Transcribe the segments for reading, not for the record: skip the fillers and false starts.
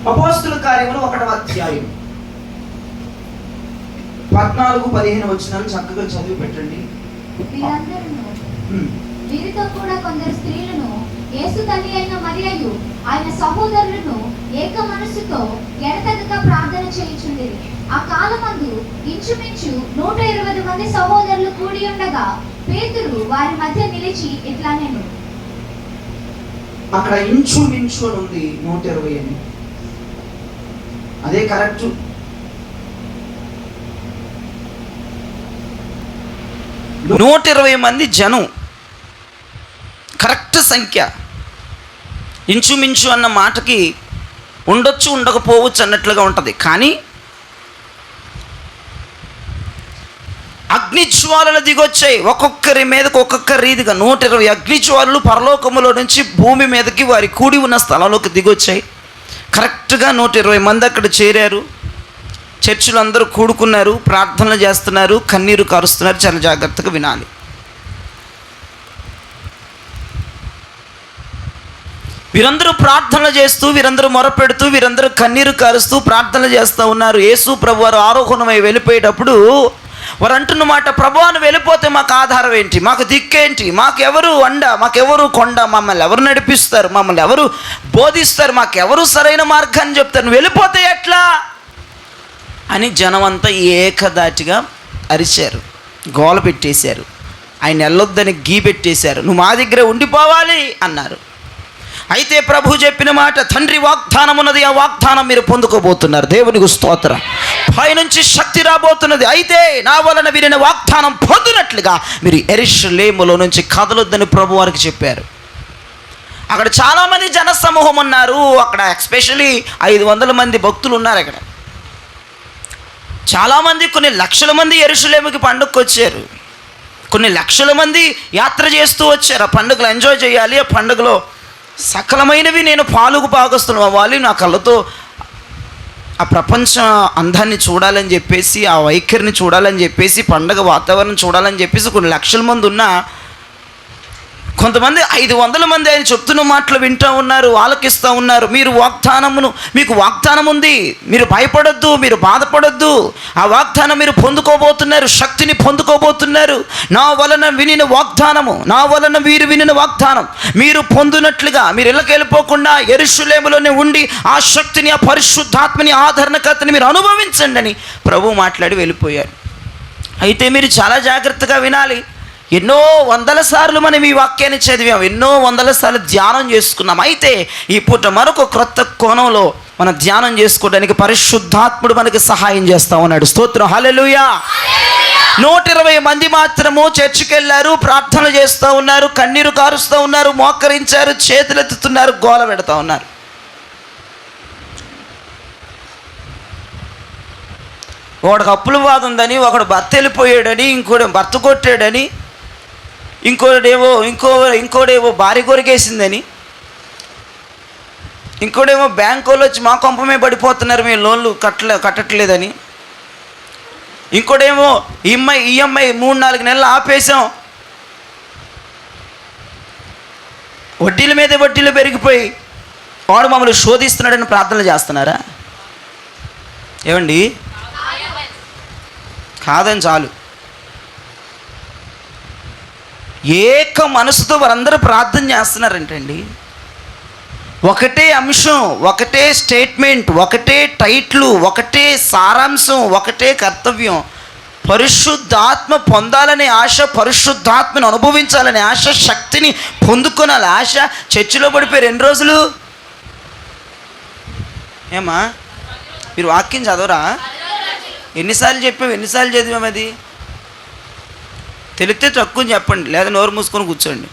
అపోస్తుల కార్యములు 1వ అధ్యాయం 14-15 వచనాలు చక్కగా చదివి పెట్టండి. వీరితో కూడా కొందరు స్త్రీలను యేసు తల్లి అయిన మరియయు ఆయన సహోదరులను ఏక మనస్సుతో ఎడతెగక ప్రార్థన చేయుచుండిరి. ఆ కాలమందు ఇంచుమించు 120 మంది సహోదరులు కూడి ఉండగా పేతురు వారి మధ్య నిలిచి ఇట్లా నేను అక్కడ ఇంచుమించు అని ఉంది 120 అని, అదే కరెక్ట్. నూట 120 మంది జనం కరెక్ట్ సంఖ్య. ఇంచుమించు అన్న మాటకి ఉండొచ్చు ఉండకపోవచ్చు అన్నట్లుగా ఉంటుంది. కానీ అగ్నిజ్వాలలు దిగొచ్చాయి ఒక్కొక్కరి మీదకి ఒక్కొక్క రీతిగా. 120 అగ్నిజ్వాలలు పరలోకములో నుంచి భూమి మీదకి వారి కూడి ఉన్న స్థలంలోకి దిగొచ్చాయి. కరెక్ట్గా 120 మంది అక్కడ చేరారు. చర్చిలో అందరూ కూడుకున్నారు, ప్రార్థనలు చేస్తున్నారు, కన్నీరు కారుస్తున్నారు. చాలా జాగ్రత్తగా వినాలి. వీరందరూ ప్రార్థనలు చేస్తూ, వీరందరూ మొరపెడుతూ, వీరందరూ కన్నీరు కారుస్తూ ప్రార్థనలు చేస్తూ ఉన్నారు. యేసు ప్రభువారు ఆరోహణమై వెళ్ళిపోయేటప్పుడు వారు అంటున్న మాట, ప్రభువాను వెళ్ళిపోతే మాకు ఆధారం ఏంటి, మాకు దిక్కేంటి, మాకెవరు అండ, మాకెవరు కొండ, మమ్మల్ని ఎవరు నడిపిస్తారు, మమ్మల్ని ఎవరు బోధిస్తారు, మాకెవరు సరైన మార్గాన్ని చెప్తారు, వెళ్ళిపోతే ఎట్లా అని జనమంతా ఏకదాటిగా అరిచారు, గోల పెట్టేశారు. ఆయన వెళ్ళొద్దని గీ పెట్టేశారు. నువ్వు మా దగ్గరే ఉండిపోవాలి అన్నారు. అయితే ప్రభు చెప్పిన మాట, తండ్రి వాగ్దానం ఉన్నది, ఆ వాగ్దానం మీరు పొందుకోబోతున్నారు. దేవునికి స్తోత్రం. పైనుంచి శక్తి రాబోతున్నది. అయితే నా వలన వినిన వాగ్దానం పొందినట్లుగా మీరు యెరూషలేములో నుంచి కదలొద్దని ప్రభు వారికి చెప్పారు. అక్కడ చాలామంది జన సమూహం ఉన్నారు. అక్కడ ఎస్పెషలీ 500 మంది భక్తులు ఉన్నారు. అక్కడ చాలామంది, కొన్ని లక్షల మంది యెరూషలేముకి పండుగకు వచ్చారు. కొన్ని లక్షల మంది యాత్ర చేస్తూ వచ్చారు. ఆ పండుగలు ఎంజాయ్ చేయాలి. ఆ పండుగలో సకలమైనవి నేను పాలుగు భాగస్తులు అవ్వాలి, నా కళ్ళతో ఆ ప్రపంచ అందాన్ని చూడాలని చెప్పేసి, ఆ వైఖరిని చూడాలని చెప్పేసి, పండగ వాతావరణం చూడాలని చెప్పేసి కొన్ని లక్షల మంది ఉన్నా కొంతమంది 500 మంది ఆయన చెప్తున్న మాటలు వింటూ ఉన్నారు, ఆలకిస్తూ ఉన్నారు. మీకు వాగ్దానం ఉంది, మీరు భయపడొద్దు, మీరు బాధపడొద్దు, ఆ వాగ్దానం మీరు పొందుకోబోతున్నారు, శక్తిని పొందుకోబోతున్నారు. నా వలన వినిన వాగ్దానము, నా వలన వీరు వినిన వాగ్దానం మీరు పొందినట్లుగా మీరు ఇళ్ళకి వెళ్ళిపోకుండా యెరూషలేములోనే ఉండి ఆ శక్తిని, ఆ పరిశుద్ధాత్మని, ఆదరణకర్తని మీరు అనుభవించండి అని ప్రభు మాట్లాడి వెళ్ళిపోయారు. అయితే మీరు చాలా జాగ్రత్తగా వినాలి. ఎన్నో 100 సార్లు మనం ఈ వాక్యాన్ని చదివాం, ఎన్నో 100 సార్లు ధ్యానం చేసుకున్నాం. అయితే ఈ పూట మరొక క్రొత్త కోణంలో మనం ధ్యానం చేసుకోవడానికి పరిశుద్ధాత్ముడు మనకి సహాయం చేస్తూ ఉన్నాడు. స్తోత్రం, హల్లెలూయా. 120 మంది మాత్రము చర్చికి వెళ్ళారు, ప్రార్థనలు చేస్తూ ఉన్నారు, కన్నీరు కారుస్తూ ఉన్నారు, మోకరించారు, చేతులెత్తుతున్నారు, గోల పెడతా ఉన్నారు. ఒకడికి అప్పుల బాధ ఉందని, ఒకడు భర్త వెళ్ళిపోయాడని, ఇంకోటి భర్త కొట్టాడని, ఇంకోడేమో భార్య కొరికేసిందని, ఇంకోడేమో బ్యాంకు వాళ్ళు వచ్చి మా కొంపమే పడిపోతున్నారు, మేము లోన్లు కట్టట్లేదని, ఇంకోడేమో ఈఎంఐ 3-4 నెలలు ఆపేసాం, వడ్డీల మీద వడ్డీలు పెరిగిపోయి వాడు మమ్మల్ని శోధిస్తున్నాడని ప్రార్థనలు చేస్తున్నారా? ఏమండి, కాదని చాలు. ఏక మనసుతో వారందరూ ప్రార్థన చేస్తున్నారంటండి. ఒకటే అంశం, ఒకటే స్టేట్మెంట్, ఒకటే టైటిల్, ఒకటే సారాంశం, ఒకటే కర్తవ్యం. పరిశుద్ధాత్మ పొందాలనే ఆశ, పరిశుద్ధాత్మను అనుభవించాలనే ఆశ, శక్తిని పొందుకోనాలి ఆశ. చర్చిలో పడిపోయి 2 రోజులు ఏమా మీరు వాక్యం చదవరా? ఎన్నిసార్లు చెప్పాము, ఎన్నిసార్లు చదివాము? అది తెలిస్తే తక్కువ చెప్పండి, లేదా నోరు మూసుకొని కూర్చోండి.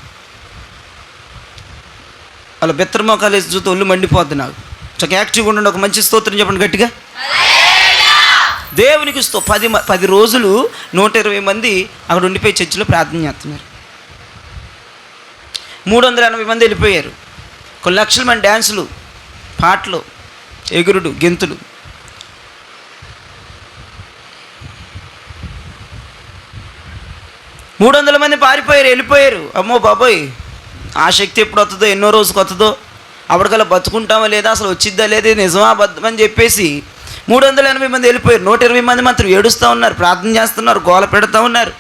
అలా బెత్తరమోకాలు వేసి చూస్తే ఒళ్ళు మండిపోద్ది నాకు. చక్క యాక్టివ్గా ఉండండి. ఒక మంచి స్తోత్రం చెప్పండి గట్టిగా. దేవునికి 10 రోజులు 120 మంది అక్కడ ఉండిపోయి చర్చిలో ప్రార్థన చేస్తున్నారు. 380 మంది వెళ్ళిపోయారు. కొన్ని లక్షల మంది డ్యాన్సులు, పాటలు, ఎగురుడు, గెంతులు. 300 మంది పారిపోయారు, వెళ్ళిపోయారు. అమ్మో బాబోయ్, ఆ శక్తి ఎప్పుడు వస్తుందో, ఎన్నో రోజుకి వస్తుందో, అప్పటికల్లా బతుకుంటామా లేదా, అసలు వచ్చిద్దా లేదా, నిజమా అబద్ధం అని చెప్పేసి 380 మంది వెళ్ళిపోయారు. 120 మంది మాత్రం ఏడుస్తూ ఉన్నారు, ప్రార్థన చేస్తున్నారు, గోల పెడుతూ ఉన్నారు.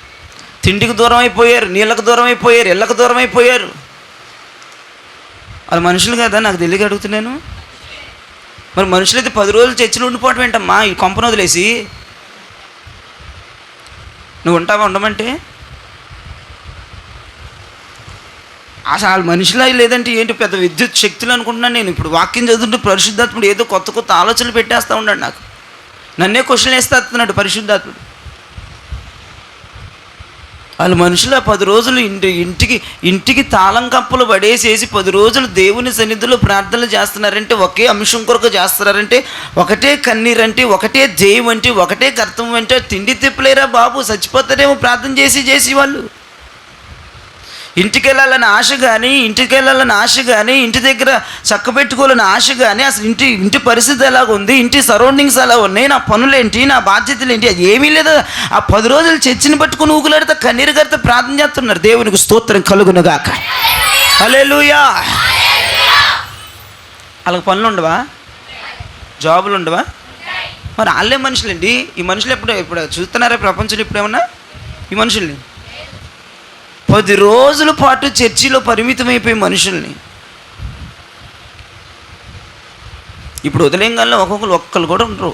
తిండికి దూరం అయిపోయారు, నీళ్ళకు దూరం అయిపోయారు, ఇళ్ళకు దూరం అయిపోయారు. వాళ్ళు మనుషులు కదా, నాకు తెలియక అడుగుతున్నాను. మరి మనుషులైతే 10 రోజులు చర్చిలో ఉండిపోవటం ఏంటమ్మా, ఈ కొంపను వదిలేసి? నువ్వు ఉంటావా ఉండమంటే? అసలు వాళ్ళు మనుషులా లేదంటే ఏంటి పెద్ద విద్యుత్ శక్తులు అనుకుంటున్నాను నేను. ఇప్పుడు వాక్యం చదువుతుంటే పరిశుద్ధాత్ముడు ఏదో కొత్త కొత్త ఆలోచనలు పెట్టేస్తూ ఉన్నాడు నాకు. నన్నే క్వశ్చన్ వేస్తున్నాడు పరిశుద్ధాత్ముడు. వాళ్ళు మనుషుల 10 రోజులు ఇంటికి తాళం కప్పలు పడేసేసి 10 రోజులు దేవుని సన్నిధిలో ప్రార్థనలు చేస్తున్నారంటే, ఒకే అంశం కొరకు చేస్తున్నారంటే, ఒకటే కన్నీరంటే, ఒకటే జయం అంటే, ఒకటే కర్తం అంటే, తిండి తిప్పలేరా బాబు, చచ్చిపోతారేమో ప్రార్థన చేసి వాళ్ళు. ఇంటికి వెళ్ళాలని ఆశ కానీ, ఇంటి దగ్గర చక్క పెట్టుకోవాలని ఆశ కానీ, అసలు ఇంటి పరిస్థితి ఎలాగుంది, ఇంటి సరౌండింగ్స్ ఎలా ఉన్నాయి, నా పనులేంటి, నా బాధ్యతలు ఏంటి, అది ఏమీ లేదు. ఆ 10 రోజులు చర్చిని పట్టుకుని ఊగులాడితే కన్నీరు గారితో ప్రార్థన చేస్తున్నారు. దేవునికి స్తోత్రం కలుగునుగాక. హల్లెలూయా. వాళ్ళకి పనులు ఉండవా, జాబులు ఉండవా? మరి వాళ్ళే మనుషులండి. ఈ మనుషులు ఇప్పుడు చూస్తున్నారా ప్రపంచంలో ఇప్పుడేమన్నా ఈ మనుషుల్ని? 10 రోజుల పాటు చర్చిలో పరిమితమైపోయి మనుషుల్ని ఇప్పుడు వదిలేంగాల్లో ఒక్కరు కూడా ఉండరు.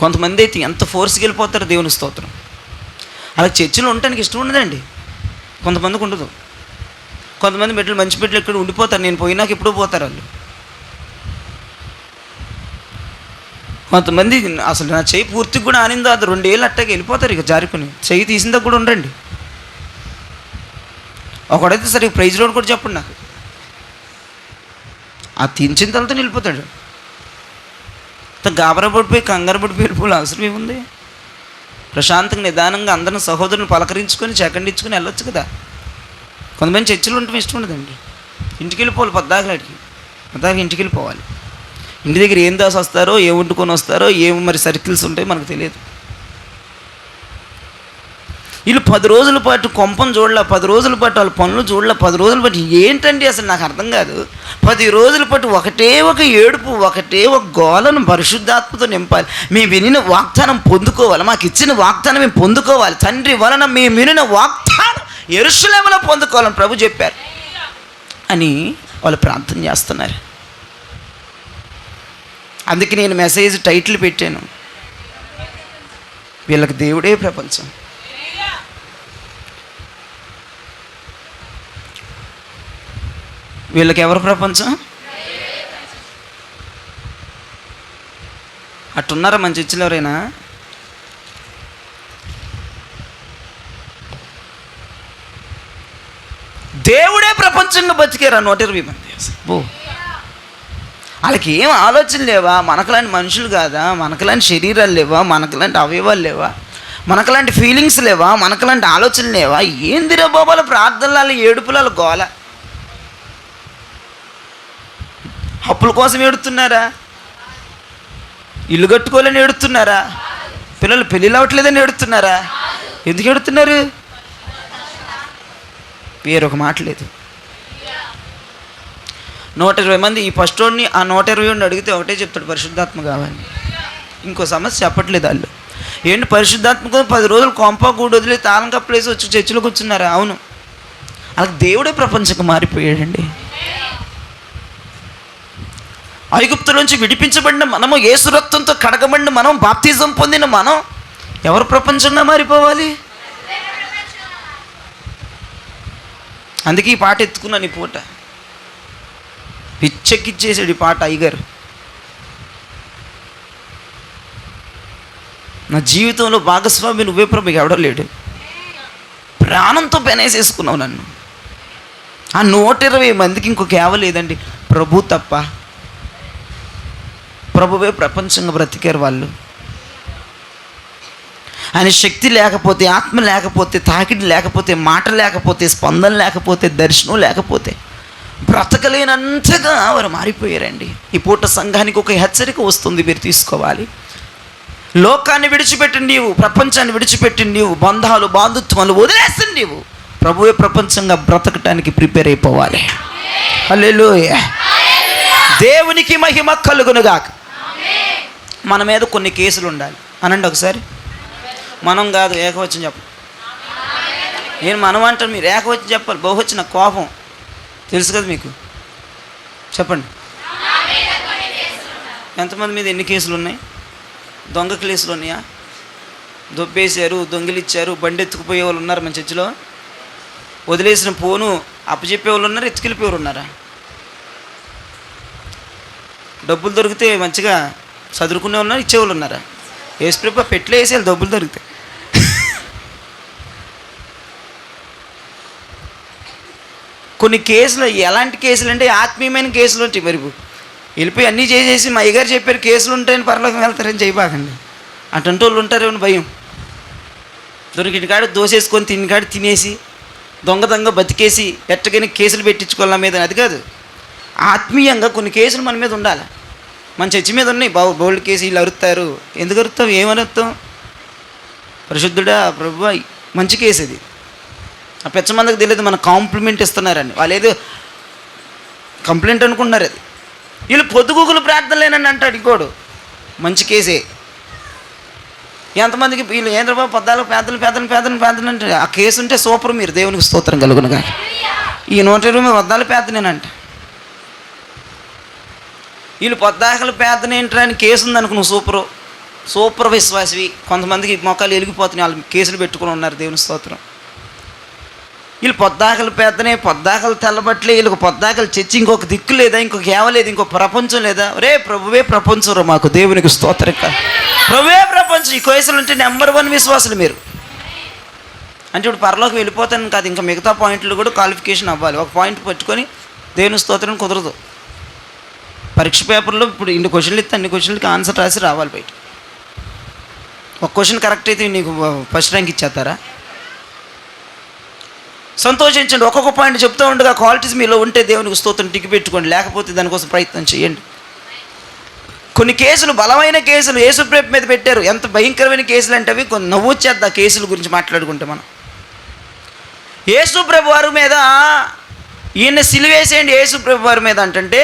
కొంతమంది అయితే ఎంత ఫోర్స్కి వెళ్ళిపోతారు. దేవుని స్తోత్రం. అలా చర్చిలో ఉండటానికి ఇష్టం ఉండదండి. కొంతమందికి ఉండదు. కొంతమంది బిడ్డలు మంచి బిడ్డలు ఇక్కడ ఉండిపోతారు, నేను పోయినాక ఎప్పుడూ పోతారు వాళ్ళు. కొంతమంది అసలు నా చెయ్యి పూర్తిగా కూడా ఆనిందో అది 2 ఏళ్ళు అట్టాకి వెళ్ళిపోతారు, ఇక జారుకుని చెయ్యి తీసిందా కూడా ఉండండి. ఒకడైతే సరే ప్రైజ్ రోడ్ కూడా చెప్పండి నాకు, ఆ తీంచిన తర్వాత వెళ్ళిపోతాడు. గాబరా పడిపోయి కంగారు పడిపోయి వెళ్ళిపోవాలి అవసరం ఏముంది? ప్రశాంతంగా నిదానంగా అందరిని సహోదరుని పలకరించుకొని చెకండించుకొని వెళ్ళొచ్చు కదా. కొంతమంది చర్చలు ఉండటం ఇష్టం ఉండదండి. ఇంటికి వెళ్ళిపోవాలి, పద్దాకి ఇంటికి వెళ్ళిపోవాలి. ఇంటి దగ్గర ఏం దాసి వస్తారో, ఏం వండుకొని వస్తారో, ఏం మరి సర్కిల్స్ ఉంటాయో మనకు తెలియదు. వీళ్ళు 10 రోజుల పాటు కొంపను చూడలే, 10 రోజుల పాటు వాళ్ళ పనులు చూడలే, 10 రోజుల పాటు ఏంటండి అసలు నాకు అర్థం కాదు. 10 రోజుల పాటు ఒకటే ఒక ఏడుపు, ఒకటే ఒక గోలను పరిశుద్ధాత్మతో నింపాలి. మేము వినిన వాగ్దానం పొందుకోవాలి, మాకు ఇచ్చిన వాగ్దానం మేము పొందుకోవాలి, తండ్రి వలన మేము వినిన వాగ్దానం యెరూషలేములో పొందుకోవాలని ప్రభు చెప్పారు అని వాళ్ళు ప్రార్థన చేస్తున్నారు. అందుకే నేను మెసేజ్ టైటిల్ పెట్టాను, వీళ్ళకి దేవుడే ప్రపంచం. వీళ్ళకి ఎవరు ప్రపంచం? అట్టున్నారా మంచి ఇచ్చిన ఎవరైనా? దేవుడే ప్రపంచంగా బతికారా 120 మంది. వాళ్ళకి ఏం ఆలోచన లేవా? మనకులాంటి మనుషులు కాదా? మనకులాంటి శరీరాలు లేవా? మనకులాంటి అవయవాలు లేవా? మనకులాంటి ఫీలింగ్స్ లేవా? మనకులాంటి ఆలోచనలు లేవా? ఏందిరా బాబాల ప్రార్థనలు, ఏడుపుల గోల. అప్పుల కోసం ఏడుతున్నారా? ఇల్లు కట్టుకోవాలని ఏడుతున్నారా? పిల్లలు పెళ్ళిళ్ళు అవ్వట్లేదని ఏడుతున్నారా? ఎందుకు ఏడుతున్నారు? వేరొక మాట లేదు. 120 మంది ఈ ఫస్ట్ వాడిని, ఆ 120 అడిగితే ఒకటే చెప్తాడు, పరిశుద్ధాత్మ కావాలి. ఇంకో సమస్య చెప్పట్లేదు వాళ్ళు. ఏంటి పరిశుద్ధాత్మకు 10 రోజులు కొంప గూడు వదిలి తాళం కప్పలేసి వచ్చి చర్చిలో కూర్చున్నారా? అవును, వాళ్ళకి దేవుడే ప్రపంచంగా మారిపోయాడండి. ఐగుప్తు నుంచి విడిపించబడిన మనము, యేసు రక్తంతో కడగబడిన మనం, బాప్తిజం పొందిన మనం ఎవరు ప్రపంచంగా మారిపోవాలి? అందుకే ఈ పాట ఎత్తుకున్నాను. ఈ పూట పిచ్చెక్కిచ్చేసాడు ఈ పాట అయ్యగారు. నా జీవితంలో భాగస్వామి నువ్వే ప్రభు, ఎవడో లేడు. ప్రాణంతో పెనేసేసుకున్నావు నన్ను. ఆ 120 మందికి ఇంకో కేవ లేదండి, ప్రభు తప్ప. ప్రభువే ప్రపంచంగా బ్రతికారు వాళ్ళు. ఆయన శక్తి లేకపోతే, ఆత్మ లేకపోతే, తాకిడి లేకపోతే, మాట లేకపోతే, స్పందన లేకపోతే, దర్శనం లేకపోతే బ్రతకలేనంతగా వారు మారిపోయారండి. ఈ పూట సంఘానికి ఒక హెచ్చరిక వస్తుంది, మీరు తీసుకోవాలి. లోకాన్ని విడిచిపెట్టి నీవు, ప్రపంచాన్ని విడిచిపెట్టి నీవు, బంధాలు బాంధుత్వాలు వదిలేసి నీవు ప్రభువే ప్రపంచంగా బ్రతకటానికి ప్రిపేర్ అయిపోవాలి. హల్లెలూయా. దేవునికి మహిమ కలుగునుగాక. మన మీద కొన్ని కేసులు ఉండాలి అనండి ఒకసారి. మనం కాదు, ఏకవచనం చెప్పండి. నేను మనం అంటాను, మీరు ఏకవచనం చెప్పాలి. బహువచన కోపం తెలుసు కదా మీకు, చెప్పండి. ఎంతమంది మీద ఎన్ని కేసులు ఉన్నాయి? దొంగ కేసులు ఉన్నాయా? దొబ్బేశారు, దొంగిలిచ్చారు, బండి ఎత్తుకుపోయే వాళ్ళు ఉన్నారు మన చర్చిలో. వదిలేసిన ఫోను అప్పచెప్పే వాళ్ళు ఉన్నారు, ఎత్తుకెళ్ళిపోయేవారు ఉన్నారా? డబ్బులు దొరికితే మంచిగా చదువుకునే ఉన్నారు, ఇచ్చేవాళ్ళు ఉన్నారా? యేసుప్రభు పెట్లో వేసేయాలి డబ్బులు దొరికితే. కొన్ని కేసులు ఎలాంటి కేసులు అంటే ఆత్మీయమైన కేసులు ఉంటాయి. మరి వెళ్ళిపోయి అన్నీ చేసేసి మా అయ్యగారు చెప్పారు కేసులు ఉంటాయని పరలోకం వెళ్తారని చేయబాకండి. అటువంటి వాళ్ళు ఉంటారేమో భయం. దొరికిన కాడ దోసేసుకొని తిని కాడ తినేసి దొంగ బతికేసి ఎట్టగానే కేసులు పెట్టించుకోవాల మీద, అది కాదు. ఆత్మీయంగా కొన్ని కేసులు మన మీద ఉండాలి. మన చర్చి మీద ఉన్నాయి బౌల్డ్ కేసు, వీళ్ళు అరుతారు. ఎందుకు అరుతాం? ఏమని అరుతాం? పరిశుద్ధుడా ప్రభువా, మంచి కేసు అది. ఆ పెచ్చమందికి తెలియదు మన కాంప్లిమెంట్ ఇస్తున్నారని. వాళ్ళు ఏదో కంప్లైంట్ అనుకుంటున్నారు. అది వీళ్ళు పొద్దుగూకులు ప్రార్థనలేనని అంటాడు ఇంకోడు, మంచి కేసే. ఎంతమందికి వీళ్ళు ఏంద్రబాబు పొద్దాలకు పేదలు అంటే ఆ కేసు ఉంటే సూపర్, మీరు దేవునికి స్తోత్రం కలుగునుగా. ఈ 120 పొద్దాల పేదనేనంట. వీళ్ళు పొద్దాకలు పేదనేంటారు అని కేసు ఉందనుకో, నువ్వు సూపర్ విశ్వాసివి. కొంతమందికి మొక్కలు వెలిగిపోతున్నాయి, వాళ్ళు కేసులు పెట్టుకుని ఉన్నారు. దేవుని స్తోత్రం. వీళ్ళు పొద్దాకలు పేదనే, పొద్దాకలు తెల్లబట్టలే, వీళ్ళకి పొద్దాకలు చర్చి ఇంకొక దిక్కు లేదా, ఇంకొక ఏవలేదు, ఇంకొక ప్రపంచం లేదా? రే ప్రభువే ప్రపంచం మాకు, దేవునికి స్తోత్రం. ప్రభువే ప్రపంచం. ఈ కేసులు ఉంటే నెంబర్ 1 విశ్వాసులు మీరు. అంటే ఇప్పుడు పరలోకి వెళ్ళిపోతాను కాదు, ఇంకా మిగతా పాయింట్లు కూడా క్వాలిఫికేషన్ అవ్వాలి. ఒక పాయింట్ పట్టుకొని దేవుని స్తోత్రం కుదరదు. పరీక్ష పేపర్లో ఇప్పుడు ఇన్ని క్వశ్చన్లు ఇస్తే అన్ని క్వశ్చన్లకి ఆన్సర్ రాసి రావాలి బయట. ఒక క్వశ్చన్ కరెక్ట్ అయితే నీకు ఫస్ట్ ర్యాంక్ ఇచ్చేస్తారా? సంతోషించండి. ఒక్కొక్క పాయింట్ చెప్తూ ఉండగా క్వాలిటీస్ మీలో ఉంటే దేవునికి స్తోత్రం టిక్కి పెట్టుకోండి, లేకపోతే దానికోసం ప్రయత్నం చేయండి. కొన్ని కేసులు బలమైన కేసులు యేసుప్రభు మీద పెట్టారు. ఎంత భయంకరమైన కేసులు అంటే అవి కొన్ని నవ్వొచ్చేద్దా కేసుల గురించి మాట్లాడుకుంటే. మనం యేసుప్రభు వారి మీద ఈయన సిలువేసేయండి యేసుప్రభు వారి మీద అంటే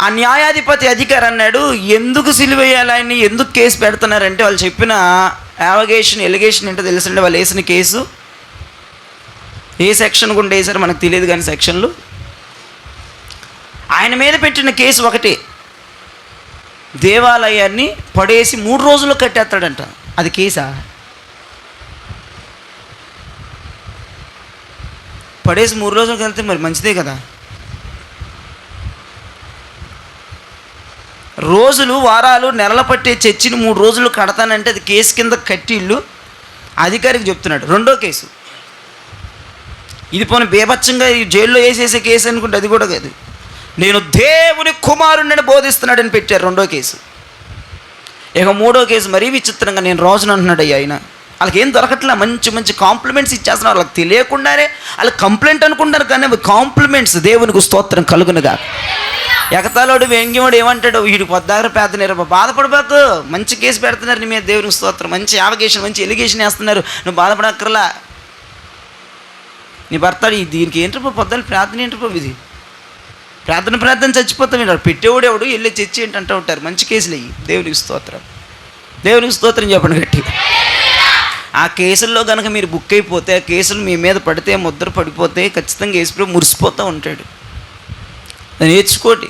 ఆ న్యాయాధిపతి అధికారి అన్నాడు, ఎందుకు సిలువేయాలి ఆయన్ని, ఎందుకు కేసు పెడుతున్నారంటే వాళ్ళు చెప్పిన ఎలిగేషన్ ఏంటో తెలుసండి. వాళ్ళు వేసిన కేసు ఏ సెక్షన్ గుండా వేసారో మనకు తెలియదు, కానీ సెక్షన్లు ఆయన మీద పెట్టిన కేసు ఒకటే, దేవాలయాన్ని పడేసి 3 రోజులు కట్టేస్తాడంట. అది కేసా? పడేసి 3 రోజులకు వెళ్తే మరి మంచిదే కదా. రోజులు, వారాలు, నెలలు పట్టే చర్చిని 3 రోజులు కడతానంటే అది కేసు కింద కట్టిళ్ళు అధికారికి చెప్తున్నాడు. రెండో కేసు ఇది. పోనీ బేభత్సంగా ఈ జైల్లో వేసేసే కేసు అనుకుంటే అది కూడా కాదు. నేను దేవుని కుమారుణ్ణి బోధిస్తున్నాడని పెట్టారు రెండో కేసు. ఇక మూడో కేసు మరీ విచిత్రంగా, నేను రోజున అంటున్నాడు అయ్యా ఆయన. వాళ్ళకి ఏం దొరకట్లే, మంచి కాంప్లిమెంట్స్ ఇచ్చేస్తున్నారు. వాళ్ళకి తెలియకుండానే వాళ్ళకి కంప్లైంట్ అనుకుంటారు, కానీ అవి కాంప్లిమెంట్స్. దేవునికి స్తోత్రం కలుగునుగా. ఎగతాలోడు వ్యంగ్యముడు ఏమంటాడు, వీడు పొద్దాగర పేదనేరు, బాధపడిపోతూ మంచి కేసు పెడుతున్నారు నీ మీద, దేవునికి స్తోత్రం. మంచి యావగేషన్, మంచి ఎలిగేషన్ వేస్తున్నారు, నువ్వు బాధపడక్కర్లా. నీ భర్త దీనికి ఏంటో పొద్దున్న ప్రార్థన ఏంటో, ఇది ప్రార్థన చచ్చిపోతాం. వీడు పెట్టేవాడు ఎవడు, వెళ్ళి చర్చి ఏంటంటూ ఉంటారు. మంచి కేసులు అయ్యి. దేవునికి స్తోత్రం. దేవునికి స్తోత్రం చెప్పండి గట్టి. ఆ కేసుల్లో కనుక మీరు బుక్ అయిపోతే, ఆ కేసులు మీ మీద పడితే, ముద్ర పడిపోతే ఖచ్చితంగా యేసుప్రభు మురిసిపోతూ ఉంటాడు. నేర్చుకోండి.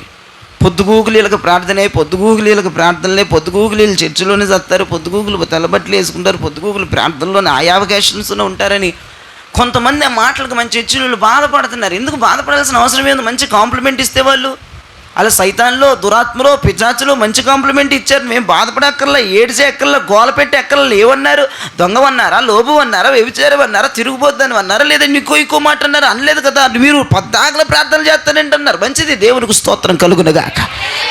పొద్దుగూకులీలకు ప్రార్థనే, పొద్దుగూకులీలకు ప్రార్థనలే, పొద్దుగూకులీలు చర్చిలోనే చస్తారు, పొద్దుగూకులు తెల్లబట్టలు వేసుకుంటారు, పొద్దుగూకులు ప్రార్థనలోనే ఆయావకాశంలోనే ఉంటారని కొంతమంది ఆ మాటలకు మంచి చర్చిలు బాధపడుతున్నారు. ఎందుకు బాధపడాల్సిన అవసరం ఏంది? మంచి కాంప్లిమెంట్ ఇస్తే వాళ్ళు అలా సైతాన్లో, దురాత్మలో, పిశాచులో మంచి కాంప్లిమెంట్ ఇచ్చారు. మేము బాధపడక్కర్లా, ఏడిసే ఎక్కర్లా, గోల పెట్టి ఎక్కర్లా. ఏమన్నారు? దొంగవన్నారా, లోబు అన్నారా, వ్యభిచారం అన్నారా, తిరుగుబోద్దని అన్నారా, లేదా ఇంకో మాట అన్నారా? అనలేదు కదా. మీరు పొద్దాకల ప్రార్థనలు చేస్తానంటే అన్నారు. మంచిది, దేవునికి స్తోత్రం కలుగునుగాక.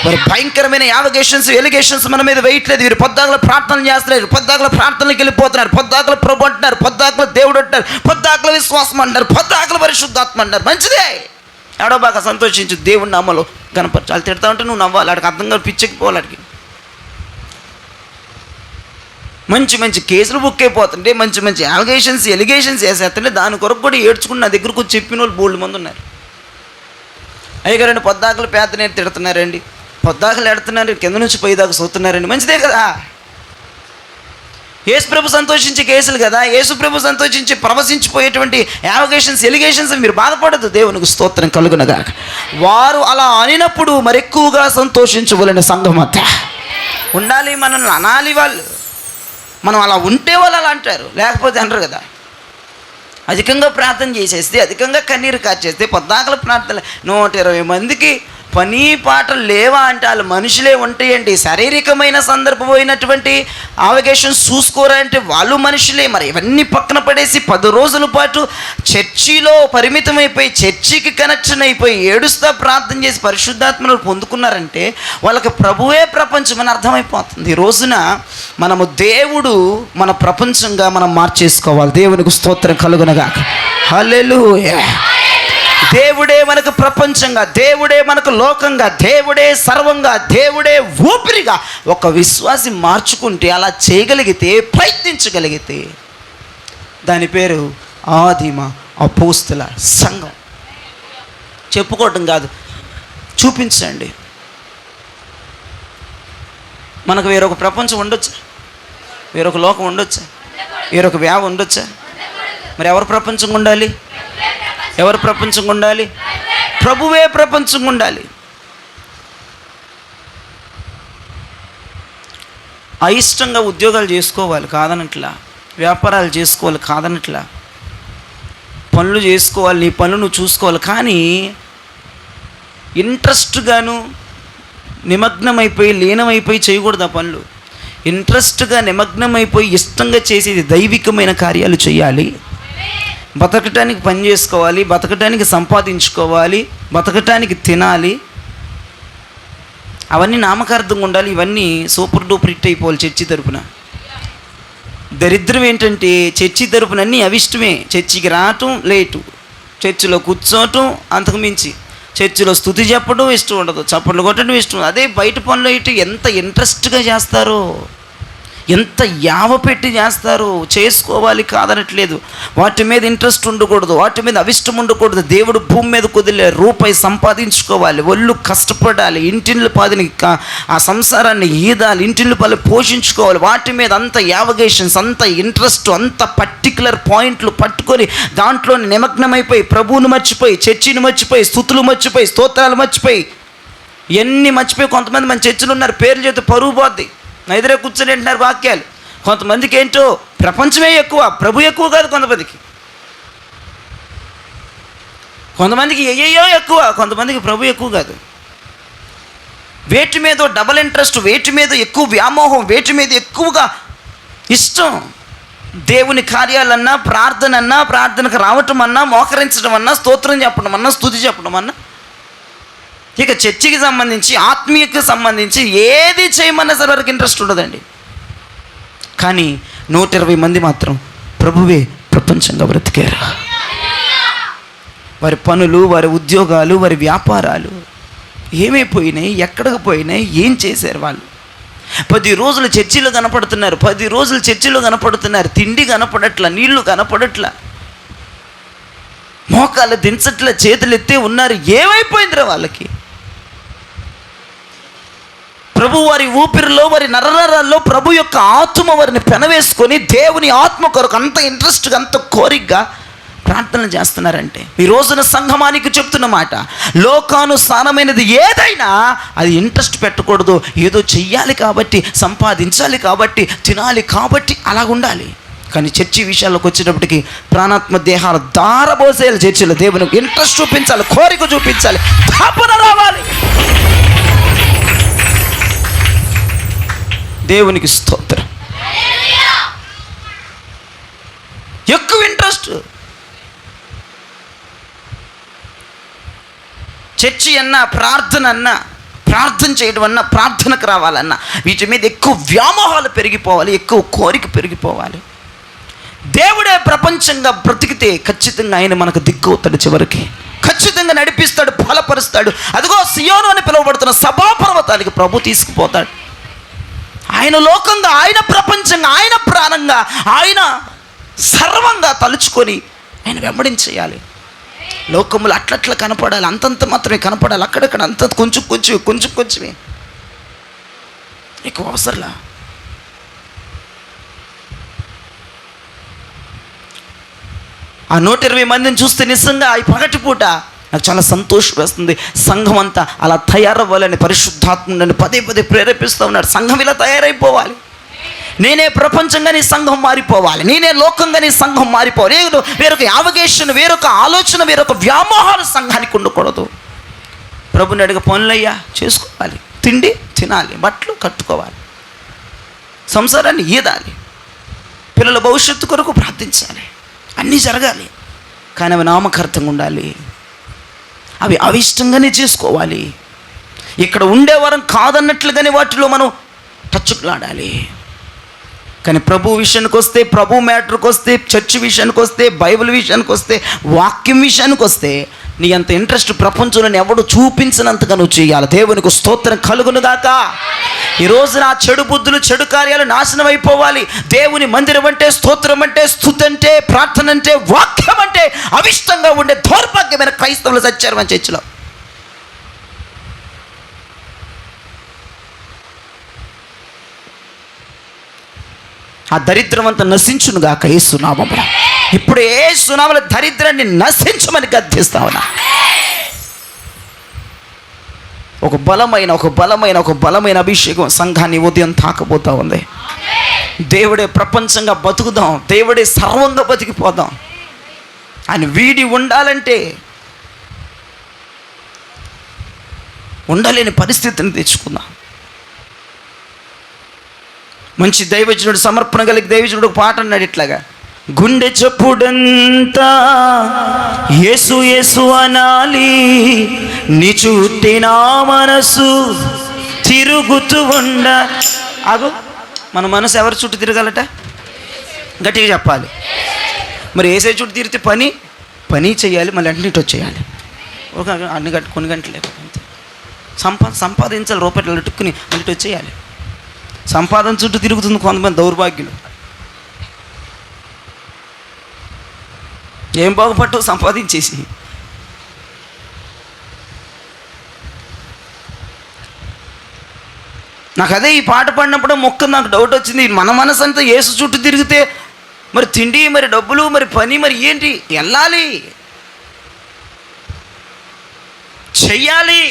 మరి భయంకరమైన యావగేషన్స్, ఎలిగేషన్స్ మన మీద వేయట్లేదు. వీరు పొద్దాకల ప్రార్థనలు చేస్తున్నారు, పొద్దాకల ప్రార్థనలకు వెళ్ళిపోతున్నారు, పొద్దాకల ప్రభు అంటున్నారు, పొద్దాకల దేవుడు అంటారు, పొద్దాకల విశ్వాసం అంటారు, పొద్దాకల పరిశుద్ధాత్మ అంటారు. మంచిదే, ఎవడో బాగా సంతోషించు, దేవుని నామలో కనపరచు. వాళ్ళు తిడతా ఉంటే నువ్వు నవ్వాలి, ఆడికి అర్థం కాదు, పిచ్చెక్కిపోవాలి. ఆడికి మంచి కేసులు బుక్ అయిపోతుంటే, మంచి ఎలిగేషన్స్ వేసేస్తుంటే దాని కొరకు కూడా ఏడ్చుకుని నా దగ్గరకు వచ్చి చెప్పిన వాళ్ళు బోల్డ్ మంది ఉన్నారు. అయ్యగారండి పొద్దాకలు పేదనేది తిడుతున్నారండి, పొద్దాకలు ఎడుతున్నారు, కింద నుంచి పోయేదాకా చూస్తున్నారండి, మంచిదే కదా. యేసుప్రభు సంతోషించే కేసులు కదా, యేసుప్రభు సంతోషించి ప్రవశించిపోయేటువంటి యావగేషన్స్, ఎలిగేషన్స్ మీరు బాధపడద్దు, దేవునికి స్తోత్రం కలుగునగా. వారు అలా అనినప్పుడు మరెక్కువగా సంతోషించవలెను సంఘమంతా ఉండాలి. మనల్ని అనాలి వాళ్ళు, మనం అలా ఉంటే వాళ్ళు అలా అంటారు, లేకపోతే అనరు కదా. అధికంగా ప్రార్థన చేసేస్తే, అధికంగా కన్నీరు కార్చేస్తే, పొద్దాకల ప్రార్థన 120 మందికి పని పాటలు లేవా అంటే వాళ్ళు మనుషులే ఉంటాయండి. శారీరకమైన సందర్భమైనటువంటి ఆవగేషన్స్ చూసుకోరా అంటే వాళ్ళు మనుషులే. మరి ఇవన్నీ పక్కన పడేసి 10 రోజుల పాటు చర్చిలో పరిమితమైపోయి, చర్చికి కనెక్షన్ అయిపోయి, ఏడుస్తా ప్రార్థన చేసి పరిశుద్ధాత్మను పొందుకున్నారంటే వాళ్ళకి ప్రభువే ప్రపంచం అని అర్థమైపోతుంది. ఈ రోజున మనము దేవుడు మన ప్రపంచంగా మనం మార్చేసుకోవాలి. దేవునికి స్తోత్రం కలుగునగా. హల్లెలూయా. దేవుడే మనకు ప్రపంచంగా, దేవుడే మనకు లోకంగా, దేవుడే సర్వంగా, దేవుడే ఊపిరిగా ఒక విశ్వాసి మార్చుకుంటే, అలా చేయగలిగితే, ప్రయత్నించగలిగితే దాని పేరు ఆదిమ అపోస్తల సంఘం. చెప్పుకోవటం కాదు, చూపించండి. మనకు వేరొక ప్రపంచం ఉండొచ్చా? వేరొక లోకం ఉండొచ్చా? వేరొక వ్యావ ఉండొచ్చా? మరి ఎవరు ప్రపంచంగా ఉండాలి? ఎవరు ప్రపంచంగా ఉండాలి? ప్రభువే ప్రపంచంగా ఉండాలి. అయిష్టంగా ఉద్యోగాలు చేసుకోవాలి కాదనట్లా, వ్యాపారాలు చేసుకోవాలి కాదనట్లా, పనులు చేసుకోవాలి, నీ పనులు నువ్వు చూసుకోవాలి. కానీ ఇంట్రెస్ట్గాను నిమగ్నమైపోయి, లీనమైపోయి చేయకూడదు ఆ పనులు. ఇంట్రెస్ట్గా నిమగ్నమైపోయి ఇష్టంగా చేసేది దైవికమైన కార్యాలు చేయాలి. బతకటానికి పని చేసుకోవాలి, బతకటానికి సంపాదించుకోవాలి, బతకటానికి తినాలి. అవన్నీ నామకార్థంగా ఉండాలి. ఇవన్నీ సూపర్ డూపర్ హిట్ అయిపోవాలి చర్చి తరపున. దరిద్రం ఏంటంటే చర్చి తరపున అన్నీ అవిష్టమే. చర్చికి రావటం లేటు, చర్చిలో కూర్చోవటం అంతకు మించి, చర్చిలో స్తుతి చెప్పడం ఇష్టం ఉండదు, చప్పట్లు కొట్టడం ఇష్టం ఉండదు. అదే బయట పనులు ఇటు ఎంత ఇంట్రెస్ట్గా చేస్తారో, ఎంత యావ పెట్టి చేస్తారు. చేసుకోవాలి కాదనట్లేదు, వాటి మీద ఇంట్రెస్ట్ ఉండకూడదు, వాటి మీద అవిష్టం ఉండకూడదు. దేవుడు భూమి మీద కుదిలే రూపాయి సంపాదించుకోవాలి, ఒళ్ళు కష్టపడాలి, ఇంటిని పాదిని ఆ సంసారాన్ని ఈదాలి, ఇంటిని పాలు పోషించుకోవాలి. వాటి మీద అంత యావగేషన్స్, అంత ఇంట్రెస్ట్, అంత పర్టికులర్ పాయింట్లు పట్టుకొని దాంట్లో నిమగ్నమైపోయి, ప్రభువును మర్చిపోయి, చర్చిని మర్చిపోయి, స్తుతులు మర్చిపోయి, స్తోత్రాలు మర్చిపోయి, ఎన్ని మర్చిపోయి కొంతమంది మన చర్చిలు ఉన్నారు, పేర్లు చేస్తే పరువు పోద్ది, నా ఎదురే కూర్చొని వింటున్నారు వాక్యాలు. కొంతమందికి ఏంటో ప్రపంచమే ఎక్కువ, ప్రభు ఎక్కువ కాదు. కొంతమందికి ఏయో ఎక్కువ, కొంతమందికి ప్రభు ఎక్కువ కాదు. వేటి మీద డబల్ ఇంట్రెస్ట్, వేటి మీద ఎక్కువ వ్యామోహం, వేటి మీద ఎక్కువగా ఇష్టం. దేవుని కార్యాలన్నా, ప్రార్థన అన్నా, ప్రార్థనకు రావటం అన్నా, మోకరించడం అన్నా, స్తోత్రం చెప్పడం అన్నా, స్తుతి చెప్పడం అన్నా, ఇక చర్చికి సంబంధించి, ఆత్మీయకు సంబంధించి ఏది చేయమన్నా సరే వారికి ఇంట్రెస్ట్ ఉండదండి. కానీ 120 మంది మాత్రం ప్రభువే ప్రపంచంగా బ్రతికారు. వారి పనులు, వారి ఉద్యోగాలు, వారి వ్యాపారాలు ఏమైపోయినాయి, ఎక్కడికి పోయినాయి, ఏం చేశారు వాళ్ళు? 10 రోజులు చర్చిలో కనపడుతున్నారు, 10 రోజులు చర్చిలో కనపడుతున్నారు, తిండి కనపడట్ల, నీళ్లు కనపడట్ల, మోకాలు దించట్ల, చేతులు ఎత్తే ఉన్నారు. ఏమైపోయిందిరా వాళ్ళకి? ప్రభు వారి ఊపిరిలో, వారి నరనరాల్లో ప్రభు యొక్క ఆత్మ వారిని పెనవేసుకొని దేవుని ఆత్మ కొరకు అంత ఇంట్రెస్ట్గా, అంత కోరికగా ప్రార్థన చేస్తున్నారంటే, ఈ రోజున సంఘమానికి చెప్తున్న మాట, లోకానుసారమైనది ఏదైనా అది ఇంట్రెస్ట్ పెట్టకూడదు. ఏదో చెయ్యాలి కాబట్టి, సంపాదించాలి కాబట్టి, తినాలి కాబట్టి అలా ఉండాలి. కానీ చర్చి విషయాల్లోకి వచ్చేటప్పటికి ప్రాణాత్మ దేహాలు దారబోసేయాలి. చర్చిలో దేవునికి ఇంట్రెస్ట్ చూపించాలి, కోరిక చూపించాలి, తాపన రావాలి. దేవునికి స్తోత్రం. ఎక్కువ ఇంట్రెస్ట్. చర్చి అన్నా, ప్రార్థన అన్నా, ప్రార్థన చేయడం అన్నా, ప్రార్థనకు రావాలన్నా వీటి మీద ఎక్కువ వ్యామోహాలు పెరిగిపోవాలి, ఎక్కువ కోరిక పెరిగిపోవాలి. దేవుడే ప్రపంచంగా బ్రతికితే ఖచ్చితంగా ఆయన మనకు దిక్కు అవుతాడు, చివరికి ఖచ్చితంగా నడిపిస్తాడు, బలపరుస్తాడు. అదిగో సియోను అని పిలువబడుతున్న సభాపర్వతానికి ప్రభు తీసుకుపోతాడు. ఆయన లోకంగా, ఆయన ప్రపంచంగా, ఆయన ప్రాణంగా, ఆయన సర్వంగా తలుచుకొని ఆయన వెంబడించేయాలి. లోకములు అట్లట్లా కనపడాలి, అంతంత మాత్రమే కనపడాలి, అక్కడక్కడ అంత కొంచెమే ఎక్కువ అవసరంలా. ఆ 120 మందిని చూస్తే నిజంగా ఈ పగటిపూట నాకు చాలా సంతోషం వేస్తుంది. సంఘం అంతా అలా తయారవ్వాలని పరిశుద్ధాత్మ నన్ను పదే ప్రేరేపిస్తూ ఉన్నాడు. సంఘం ఇలా తయారైపోవాలి. నేనే ప్రపంచంగా నీ సంఘం మారిపోవాలి, నేనే లోకంగా నీ సంఘం మారిపోవాలి. వేరొక యావగేషన్, వేరొక ఆలోచన, వేరొక వ్యామోహాలు సంఘానికి ఉండకూడదు. ప్రభుని అడిగ పనులయ్యా చేసుకోవాలి, తిండి తినాలి, బట్టలు కట్టుకోవాలి, సంసారాన్ని ఈదాలి, పిల్లల భవిష్యత్తు కొరకు ప్రార్థించాలి, అన్నీ జరగాలి. కానీ అవి నామకార్థంగా ఉండాలి, అవి అవిష్టంగానే చేసుకోవాలి. ఇక్కడ ఉండేవారం కాదన్నట్లుగానే వాటిలో మనం టచ్చుకులాడాలి. కానీ ప్రభు విషయానికి వస్తే, ప్రభు మ్యాటర్కి వస్తే, చర్చ్ విషయానికి వస్తే, బైబిల్ విషయానికి వస్తే, వాక్యం విషయానికి వస్తే నీ అంత ఇంట్రెస్ట్ ప్రపంచంలో ఎవడు చూపించినంతగా నువ్వు చేయాలి. దేవునికి స్తోత్రం కలుగునుగాక. ఈ రోజున ఆ చెడు బుద్ధులు, చెడు కార్యాలు నాశనం అయిపోవాలి. దేవుని మందిరం అంటే, స్తోత్రం అంటే, స్తుతి అంటే, ప్రార్థన అంటే, వాక్యం అంటే అవిష్టంగా ఉండే దౌర్భాగ్యమైన క్రైస్తవులు చచ్చారు మన చర్చిలో. ఆ దరిద్రం అంతా నశించునుగాక యేసు నామములో. ఇప్పుడు యేసు నామములో దరిద్రాన్ని నశించమని గద్దిస్తా ఉన్నా. ఒక బలమైన అభిషేకం సంఘాన్ని ఉదయం తాకబోతా ఉంది. దేవుడే ప్రపంచంగా బతుకుదాం, దేవుడే సర్వంగా బతికిపోదాం. ఆయన వీడి ఉండాలంటే ఉండలేని పరిస్థితిని తెచ్చుకుందాం. మంచి దైవజనుడు, సమర్పణ కలిగి దైవజనుడు ఒక పాట అన్నాడు ఇట్లాగా: గుండె చప్పుడంతా యేసు యేసు అనాలి, నీ చుట్టి నా మనసు తిరుగుతూ ఉండ. ఆగు, మన మనసు ఎవరి చుట్టూ తిరగాలట? గట్టిగా చెప్పాలి. మరి ఏసే చుట్టూ తిరిగితే పని చేయాలి, మళ్ళీ అన్నిటి వచ్చేయాలి. ఒక కొన్ని గంటలే అంతే. సంపాదించాలి, రూపాయలు అట్టుకుని అన్నిటి వచ్చేయాలి. సంపాదన చుట్టూ తిరుగుతుంది కొంతమంది దౌర్భాగ్యులు. ఏం బాగుపట్టు సంపాదించేసి. నాకు అదే ఈ పాట పాడినప్పుడు నాకు డౌట్ వచ్చింది. మన మనసు అంతా యేసు చుట్టూ తిరిగితే మరి తిండి, మరి డబ్బులు, మరి పని, మరి ఏంటి వెళ్ళాలి, చెయ్యాలి.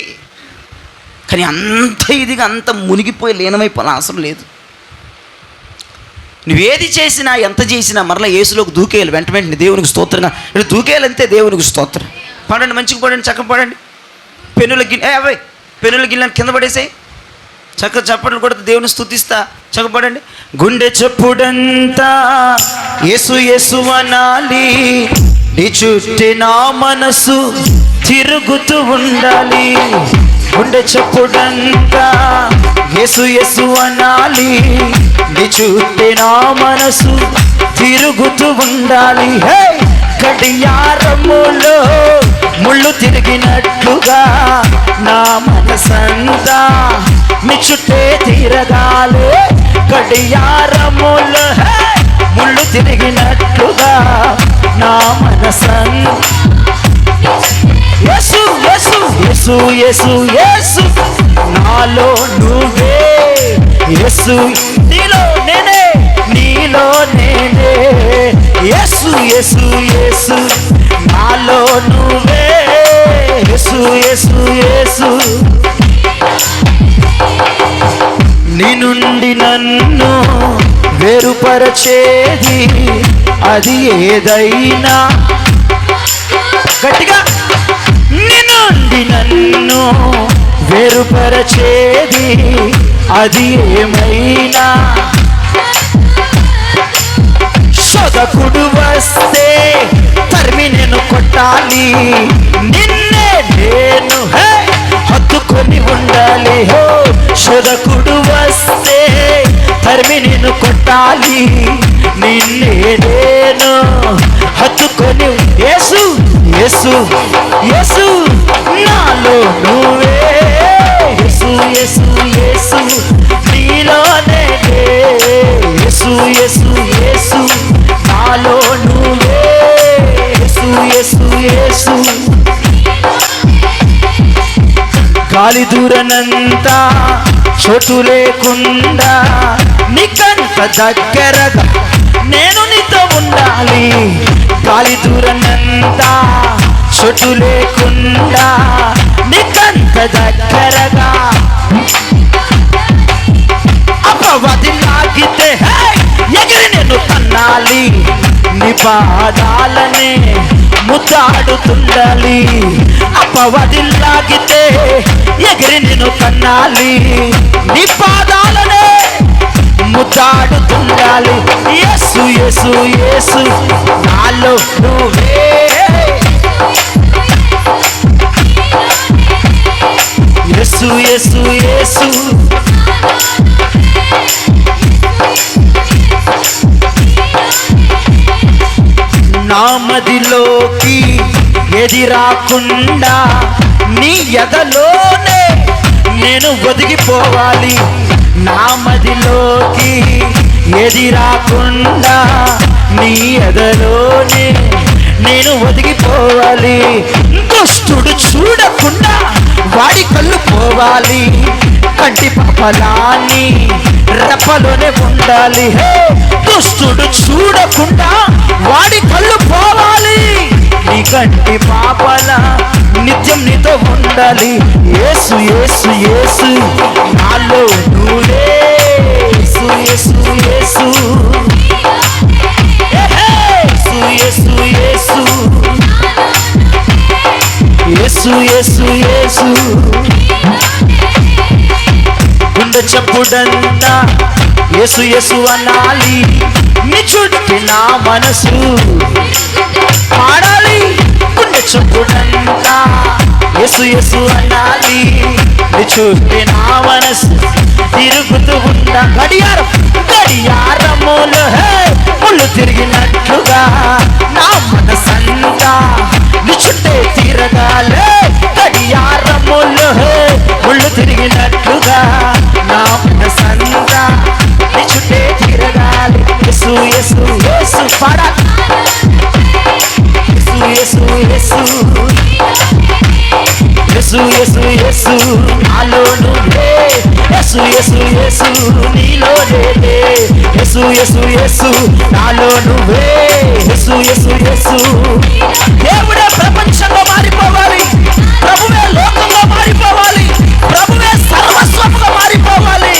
కానీ అంత ఇదిగా అంత మునిగిపోయి లీనమైపోయిన అవసరం లేదు. నువ్వేది చేసినా, ఎంత చేసినా మరలా యేసులోకి దూకేయాలి. వెంటనే దేవునికి స్తోత్రంగా ఇటు దూకేయాలంతే. దేవునికి స్తోత్రం. పాడండి, మంచిగా పాడండి, చక్కగా పాడండి. పెనుల గిన్నె కింద పడేసాయి, చక్కగా చప్పట్లు కొడితే దేవుని స్తుతిస్తా. చక్కగా పాడండి. గుండె చప్పుడంతా యేసు యేసు అనాలి, నీ చుట్టి నా మనసు తిరుగుతూ ఉండాలి. గుండె చప్పుడంతా యేసు యేసు అనాలి, నీ చుట్టి నా మనసు తిరుగుతూ ఉండాలి. గడియారములో ముళ్ళు తిరిగినట్లుగా నా మనసంతా నీ చుట్టే తిరగాలి. గడియారములో ముళ్ళు తిరిగినట్లుగా నా మనసంతా యేసు యేసు యేసు యేసు యేసు నాలో నువ్వే, యేసు నీలో నేనే, నీలో నేనే. యేసు యేసు యేసు నాలో నువ్వే, యేసు యేసు యేసు. నీ నుండి నన్ను వేరుపరచేది అది ఏదైనా. గట్టిగా, నీ నుండి నన్ను వేరుపరచేది అది ఏమైనా. శోధకుడు వస్తే తరిమి నేను కొట్టాలి, నిన్నే నేను హత్తుకొని ఉండాలి. శోధకుడు వస్తే తరిమి నేను కొట్టాలి, నిన్నే నేను హత్తుకొని. యేసు యేసు యేసు నాలో నువ్వే, యేసు యేసు యేసు నీలోనే. యేసు యేసు యేసు నాలో నువ్వే, యేసు యేసు యేసు. గాలి దూరనంత చోటు లేకుండా నీకంత దగ్గరగా నేను నీతో ఉండాలి. గాలి దూరనంత చోటు లేకుండా నీకంత దగ్గరగా అపవాది లాగితే ఎగిరి నేను తన్నాలి. నీ పాదాలనే ముద్దాడుతుండాలి. అపవాది లాగితే ఎగిరి నేను తన్నాలి. నీ పాదాలనే ముద్దాడుతుండాలి. యేసు యేసు యేసు నాలో నువ్వే, యేసు యేసు యేసు నా మదిలోకి ఏది రాకుండా నీ ఎదలోనే నేను ఒదిగిపోవాలి. నా మదిలోకి ఏది రాకుండా నీ ఎదలోనే నేను ఒదిగిపోవాలి. దుష్టుడు చూడకుండా వాడి కళ్ళు పోవాలి. కంటి పాపలాన్ని రెప్పలోనే ఉండాలి. దుష్టుడు చూడకుండా వాడి కళ్ళు పోవాలి. నీ కంటి పాపల నిత్యం నీతో ఉండాలి. యేసు యేసు యేసు నాలో నువ్వే, యేసు యేసు యేసు యేసు యేసు యేసు యేసు యేసు గుండె చప్పుడంతా యేసు యేసు అనాలి. నీ చుట్టూ నా మనసు పాడాలి. గుండె చప్పుడంతా యేసు యేసు అనాలి. నీ చుట్టూ నా మనసు తిరుగుతూ ఉన్న గడియారములు ముళ్ళు తిరిగినట్లుగా నా మనసంతా నీ చుట్టే తిరగాలే. గడియారములు ముళ్ళు తిరిగినట్లుగా నా మనసంతా నీ చుట్టే తిరగాలి. యేసు యేసు యేసు పాడాలి. యేసు యేసు యేసు యేసు యేసు యేసు నాలో నువ్వే, యేసు యేసు యేసు నీలో నేనే, యేసు యేసు యేసు నాలో నువ్వే, యేసు యేసు యేసు. దేవుడే ప్రపంచంలో మారిపోవాలి. ప్రభువే లోకంలో మారిపోవాలి. ప్రభువే సర్వస్వంగా మారిపోవాలి.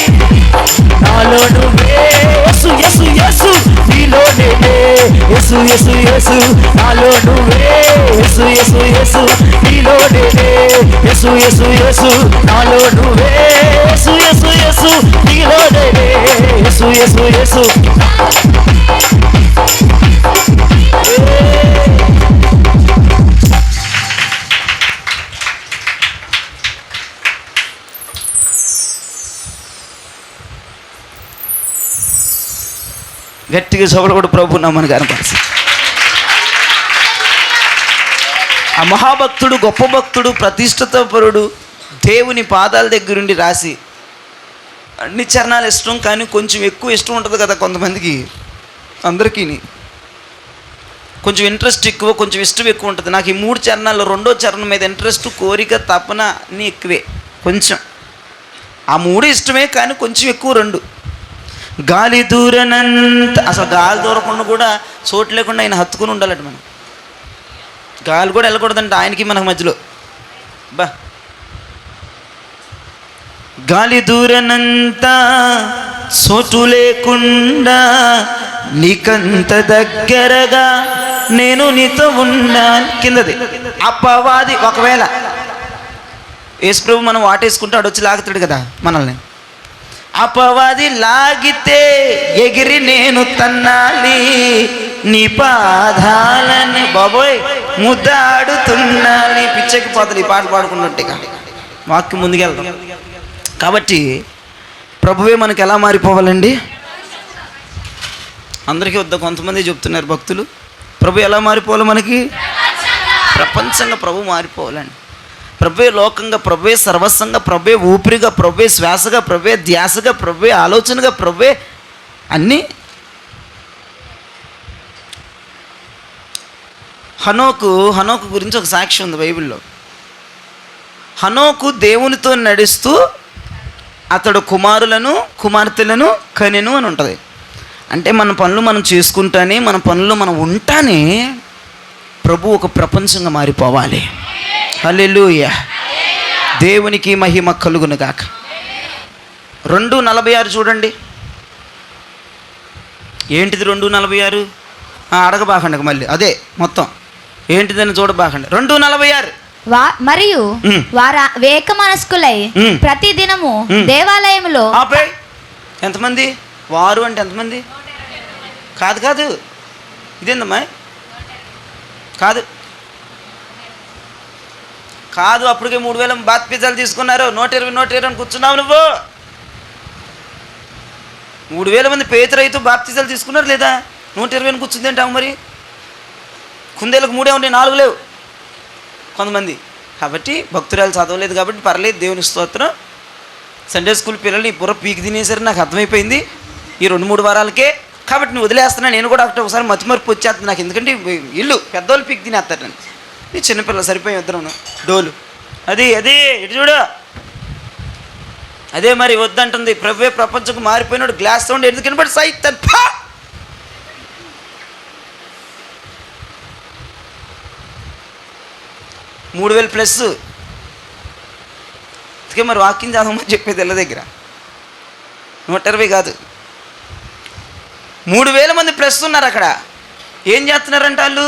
నాలో నువ్వే, యేసు యేసు యేసు నీలో నేనే, యేసు యేసు యేసు నాలో నువ్వే, యేసు యేసు యేసు నీలో నేనే, యేసు యేసు యేసు నాలో నువ్వే, యేసు యేసు యేసు నీలో నేనే, యేసు యేసు యేసు. గట్టిగా సభలు కూడా ప్రభు నమ్మని కనపరిచి ఆ మహాభక్తుడు, గొప్ప భక్తుడు, ప్రతిష్ఠితపరుడు దేవుని పాదాల దగ్గరుండి రాసి అన్ని చరణాలు ఇష్టం, కానీ కొంచెం ఎక్కువ ఇష్టం ఉంటుంది కదా కొంతమందికి. అందరికీ కొంచెం ఇంట్రెస్ట్ ఎక్కువ, కొంచెం ఇష్టం ఎక్కువ ఉంటుంది. నాకు ఈ 3 చరణాల్లో 2వ చరణం మీద ఇంట్రెస్ట్, కోరిక, తపన అన్నీ ఎక్కువే. కొంచెం ఆ 3 ఇష్టమే, కానీ కొంచెం ఎక్కువ 2. గాలి దూరనంత, అసలు గాలి దూరకుండా కూడా చోటు లేకుండా ఆయన హత్తుకుని ఉండాలట. మనం గాలి కూడా వెళ్ళకూడదంట ఆయనకి మనకు మధ్యలో. బా గాలి దూరనంత చోటు లేకుండా నీకంత దగ్గరగా నేను నీతో ఉన్నా. కిందది అపవాది ఒకవేళ యేసుప్రభు మనం వాటేసుకుంటే అడొచ్చి లాగుతాడు కదా మనల్ని. అపవాది లాగితే ఎగిరి నేను తన్నాలి. నీ పాదాలని బాబోయ్ ముద్దాడుతున్నాలి. పిచ్చెక్కి పోతుంది ఈ పాట పాడుకున్నట్టుగా. వాక్యం ముందుకెళ్దాం. కాబట్టి ప్రభువే మనకు ఎలా మారిపోవాలండి? అందరికీ వద్ద కొంతమంది చెప్తున్నారు భక్తులు. ప్రభు ఎలా మారిపోవాలి మనకి? ప్రపంచంగా ప్రభు మారిపోవాలండి. ప్రభువే లోకంగా, ప్రభువే సర్వస్వంగా, ప్రభువే ఊపిరిగా, ప్రభువే శ్వాసగా, ప్రభువే ధ్యాసగా, ప్రభువే ఆలోచనగా, ప్రభువే అన్నీ. హనోకు గురించి ఒక సాక్షి ఉంది బైబిల్లో. హనోకు దేవునితో నడుస్తూ అతడు కుమారులను కుమార్తెలను కనెను అని ఉంటుంది. అంటే మన పనులు మనం చేసుకుంటానే, మన పనుల్లో మనం ఉంటానే ప్రభు ఒక ప్రపంచంగా మారిపోవాలి. హల్లెలూయా, దేవునికి మహిమ కలుగును గాక. 2:46 చూడండి. ఏంటిది 2:46? అడగబాకండి మళ్ళీ, అదే మొత్తం ఏంటిదని చూడబాకండి. 2:46 మరియు వారు ఏక మనస్కులై ప్రతి దినము దేవాలయములో. ఆపే, ఎంతమంది వారు అంటే ఎంతమంది? కాదు కాదు, ఇదేందమ్మా? కాదు కాదు, అప్పటికే 3000 బాత్ పిజ్జాలు తీసుకున్నారు. 120 అని కూర్చున్నావు నువ్వు. 3000 మంది పేతురైతు బాప్తిజాలు తీసుకున్నారు లేదా? 120 కూర్చుంది ఏంటావు మరి? కుందేలకు 3 ఉన్నాయి, 4 లేవు కొంతమంది. కాబట్టి భక్తురాలు చదవలేదు కాబట్టి పర్లేదు, దేవుని స్తోత్రం. సండే స్కూల్ పిల్లల్ని బుర్ర పీకి తినేసరి నాకు అర్థమైపోయింది ఈ 2-3 వారాలకే. కాబట్టి నేను వదిలేస్తున్నా. నేను కూడా ఒకసారి మతిమరుపు వచ్చేస్తుంది నాకు, ఎందుకంటే ఇల్లు పెద్దోళ్ళు పీకి తినేస్తారు నన్ను. ఈ చిన్నపిల్లలు సరిపోయి ఇద్దరం డోలు. అది అది ఇటు చూడు, అదే మరి వద్దంటుంది. ప్రభువే ప్రపంచంకు మారిపోయినాడు. గ్లాస్ సౌండ్ ఎందుకు వినబడి సైతన్ 3000 ప్లస్. అందుకే మరి వాక్యం చదవమని చెప్పేది ఇళ్ళ దగ్గర 120 కాదు, 3000 మంది ప్లస్ ఉన్నారు అక్కడ. ఏం చేస్తున్నారంట వాళ్ళు?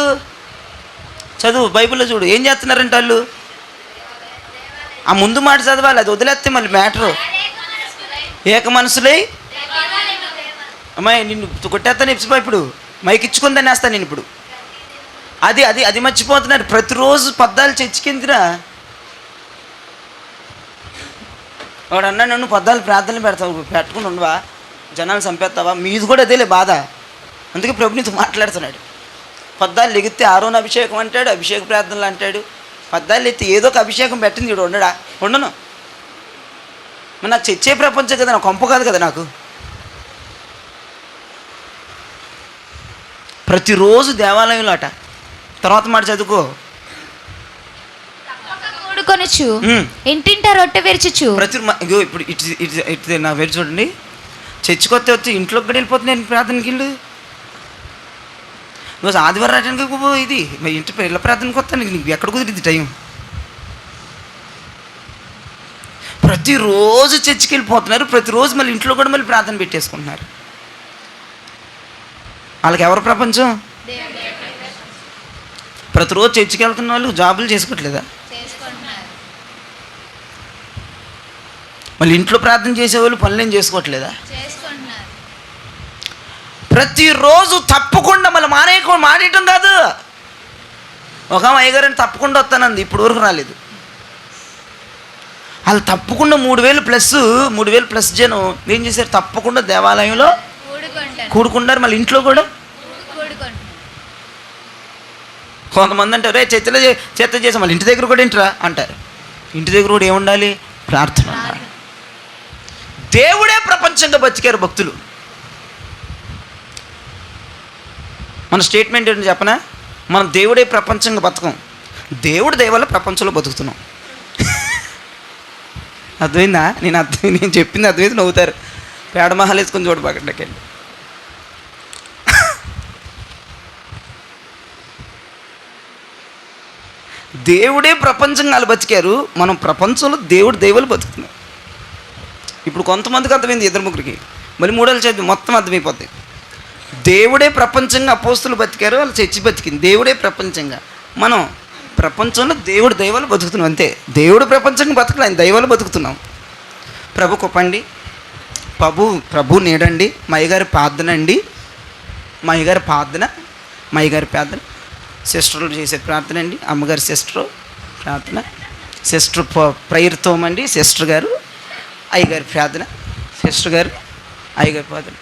చదువు, బైబిల్లో చూడు ఏం చేస్తున్నారంట వాళ్ళు. ఆ ముందు మాట చదవాలి, అది వదిలేస్తే మళ్ళీ మ్యాటరు. ఏక మనసులై. అమ్మాయి నిన్ను కొట్టేస్తాను ఇప్పిపో, ఇప్పుడు మైక్ ఇచ్చుకుందని వేస్తాను నేను ఇప్పుడు. అది అది అది మర్చిపోతున్నారు. ప్రతిరోజు పద్దాలు చర్చికిందిరా. వాడు అన్నా, నన్ను పద్దాలు ప్రార్థనలు పెడతావు, పెట్టుకుని ఉండవా, జనాలు చంపేస్తావా? మీది కూడా అదేలే బాధ. అందుకే ప్రభు నీతో మాట్లాడుతున్నాడు. పద్దాలు లెగితే ఆరోన్ అభిషేకం అంటాడు, అభిషేక ప్రార్థనలు అంటాడు. పద్దాలు ఎత్తి ఏదో ఒక అభిషేకం పెట్టింది ఇక్కడ ఉండడా? ఉండను. మరి నాకు చచ్చే ప్రపంచం కదా, నాకు కొంప కాదు కదా నాకు. ప్రతిరోజు దేవాలయంలో అట. తర్వాత మాట చదువుకో. కూడుకొనుచు ఇంటింట రొట్టె విరుచుచు. ప్రతి ఇప్పుడు ఇటు నా వేరు చూడండి. చర్చికొస్తే వచ్చి ఇంట్లోకి కూడా వెళ్ళిపోతున్నాను ప్రార్థనకి ఇల్లు. రోజు ఆదివారం రావడానికి ఇది ఇంటి ఇళ్ళ ప్రార్థనకి వస్తాను. నీకు ఎక్కడ కుదిరింది టైం? ప్రతిరోజు చర్చికి వెళ్ళిపోతున్నారు, ప్రతిరోజు మళ్ళీ ఇంట్లో కూడా మళ్ళీ ప్రార్థన పెట్టేసుకుంటున్నారు. వాళ్ళకి ఎవరు ప్రపంచం? ప్రతిరోజు చర్చికి వెళ్తున్న వాళ్ళు జాబులు చేసుకోవట్లేదా? మళ్ళీ ఇంట్లో ప్రార్థన చేసేవాళ్ళు పనులేం చేసుకోవట్లేదా? ప్రతిరోజు తప్పకుండా మళ్ళీ మానేయటం కాదు. ఒక అయ్యగారని తప్పకుండా వస్తానంది, ఇప్పుడు వరకు రాలేదు. వాళ్ళు తప్పకుండా 3000 ప్లస్ జనం ఏం చేశారు? తప్పకుండా దేవాలయంలో కూడుకుంటారు, మళ్ళీ ఇంట్లో కూడా. కొంతమంది అంటారు, రే చెత్త చేసాం, మళ్ళీ ఇంటి దగ్గర కూడా ఏంట్రా అంటారు. ఇంటి దగ్గర కూడా ఏముండాలి? ప్రార్థన ఉండాలి. దేవుడే ప్రపంచంగా బతికారు భక్తులు. మన స్టేట్మెంట్ ఏంటో చెప్పనా? మనం దేవుడే ప్రపంచంగా బతకం, దేవుడి దయ వల్ల ప్రపంచంలో బతుకుతున్నాం. అర్థమైందా? నేను చెప్పింది అర్థమైంది, నవ్వుతారు. పేడమహాలు వేసుకొని చూడబాకండి. దేవుడే ప్రపంచంగా వాళ్ళు బతికారు, మనం ప్రపంచంలో దేవుడి దైవాలు బతుకుతున్నాం. ఇప్పుడు కొంతమందికి అర్థమైంది, 2-3కి. మళ్ళీ 3 చదివి మొత్తం అర్థమైపోద్ది. దేవుడే ప్రపంచంగా అపోస్తులు బతికారు, వాళ్ళు చర్చి బతికింది. దేవుడే ప్రపంచంగా, మనం ప్రపంచంలో దేవుడి దైవాలు బతుకుతున్నాం అంతే. దేవుడు ప్రపంచంగా బతకలే, ఆయన దైవాలు బతుకుతున్నాం. ప్రభు కొప్పండి, ప్రభు నేడండి. మా అయ్యగారి ప్రార్థన అండి, మా అయ్యగారి ప్రార్థన, సిస్టర్లు చేసే ప్రార్థన అండి. అమ్మగారి సిస్టరు ప్రార్థన, సిస్టర్ ప్రేయర్తో అండి, సిస్టర్ గారు. అయ్యగారి ప్రార్థన, సిస్టర్ గారు. అయ్యగారి ప్రార్థన.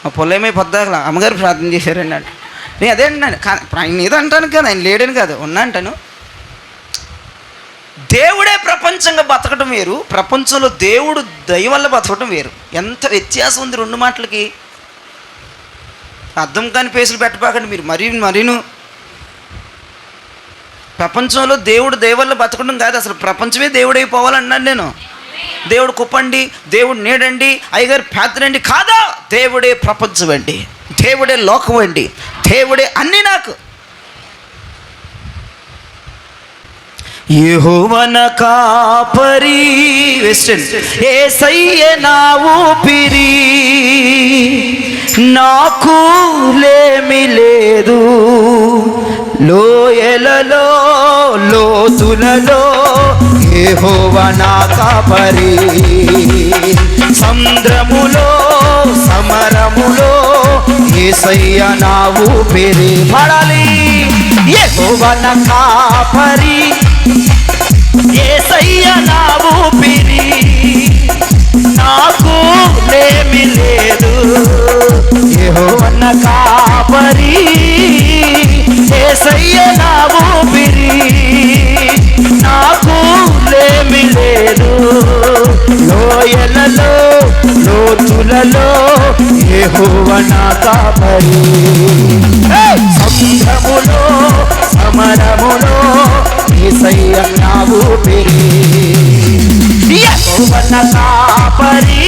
మా పొల్లమే పొద్దాకలా అమ్మగారు ప్రార్థన చేశారండి అంటే నేను అదే అంటున్నాను. ఆయన ఏదో అంటాను కదా, ఆయన లేడని కాదు, ఉన్నా అంటాను. దేవుడే ప్రపంచంగా బతకడం వేరు, ప్రపంచంలో దేవుడు దయ వల్ల బతకడం వేరు. ఎంత వ్యత్యాసం ఉంది 2 మాటలకి. అర్థం కాని పేసులు పెట్టబాకండి మీరు. మరీను ప్రపంచంలో దేవుడు దేవుళ్ళ బతకడం కాదు, అసలు ప్రపంచమే దేవుడైపోవాలన్నాను నేను. దేవుడు కుప్పండి, దేవుడు నీడండి, అయ్యగారు పేదరండి కాదా, దేవుడే ప్రపంచం అండి, దేవుడే లోకం అండి, దేవుడే అన్నీ నాకు. యెహోవన కాపరి వెస్టర్న్ యేసయ్య నా ఊపిరి, నాకు లేమి లేదు, లోయలలో లోతులలో యెహోవా నా కాపరి, సముద్రములో సమరములో యేసయ్య నా ఊపిరి. పాడాలి. యెహోవా నా కాపరి, యేసయ్య నా ఊపిరి, నాకు లేమి లేదు, యెహోవా నా కాపరి, యేసయ్య నా ఊపిరి, నాకు లేమి లేదు, లోయలలో లోతులలో యెహోవా నా కాపరి, సముద్రములో సమరములో యేసయ్య నా ఊపిరి, యెహోవా నా కాపరి.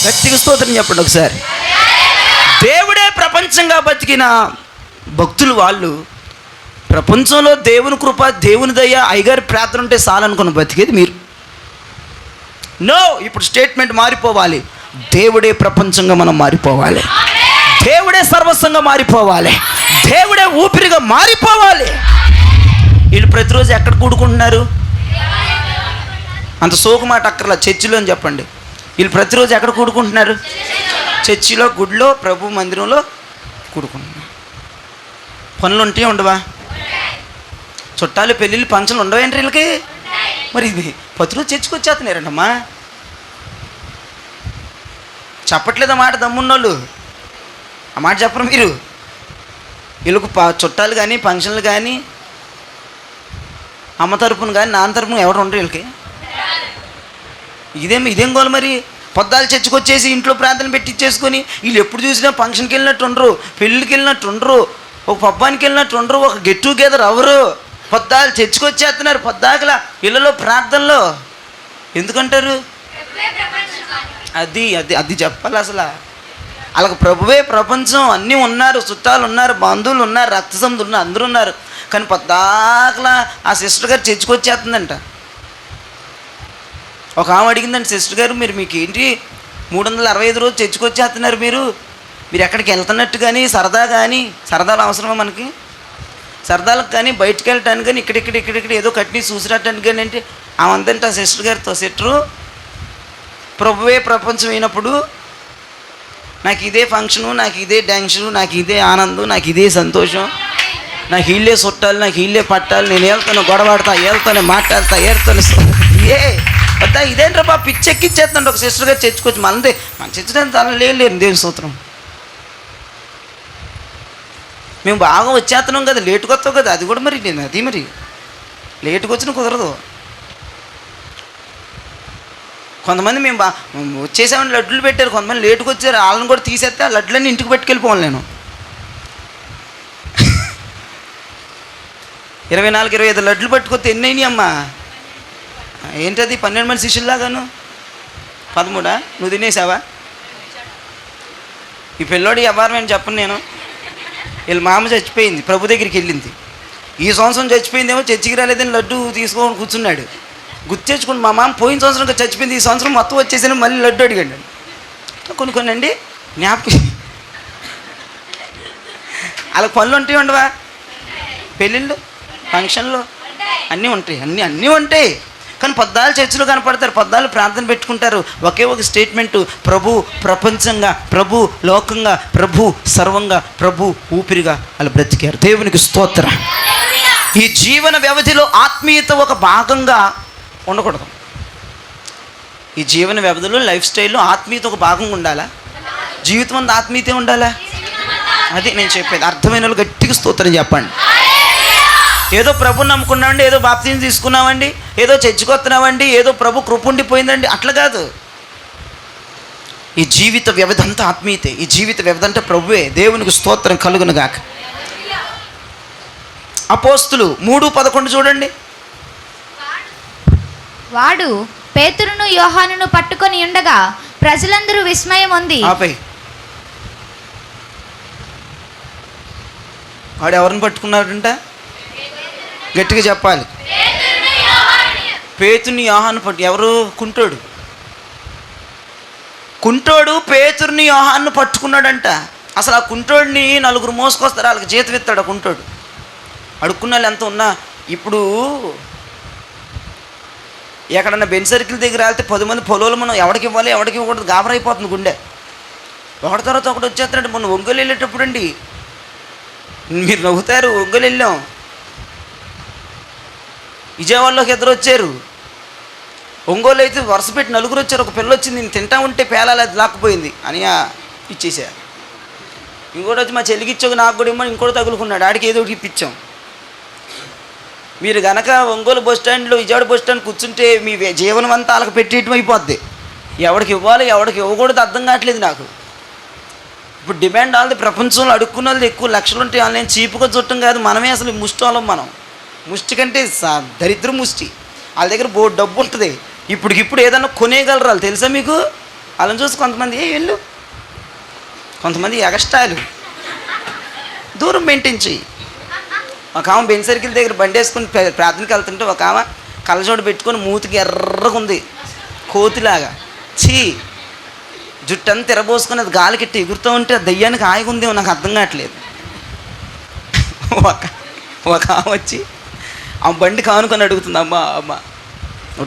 గట్టిగా స్తోత్రం చెప్పండి ఒకసారి. దేవుడే ప్రపంచంగా బతికిన భక్తులు వాళ్ళు. ప్రపంచంలో దేవుని కృప, దేవుని దయ, అయ్యగారి ప్రార్థన ఉంటే చాలనుకుని బతికేది మీరు. నో, ఇప్పుడు స్టేట్మెంట్ మారిపోవాలి. దేవుడే ప్రపంచంగా మనం మారిపోవాలి, దేవుడే సర్వస్వంగా మారిపోవాలి, దేవుడే ఊపిరిగా మారిపోవాలి. వీళ్ళు ప్రతిరోజు ఎక్కడ కూడుకుంటున్నారు? అంత సోకు మాట అక్కర్లా, చర్చిలో అని చెప్పండి. వీళ్ళు ప్రతిరోజు ఎక్కడ కూడుకుంటున్నారు? చర్చిలో, గుడిలో, ప్రభు మందిరంలో కూడుకుంటున్నారు. పనులు ఉంటే ఉండవా? చుట్టాలు, పెళ్ళిళ్ళు, ఫంక్షన్లు ఉండవేంటి వీళ్ళకి? మరి ఇది ప్రతిరోజు చర్చికి వచ్చేస్తున్నారంటమ్మా. చెప్పట్లేదు ఆ మాట దమ్మున్నోళ్ళు, ఆ మాట చెప్పరు మీరు. వీళ్ళకు చుట్టాలు కానీ, ఫంక్షన్లు కానీ, అమ్మ తరపున కానీ, నాన్న తరపున ఎవరు ఉండరు వీళ్ళకి. ఇదేం గోలు మరి? పొద్దాలు చర్చికి వచ్చేసి ఇంట్లో ప్రార్థన పెట్టించేసుకొని వీళ్ళు ఎప్పుడు చూసినా ఫంక్షన్కి వెళ్ళినట్టు ఉండరు, పెళ్ళికి వెళ్ళినట్టు ఉండరు, ఒక పబ్బానికి వెళ్ళినట్టు ఉండరు, ఒక గెట్ టుగెదర్ అవరు. పొద్దాలు చర్చికి వచ్చేస్తున్నారు, పొద్దాకలా ఇళ్ళలో ప్రార్థనలో. ఎందుకంటారు? అది అది అది చెప్పాలి అసలు. వాళ్ళకి ప్రభువే ప్రపంచం, అన్నీ ఉన్నారు, చుట్టాలు ఉన్నారు, బంధువులు ఉన్నారు, రక్త సంబంధులు ఉన్నారు, అందరూ ఉన్నారు. కానీ పొద్దాకలా ఆ సిస్టర్ గారు చర్చికి వచ్చేస్తుందంట. ఒక ఆమె అడిగిందండి, సిస్టర్ గారు మీకు ఏంటి 365 రోజులు చర్చికి వచ్చేస్తున్నారు, మీరు ఎక్కడికి వెళ్తున్నట్టు కానీ సరదాలు అవసరమా మనకి? సరదాలకు కానీ, బయటకు వెళ్ళటానికి కానీ, ఇక్కడిక్కడ ఏదో కట్టిని చూసినట్టానికి కానీ అంటే ఆమె అందంటే ఆ సిస్టర్ గారితో, సిస్టరు ప్రభువే ప్రపంచం అయినప్పుడు నాకు ఇదే ఫంక్షను, నాకు ఇదే డ్యాన్షను, నాకు ఇదే ఆనందం, నాకు ఇదే సంతోషం, నాకు వీళ్ళే చుట్టాలు, నాకు వీళ్ళే పట్టాలి, నేను వెళ్తాను, గొడవడతా, వెళ్తాను, మాట్లాడతా, ఏడుతాను. వద్దా ఇదేంట్రా బాబు, పిచ్చెక్కిచ్చేస్తాండి. ఒక సిస్టర్ గారు చర్చుకోవచ్చు, మనదే మన చర్చడానికి తన లేరు దేవుని స్తోత్రం. మేము బాగా వచ్చేస్తున్నాం కదా, లేటుకు వస్తావు కదా, అది కూడా మరి మరి లేటుకు వచ్చినా కుదరదు. కొంతమంది మేము వచ్చేసామని లడ్డులు పెట్టారు, కొంతమంది లేటుకు వచ్చారు, వాళ్ళని కూడా తీసేస్తే ఆ లడ్డులన్నీ ఇంటికి పెట్టుకెళ్ళిపోవాలి. నేను 24-25 లడ్లు పట్టుకొస్తే ఎన్ని అయినాయి అమ్మా? ఏంటది 12 మంది శిష్యుల్లాగాను? 13 నువ్వు తినేసావా? ఈ పిల్లోడి వ్యవహారం అని చెప్పను నేను. వీళ్ళ మామ చచ్చిపోయింది, ప్రభు దగ్గరికి వెళ్ళింది. ఈ సంవత్సరం చచ్చిపోయిందేమో, చర్చికి రాలేదని లడ్డు తీసుకొని కూర్చున్నాడు. గుర్తు తెచ్చుకుని మా మామ పోయిన సంవత్సరం చచ్చిపోయింది, ఈ సంవత్సరం మొత్తం వచ్చేసాను, మళ్ళీ లడ్డు అడిగాడు. కొన్ని అండి జ్ఞాపకం. వాళ్ళకి పనులు ఉంటాయి ఉండవా? పెళ్ళిళ్ళు, ఫంక్షన్లు అన్నీ ఉంటాయి, అన్నీ ఉంటాయి. కానీ పొద్దాలు చర్చిలో కనపడతారు, పొద్దాలు ప్రార్థన పెట్టుకుంటారు. ఒకే ఒక స్టేట్మెంటు, ప్రభు ప్రపంచంగా, ప్రభు లోకంగా, ప్రభు సర్వంగా, ప్రభు ఊపిరిగా వాళ్ళు బ్రతికారు. దేవునికి స్తోత్రం. ఈ జీవన వ్యవధిలో ఆత్మీయత ఒక భాగంగా ఉండకూడదు. ఈ జీవన వ్యవధిలో లైఫ్ స్టైల్లో ఆత్మీయత ఒక భాగంగా ఉండాలా? జీవితం అంతా ఆత్మీయత ఉండాలా? అది నేను చెప్పేది. అర్థమైన వాళ్ళు గట్టిగా స్తోత్రం చెప్పండి. ఏదో ప్రభుని నమ్ముకున్నామండి, ఏదో బాప్తిజం తీసుకున్నామండి, ఏదో చర్చికి వస్తున్నామండి, ఏదో ప్రభు కృప ఉండిపోయిందండి, అట్లా కాదు. ఈ జీవిత వ్యవధంతా ఆత్మీయతే, ఈ జీవిత వ్యవధంతా ప్రభువే. దేవునికి స్తోత్రం కలుగును గాక. అపోస్తులు 3:11 చూడండి. వాడు పేతురును యోహానును పట్టుకొని ఉండగా ప్రజలందరూ విస్మయం ఉంది. ఆపై వాడు ఎవరిని పట్టుకున్నాడంట? గట్టిగా చెప్పాలి. పేతురుని యోహాను పట్టు. ఎవరు? కుంటోడు పేతురుని యోహాను పట్టుకున్నాడంట. అసలు ఆ కుంటోడిని నలుగురు మోసుకొస్తారు, వాళ్ళకి జీతం ఇస్తాడు ఆ కుంటోడు. అడుక్కున్న వాళ్ళు ఎంత ఉన్నా. ఇప్పుడు ఎక్కడన్నా బెంచ్ సర్కిల్ దగ్గర వెళ్తే 10 మంది పొలంలో మనం ఎవరికి ఇవ్వాలి ఎవరికి ఇవ్వకూడదు గాబరైపోతుంది గుండె. ఒకటి తర్వాత ఒకటి వచ్చేస్తున్నాడు. మొన్న ఒంగోలు వెళ్ళేటప్పుడు అండి, మీరు నవ్వుతారు, ఒంగోలు వెళ్ళాం, విజయవాడలోకి ఇద్దరు వచ్చారు. ఒంగోలు అయితే వరుస పెట్టి నలుగురు వచ్చారు. ఒక పిల్ల వచ్చింది, నేను తింటా ఉంటే పేలాలి, అది లాక్కుపోయింది అని ఇచ్చేసారు. ఇంకోటి వచ్చి మా చెల్లికి ఇచ్చాక నాకు కూడా ఇమ్మని ఇంకోటి తగులుకున్నాడు, ఆడికి ఏదో ఒకటి ఇప్పించాం. మీరు గనక ఒంగోలు బస్ స్టాండ్లో విజయవాడ బస్ స్టాండ్ కూర్చుంటే మీ జీవనం అంతా వాళ్ళకి పెట్టేయటం అయిపోద్ది. ఎవరికి ఇవ్వాలి ఎవరికి ఇవ్వకూడదు అర్థం కావట్లేదు నాకు. ఇప్పుడు డిమాండ్ వాళ్ళది, ప్రపంచంలో అడుక్కున్న వాళ్ళది ఎక్కువ, లక్షలు ఉంటే వాళ్ళని చీపుగా చుట్టం కాదు, మనమే అసలు ముష్టి వాళ్ళం. మనం ముష్టి కంటే దరిద్రం ముష్టి. వాళ్ళ దగ్గర బోర్డు డబ్బు ఉంటుంది, ఇప్పుడు ఏదన్నా కొనేయగలరు వాళ్ళు, తెలుసా మీకు? వాళ్ళని చూసి కొంతమంది వెళ్ళు, కొంతమంది ఎగస్టాలు దూరం మెయింటైన్ చెయ్యి. ఒక ఆమె బెంచ్ సర్కిల్ దగ్గర బండి వేసుకుని ప్రార్థనకి వెళ్తుంటే ఒక ఆమె కళ్ళజోడు పెట్టుకొని మూతికి ఎర్రగా ఉంది కోతిలాగా, జుట్టు అంతా తిరబోసుకొని అది గాలికెట్టి ఎగురుతూ ఉంటే ఆ దయ్యానికి హాయిగా ఉందేమో నాకు అర్థం కావట్లేదు. ఒక ఆమె వచ్చి ఆ బండి కానుకొని అడుగుతుంది, అమ్మ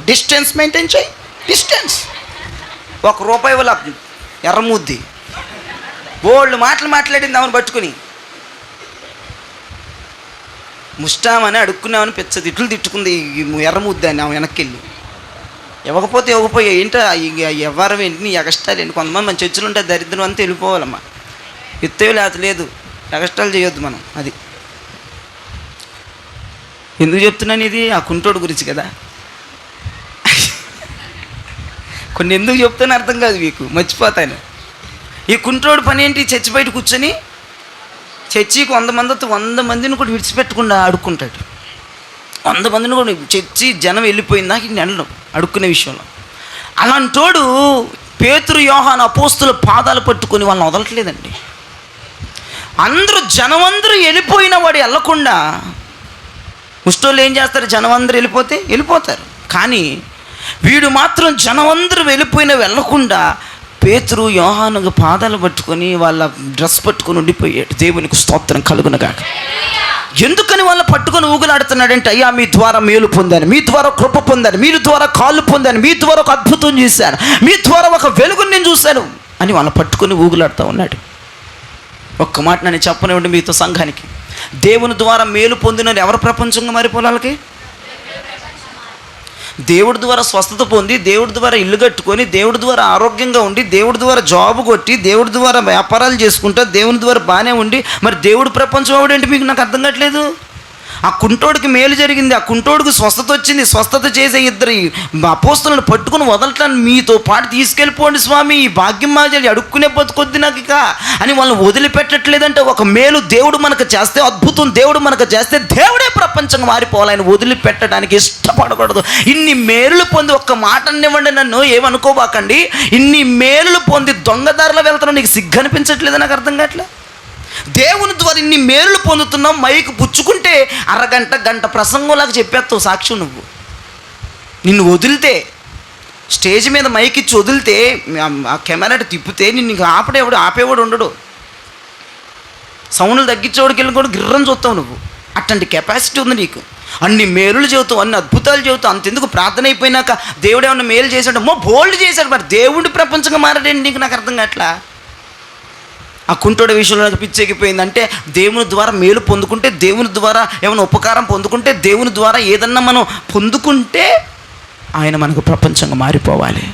డిస్టెన్స్ మెయింటైన్ చేయి, డిస్టెన్స్. ₹1 వల్ల ఎర్రముద్ది బోల్డ్ మాట్లాడింది ఆమెను పట్టుకుని. ముష్టామని అడుక్కున్నామని పెద్ద తిట్టుకుంది ఎర్రముద్ది అని ఆమె వెనక్కి వెళ్ళి. ఇవ్వకపోతే ఏంటో ఎవరు ఏంటి నీ ఎగస్టాలు ఏంటి? కొంతమంది మన చర్చలు ఉంటే దరిద్రం అంతా వెళ్ళిపోవాలమ్మా, ఎత్తే లేదు, ఎగస్టాలు చేయొద్దు మనం. అది ఎందుకు చెప్తున్నాను? ఇది ఆ కుంటోడు గురించి కదా. కొన్ని ఎందుకు చెప్తాను అర్థం కాదు మీకు, మర్చిపోతాను. ఈ కుంటోడు పని ఏంటి? చర్చి బయట కూర్చొని చర్చికి 100 మందిని కూడా విడిచిపెట్టకుండా అడుక్కుంటాడు. 100 మందిని కూడా చర్చి జనం వెళ్ళిపోయిందా ఇది నెలలు అడుక్కునే విషయంలో. అలాంటోడు పేతురు యోహాను అపోస్తుల పాదాలు పట్టుకొని వాళ్ళని వదలట్లేదండి. జనమందరూ వెళ్ళిపోయిన వాడు వెళ్ళకుండా, ముష్టోళ్ళు ఏం చేస్తారు? జనమందరూ వెళ్ళిపోతారు. కానీ వీడు మాత్రం జనమందరూ వెళ్ళకుండా పేతురు యోహాను పాదాలు పట్టుకొని వాళ్ళ డ్రెస్ పట్టుకొని ఉండిపోయాడు. దేవునికి స్తోత్రం కలుగునగాక. ఎందుకని వాళ్ళని పట్టుకొని ఊగులాడుతున్నాడంటే, అయ్యా మీ ద్వారా మేలు పొందాను, మీ ద్వారా కృప పొందాను, మీ ద్వారా కాళ్ళు పొందాను, మీ ద్వారా ఒక అద్భుతం చూశాను, మీ ద్వారా ఒక వెలుగుని నేను చూశాను అని వాళ్ళని పట్టుకొని ఊగులాడుతూ ఉన్నాడు. ఒక్క మాట నేను చెప్పనివ్వండి మీతో సంఘానికి, దేవుని ద్వారా మేలు పొందిన ఎవరు ప్రపంచంగా మారిపోవాలకి? దేవుడి ద్వారా స్వస్థత పొంది, దేవుడి ద్వారా ఇల్లు కట్టుకొని, దేవుడి ద్వారా ఆరోగ్యంగా ఉండి, దేవుడి ద్వారా జాబు కొట్టి, దేవుడి ద్వారా వ్యాపారాలు చేసుకుంటా, దేవుని ద్వారా బాగానే ఉండి, మరి దేవుడు ప్రపంచం అవడంటే మీకు నాకు అర్థం కావట్లేదు. ఆ కుంటోడికి మేలు జరిగింది, ఆ కుంటోడికి స్వస్థత వచ్చింది. స్వస్థత చేసే 2 అపోస్తులను పట్టుకుని వదలటాన్ని మీతో పాటు తీసుకెళ్ళిపోండి స్వామి, ఈ భాగ్యం మాజాలి అడుక్కునే బతుకొద్ది నాకు ఇక అని వాళ్ళని వదిలిపెట్టట్లేదంటే, ఒక మేలు దేవుడు మనకు చేస్తే, అద్భుతం దేవుడు మనకు చేస్తే, దేవుడే ప్రపంచంగా మారిపోవాలి. ఆయన వదిలిపెట్టడానికి ఇష్టపడకూడదు. ఇన్ని మేలులు పొంది, ఒక్క మాట అనివ్వండి, నన్ను ఏమనుకోబాకండి, ఇన్ని మేలులు పొంది దొంగదారిలో వెళ్తాను, నీకు సిగ్గు అనిపించట్లేదు? నాకు అర్థం కావట్లే. దేవుని ద్వారా ఇన్ని మేలులు పొందుతున్నావు, మైకు పుచ్చుకుంటే గంట ప్రసంగంలాగా చెప్పేస్తావు సాక్ష్యం. నిన్ను వదిలితే, స్టేజ్ మీద మైక్ ఇచ్చి వదిలితే, ఆ కెమెరా తిప్పితే నిన్ను ఆపేవాడు ఉండడు. సౌండ్లు తగ్గించేవాడికి వెళ్ళి కూడా గిర్రం చూస్తావు నువ్వు. అట్లాంటి కెపాసిటీ ఉంది నీకు. అన్ని మేలులు చెబుతావు, అన్ని అద్భుతాలు చెబుతావు. అంతెందుకు, ప్రార్థన అయిపోయినాక దేవుడు ఏమన్నా మేలు చేశాడు, బోల్డ్ చేశాడు. మరి దేవుడి ప్రపంచంగా మారాడండి నీకు? నాకు అర్థం కావట్లా. ఆ కుంటోడి విషయంలో నాకు పిచ్చెక్కిపోయిందంటే, దేవుని ద్వారా మేలు పొందుకుంటే, దేవుని ద్వారా ఏమైనా ఉపకారం పొందుకుంటే, దేవుని ద్వారా ఏదన్నా మనం పొందుకుంటే ఆయన మనకు ప్రపంచంగా మారిపోవాలి.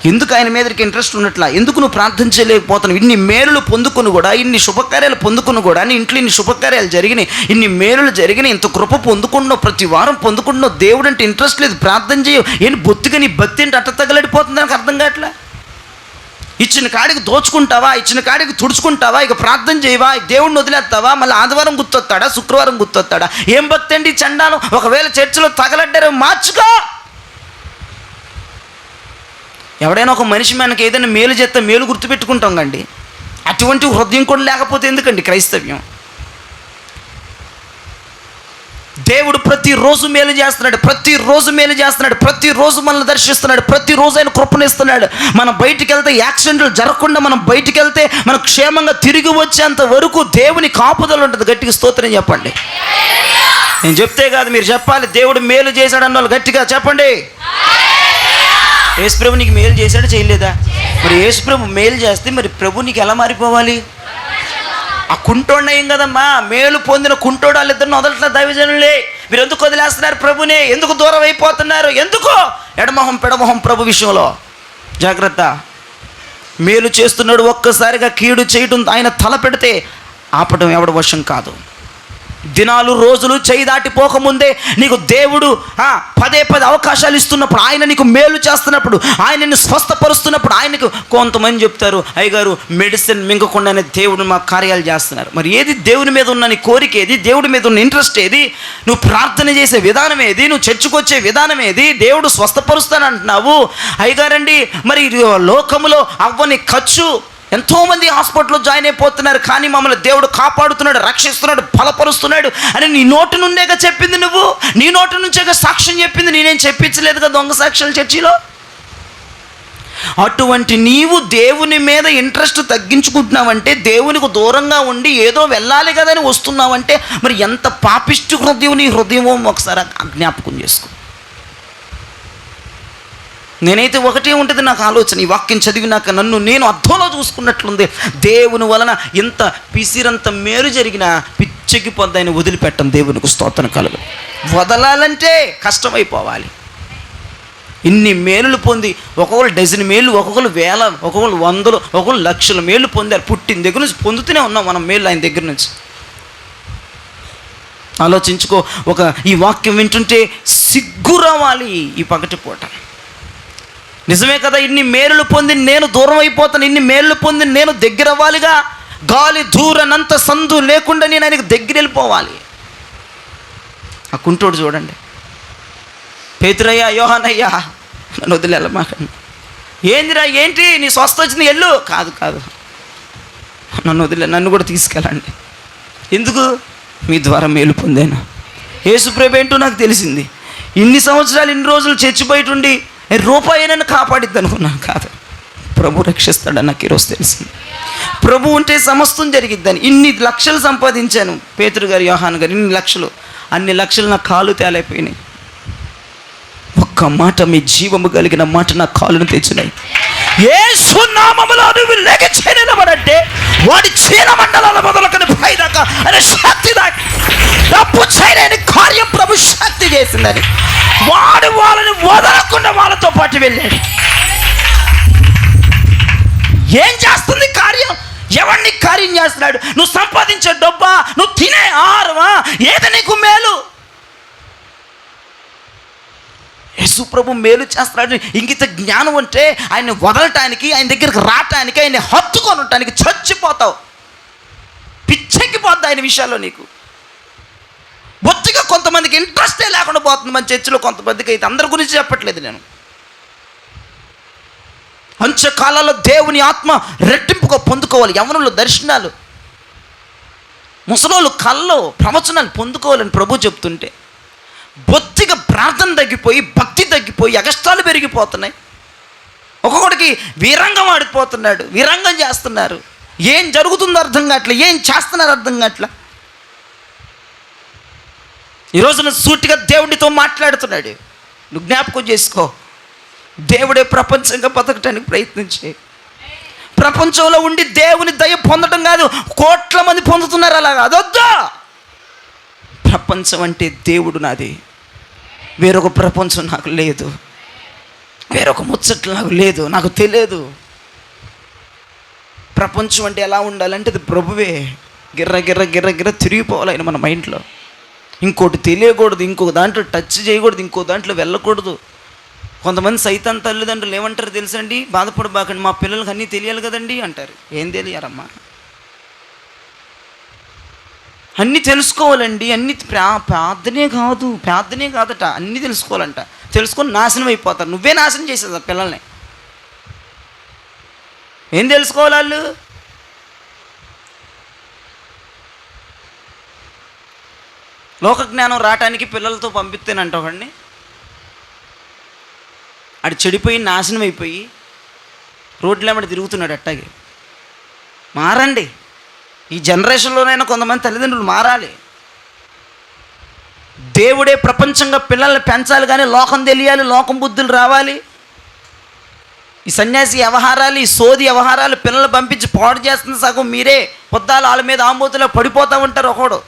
ఎందుకు ఆయన మీదకి ఇంట్రెస్ట్ ఉన్నట్లా? ఎందుకు నువ్వు ప్రార్థన చేయలేకపోతున్నావు? ఇన్ని మేలులు పొందుకుని కూడా, ఇన్ని శుభకార్యాలు పొందుకుని కూడా, నీ ఇంట్లో ఇన్ని శుభకార్యాలు జరిగినాయి, ఇన్ని మేలులు జరిగినాయి, ఇంత కృప పొందుకుంటున్నావు, ప్రతి వారం పొందుకుంటున్నావు, దేవుడు అంటే ఇంట్రెస్ట్ లేదు, ప్రార్థన చేయవు. ఏంటి బొత్తిగా నీ భక్తి ఏంటి అట్ట తగలడిపోతుంది? నాకు అర్థం కావట్లే. ఇచ్చిన కాడికి దోచుకుంటావా, ఇచ్చిన కాడికి తుడుచుకుంటావా, ఇక ప్రార్థన చేయవా, దేవుడిని వదిలేస్తావా, మళ్ళీ ఆదివారం గుర్తొస్తాడా, శుక్రవారం గుర్తొస్తాడా? ఏం భక్తి అండి చండాలం. ఒకవేళ చర్చిలో తగలడ్డారో మార్చుకో. ఎవడైనా ఒక మనిషి మనకి ఏదైనా మేలు చేస్తే మేలు గుర్తుపెట్టుకుంటాం కండి. అటువంటి హృదయం కూడా లేకపోతే ఎందుకండి క్రైస్తవ్యం? దేవుడు ప్రతిరోజు మేలు చేస్తున్నాడు, ప్రతిరోజు మేలు చేస్తున్నాడు, ప్రతిరోజు మనల్ని దర్శిస్తున్నాడు, ప్రతిరోజు ఆయన కృపణిస్తున్నాడు. మనం బయటికి వెళ్తే యాక్సిడెంట్లు జరగకుండా, మనం బయటికి వెళ్తే మనం క్షేమంగా తిరిగి వచ్చేంత వరకు దేవుని కాపుదల ఉంటుంది. గట్టిగా స్తోత్రం చెప్పండి. నేను చెప్తే కాదు, మీరు చెప్పాలి. దేవుడు మేలు చేశాడన్న వాళ్ళు గట్టిగా చెప్పండి. యేసుప్రభు నీకు మేలు చేశాడు, చేయలేదా? మరి యేసుప్రభు మేలు చేస్తే మరి ప్రభు నీకు ఎలా మారిపోవాలి? ఆ కుంటోడు ఏం కదమ్మా, మేలు పొందిన కుంటోడు వాళ్ళిద్దరిని వదలట్లేదు దైవజనులే. మీరు ఎందుకు వదిలేస్తున్నారు ప్రభునే? ఎందుకు దూరం అయిపోతున్నారు? ఎందుకు ఎడమొహం పెడమొహం ప్రభు విషయంలో? జాగ్రత్త. మేలు చేస్తున్నాడు, ఒక్కసారిగా కీడు చేయడం ఆయన తల పెడితే ఆపడం ఎవడ వశం కాదు. దినాలు రోజులు చేయి దాటిపోకముందే నీకు దేవుడు పదే అవకాశాలు ఇస్తున్నప్పుడు, ఆయన నీకు మేలు చేస్తున్నప్పుడు, ఆయనని స్వస్థపరుస్తున్నప్పుడు, ఆయనకు కొంతమంది చెప్తారు, అయ్యగారు మెడిసిన్ మింగకుండానే దేవుడు మా కార్యాలు చేస్తున్నారు. మరి ఏది దేవుని మీద ఉన్న నీ కోరిక ఏది? దేవుడి మీద ఉన్న ఇంట్రెస్ట్ ఏది? నువ్వు ప్రార్థన చేసే విధానం ఏది? నువ్వు చర్చకొచ్చే విధానం ఏది? దేవుడు స్వస్థపరుస్తానంటున్నావు అయ్యగారండి. మరి లోకములో అవ్వని ఖర్చు, ఎంతోమంది హాస్పిటల్లో జాయిన్ అయిపోతున్నారు, కానీ మమ్మల్ని దేవుడు కాపాడుతున్నాడు, రక్షిస్తున్నాడు, బలపరుస్తున్నాడు అని నీ నోటి నుండేగా చెప్పింది. నువ్వు నీ నోటి నుంచేగా సాక్ష్యం చెప్పింది. నేనేం చెప్పించలేదుగా దొంగ సాక్ష్యాలు చర్చిలో. అటువంటి నీవు దేవుని మీద ఇంట్రెస్ట్ తగ్గించుకుంటున్నావంటే, దేవునికి దూరంగా ఉండి ఏదో వెళ్ళాలి కదని వస్తున్నావంటే, మరి ఎంత పాపిష్టి హృదయం నీ హృదయమో ఒకసారి జ్ఞాపకం చేసుకో. నేనైతే ఒకటే ఉంటుంది నాకు ఆలోచన, ఈ వాక్యం చదివినాక నన్ను నేను అర్థంలో చూసుకున్నట్లుంది. దేవుని వలన ఇంత పిసిరంత మేలు జరిగినా పిచ్చెక్కిపోద్ది, ఆయన వదిలిపెట్టం. దేవునికి స్తోత్రం కలుగు. వదలాలంటే కష్టమైపోవాలి. ఇన్ని మేలులు పొంది ఒక్కొక్కరు డజన్ మేలు, ఒక్కొక్కరు వేల, ఒక్కొక్కరు వందలు, ఒక్కొక్కరు లక్షల మేలు పొందారు. పుట్టిన దగ్గర నుంచి పొందుతూనే ఉన్నాం మనం మేలు ఆయన దగ్గర నుంచి. ఆలోచించుకో. ఈ వాక్యం వింటుంటే సిగ్గు రావాలి ఈ పగటిపూట. నిజమే కదా, ఇన్ని మేలులు పొంది నేను దూరం అయిపోతాను, ఇన్ని మేలులు పొంది నేను దగ్గర అవ్వాలిగా. గాలి దూరనంత సందు లేకుండా నేను ఆయనకు దగ్గర వెళ్ళిపోవాలి. ఆ కుంటోడు చూడండి, పేతురయ్యా, యోహానయ్యా, నన్ను వదిలేమాకండి. ఏందిరా, ఏంటి నీ స్వస్థ వచ్చింది, ఎల్లు. కాదు, నన్ను వదిలే, నన్ను కూడా తీసుకెళ్ళండి. ఎందుకు? మీ ద్వారా మేలు పొందాను. యేసుప్రభు ఏంటో నాకు తెలిసింది. ఇన్ని సంవత్సరాలు, ఇన్ని రోజులు చర్చి బయట ఉండి రూపాయి నన్ను కాపాడిద్ది అనుకున్నాను. కాదు, ప్రభు రక్షిస్తాడని నాకు ఈరోజు తెలిసింది. ప్రభు ఉంటే సమస్తం జరిగిద్దని. ఇన్ని లక్షలు సంపాదించాను, పేతురు గారు, యోహాన్ గారు, ఇన్ని లక్షలు, అన్ని లక్షలు నా కాలు తేలైపోయినాయి. ఒక్క మాట, మీ జీవము కలిగిన మాట నా కాలును తెచ్చినాయి. యేసు నామములో నువ్వు లెగచి నిలబడంటే వాడి చీలమండలాల మొదలుకొని పైదాకా అనే శక్తి దాకా డబ్బు చేయలేని కార్యం ప్రభు శక్తి చేసిందని వాడు వాళ్ళని వదలకుండా వాళ్ళతో పాటు వెళ్ళాడు. ఏం చేస్తుంది కార్యం? ఎవరిని కార్యం చేస్తున్నాడు? నువ్వు సంపాదించే డబ్బా, నువ్వు తినే ఆహారమా, ఏది నీకు మేలు? యేసు ప్రభు మేలు చేస్తున్నాడు. ఇంగిత జ్ఞానం ఉంటే ఆయన్ని వదలటానికి, ఆయన దగ్గరికి రావటానికి, ఆయన్ని హత్తుకొని ఉండటానికి చచ్చిపోతావు. పిచ్చెక్కిపోద్ది ఆయన విషయాల్లో నీకు. బొత్తిగా కొంతమందికి ఇంట్రెస్టే లేకుండా పోతుంది మన చర్చిలో. కొంతమందికి అయితే, అందరి గురించి చెప్పట్లేదు నేను. అంత్యకాలంలో దేవుని ఆత్మ రెట్టింపుగా పొందుకోవాలి. యవనులు దర్శనాలు, ముసలోళ్ళు కళ్ళు, ప్రవచనాలు పొందుకోవాలని ప్రభు చెప్తుంటే బొత్తిగా ప్రార్థన తగ్గిపోయి, భక్తి తగ్గిపోయి, అగస్టాలు పెరిగిపోతున్నాయి. ఒక్కొక్కడికి వీరంగం ఆడిపోతున్నాడు, వీరంగం చేస్తున్నారు. ఏం జరుగుతుందో అర్థం కావట్లే, ఏం చేస్తున్నారు అర్థం కావట్లే. ఈరోజున సూటిగా దేవుడితో మాట్లాడుతున్నాడు. నువ్వు జ్ఞాపకం చేసుకో, దేవుడే ప్రపంచంగా బతకటానికి ప్రయత్నించే. ప్రపంచంలో ఉండి దేవుని దయ పొందడం కాదు, కోట్ల మంది పొందుతున్నారు అలాగా. అదొద్దా. ప్రపంచం అంటే దేవుడు నాది, వేరొక ప్రపంచం నాకు లేదు, వేరొక ముచ్చట్లు నాకు లేదు, నాకు తెలియదు. ప్రపంచం అంటే ఎలా ఉండాలంటే అది ప్రభువే. గిర్ర గిర్ర గిర్ర గిర్ర తిరిగిపోవాలి ఆయన మన మైండ్లో. ఇంకోటి తెలియకూడదు, ఇంకొక దాంట్లో టచ్ చేయకూడదు, ఇంకో దాంట్లో వెళ్ళకూడదు. కొంతమంది సైతాన్ తల్లిదండ్రులు ఏమంటారు తెలుసండి, బాధపడబాకండి, మా పిల్లలకి అన్నీ తెలియాలి కదండి అంటారు. ఏం తెలియారమ్మా? అన్నీ తెలుసుకోవాలండి, అన్నీ ప్రార్థనే కాదట, అన్నీ తెలుసుకోవాలంట. తెలుసుకొని నాశనం అయిపోతారు. నువ్వే నాశనం చేసేది పిల్లల్ని. ఏం తెలుసుకోవాలి వాళ్ళు? లోక జ్ఞానం రావటానికి పిల్లలతో పంపిస్తేనంట ఒకడిని, ఆడు చెడిపోయి నాశనం అయిపోయి రోడ్ల వెంబడి తిరుగుతున్నాడు. అట్టాగే మారండి. ఈ జనరేషన్లోనైనా కొంతమంది తల్లిదండ్రులు మారాలి. దేవుడే ప్రపంచంగా పిల్లల్ని పెంచాలి, కానీ లోకం తెలియాలి, లోకం బుద్ధులు రావాలి. ఈ సన్యాసి వ్యవహారాలు, ఈ సోది వ్యవహారాలు పిల్లలు పంపించి పాడు చేస్తున్న సగం మీరే. పొద్దాలు వాళ్ళ మీద ఆంబోతులో పడిపోతూ ఉంటారు. ఒకడు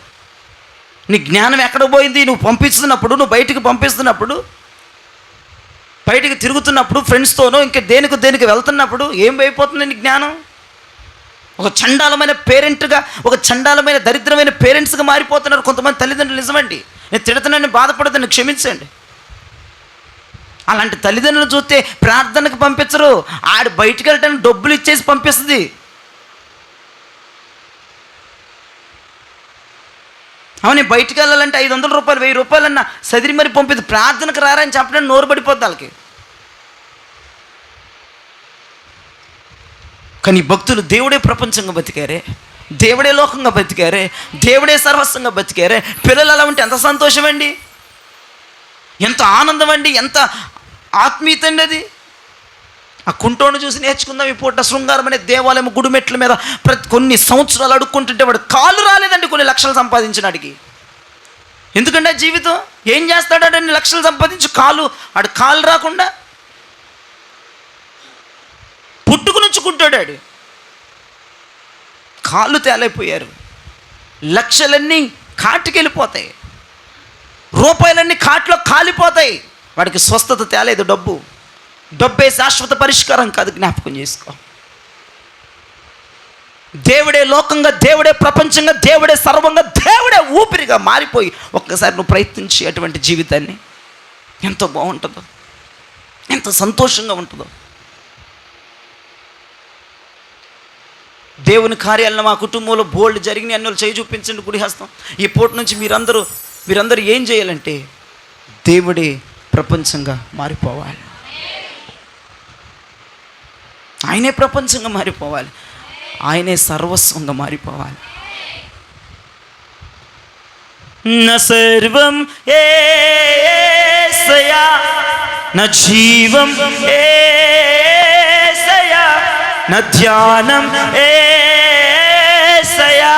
నీ జ్ఞానం ఎక్కడ పోయింది? నువ్వు పంపిస్తున్నప్పుడు, నువ్వు బయటికి పంపిస్తున్నప్పుడు, బయటికి తిరుగుతున్నప్పుడు ఫ్రెండ్స్తోనో ఇంకా దేనికి వెళ్తున్నప్పుడు ఏం అయిపోతుంది నీ జ్ఞానం? ఒక చండాలమైన పేరెంట్గా, ఒక చండాలమైన దరిద్రమైన పేరెంట్స్గా మారిపోతున్నారు కొంతమంది తల్లిదండ్రులు. నిజమండి, నేను తిడుతున్నాను, బాధపడతాను, క్షమించండి. అలాంటి తల్లిదండ్రులు చూస్తే ప్రార్థనకు పంపించరు, ఆడు బయటికి వెళ్ళటానికి డబ్బులు ఇచ్చేసి పంపిస్తుంది. అవును, బయటికి వెళ్ళాలంటే 500 రూపాయలు 1000 రూపాయలన్నా సదిరి మరి పంపిద్ది. ప్రార్థనకు రారని చెప్పడానికి నోరు పడిపోద్ది వాళ్ళకి. కానీ భక్తులు దేవుడే ప్రపంచంగా బతికారే, దేవుడే లోకంగా బతికారే, దేవుడే సర్వస్వంగా బతికారే. పిల్లలు అలా ఉంటే ఎంత సంతోషం అండి, ఎంత ఆనందం అండి, ఎంత ఆత్మీయత అండి అది. ఆ కుంటోను చూసి నేర్చుకుందాం. ఈ పూట శృంగారం అనే దేవాలయం గుడిమెట్ల మీద కొన్ని సంవత్సరాలు అడుక్కుంటుంటే వాడు కాళ్ళు రాలేదండి కొన్ని లక్షలు సంపాదించినాడికి. ఎందుకంటే జీవితం ఏం చేస్తాడని లక్షలు సంపాదించి ఆడు కాళ్ళు రాకుండా పుట్టుకు నుంచుకుంటాడు. కాళ్ళు తేలైపోయారు. లక్షలన్నీ కాటికి వెళ్ళిపోతాయి, రూపాయలన్నీ కాట్లో కాలిపోతాయి. వాడికి స్వస్థత తేలేదు. డబ్బే శాశ్వత పరిష్కారం కాదు, జ్ఞాపకం చేసుకో. దేవుడే లోకంగా, దేవుడే ప్రపంచంగా, దేవుడే సర్వంగా, దేవుడే ఊపిరిగా మారిపోయి ఒక్కసారి నువ్వు ప్రయత్నించి అటువంటి జీవితాన్ని ఎంతో బాగుంటుందో, ఎంత సంతోషంగా ఉంటుందో. దేవుని కార్యాలను మా కుటుంబంలో బోల్డ్ జరిగిన అన్నులు చేయి చూపించండి గుడి హస్తం. ఈ పూట నుంచి మీరందరూ ఏం చేయాలంటే దేవుడే ప్రపంచంగా మారిపోవాలి, ఆయనే ప్రపంచంగా మారిపోవాలి, ఆయనే సర్వస్వంగా మారిపోవాలి. నా సర్వం యేసయ్యా, నా జీవం యేసయ్యా, నా ధ్యానం యేసయ్యా,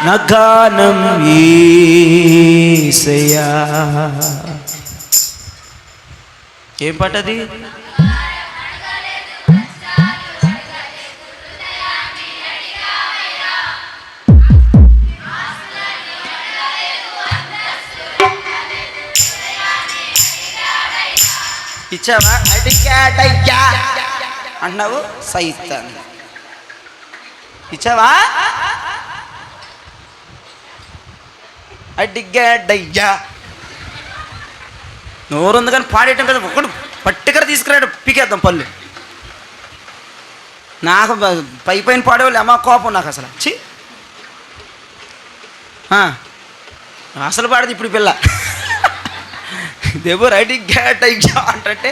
నా గానం యేసయ్యా. ఏం పాటది? ఇచ్చావా? అడిగాడయ్యా అన్నావు, సైతాన్ ఇచ్చావా? అడిగాడయ్యా నోరుంది కానీ పాడేయటం కదా. ఒకడు పట్టికర తీసుకురాడు, పీకేద్దాం పళ్ళు. నాకు పైన పాడేవాళ్ళు అమ్మ కోపం నాకు అసలు. అసలు పాడదు ఇప్పుడు పిల్ల. దేవుడు అడిగాడయ్యా అంటే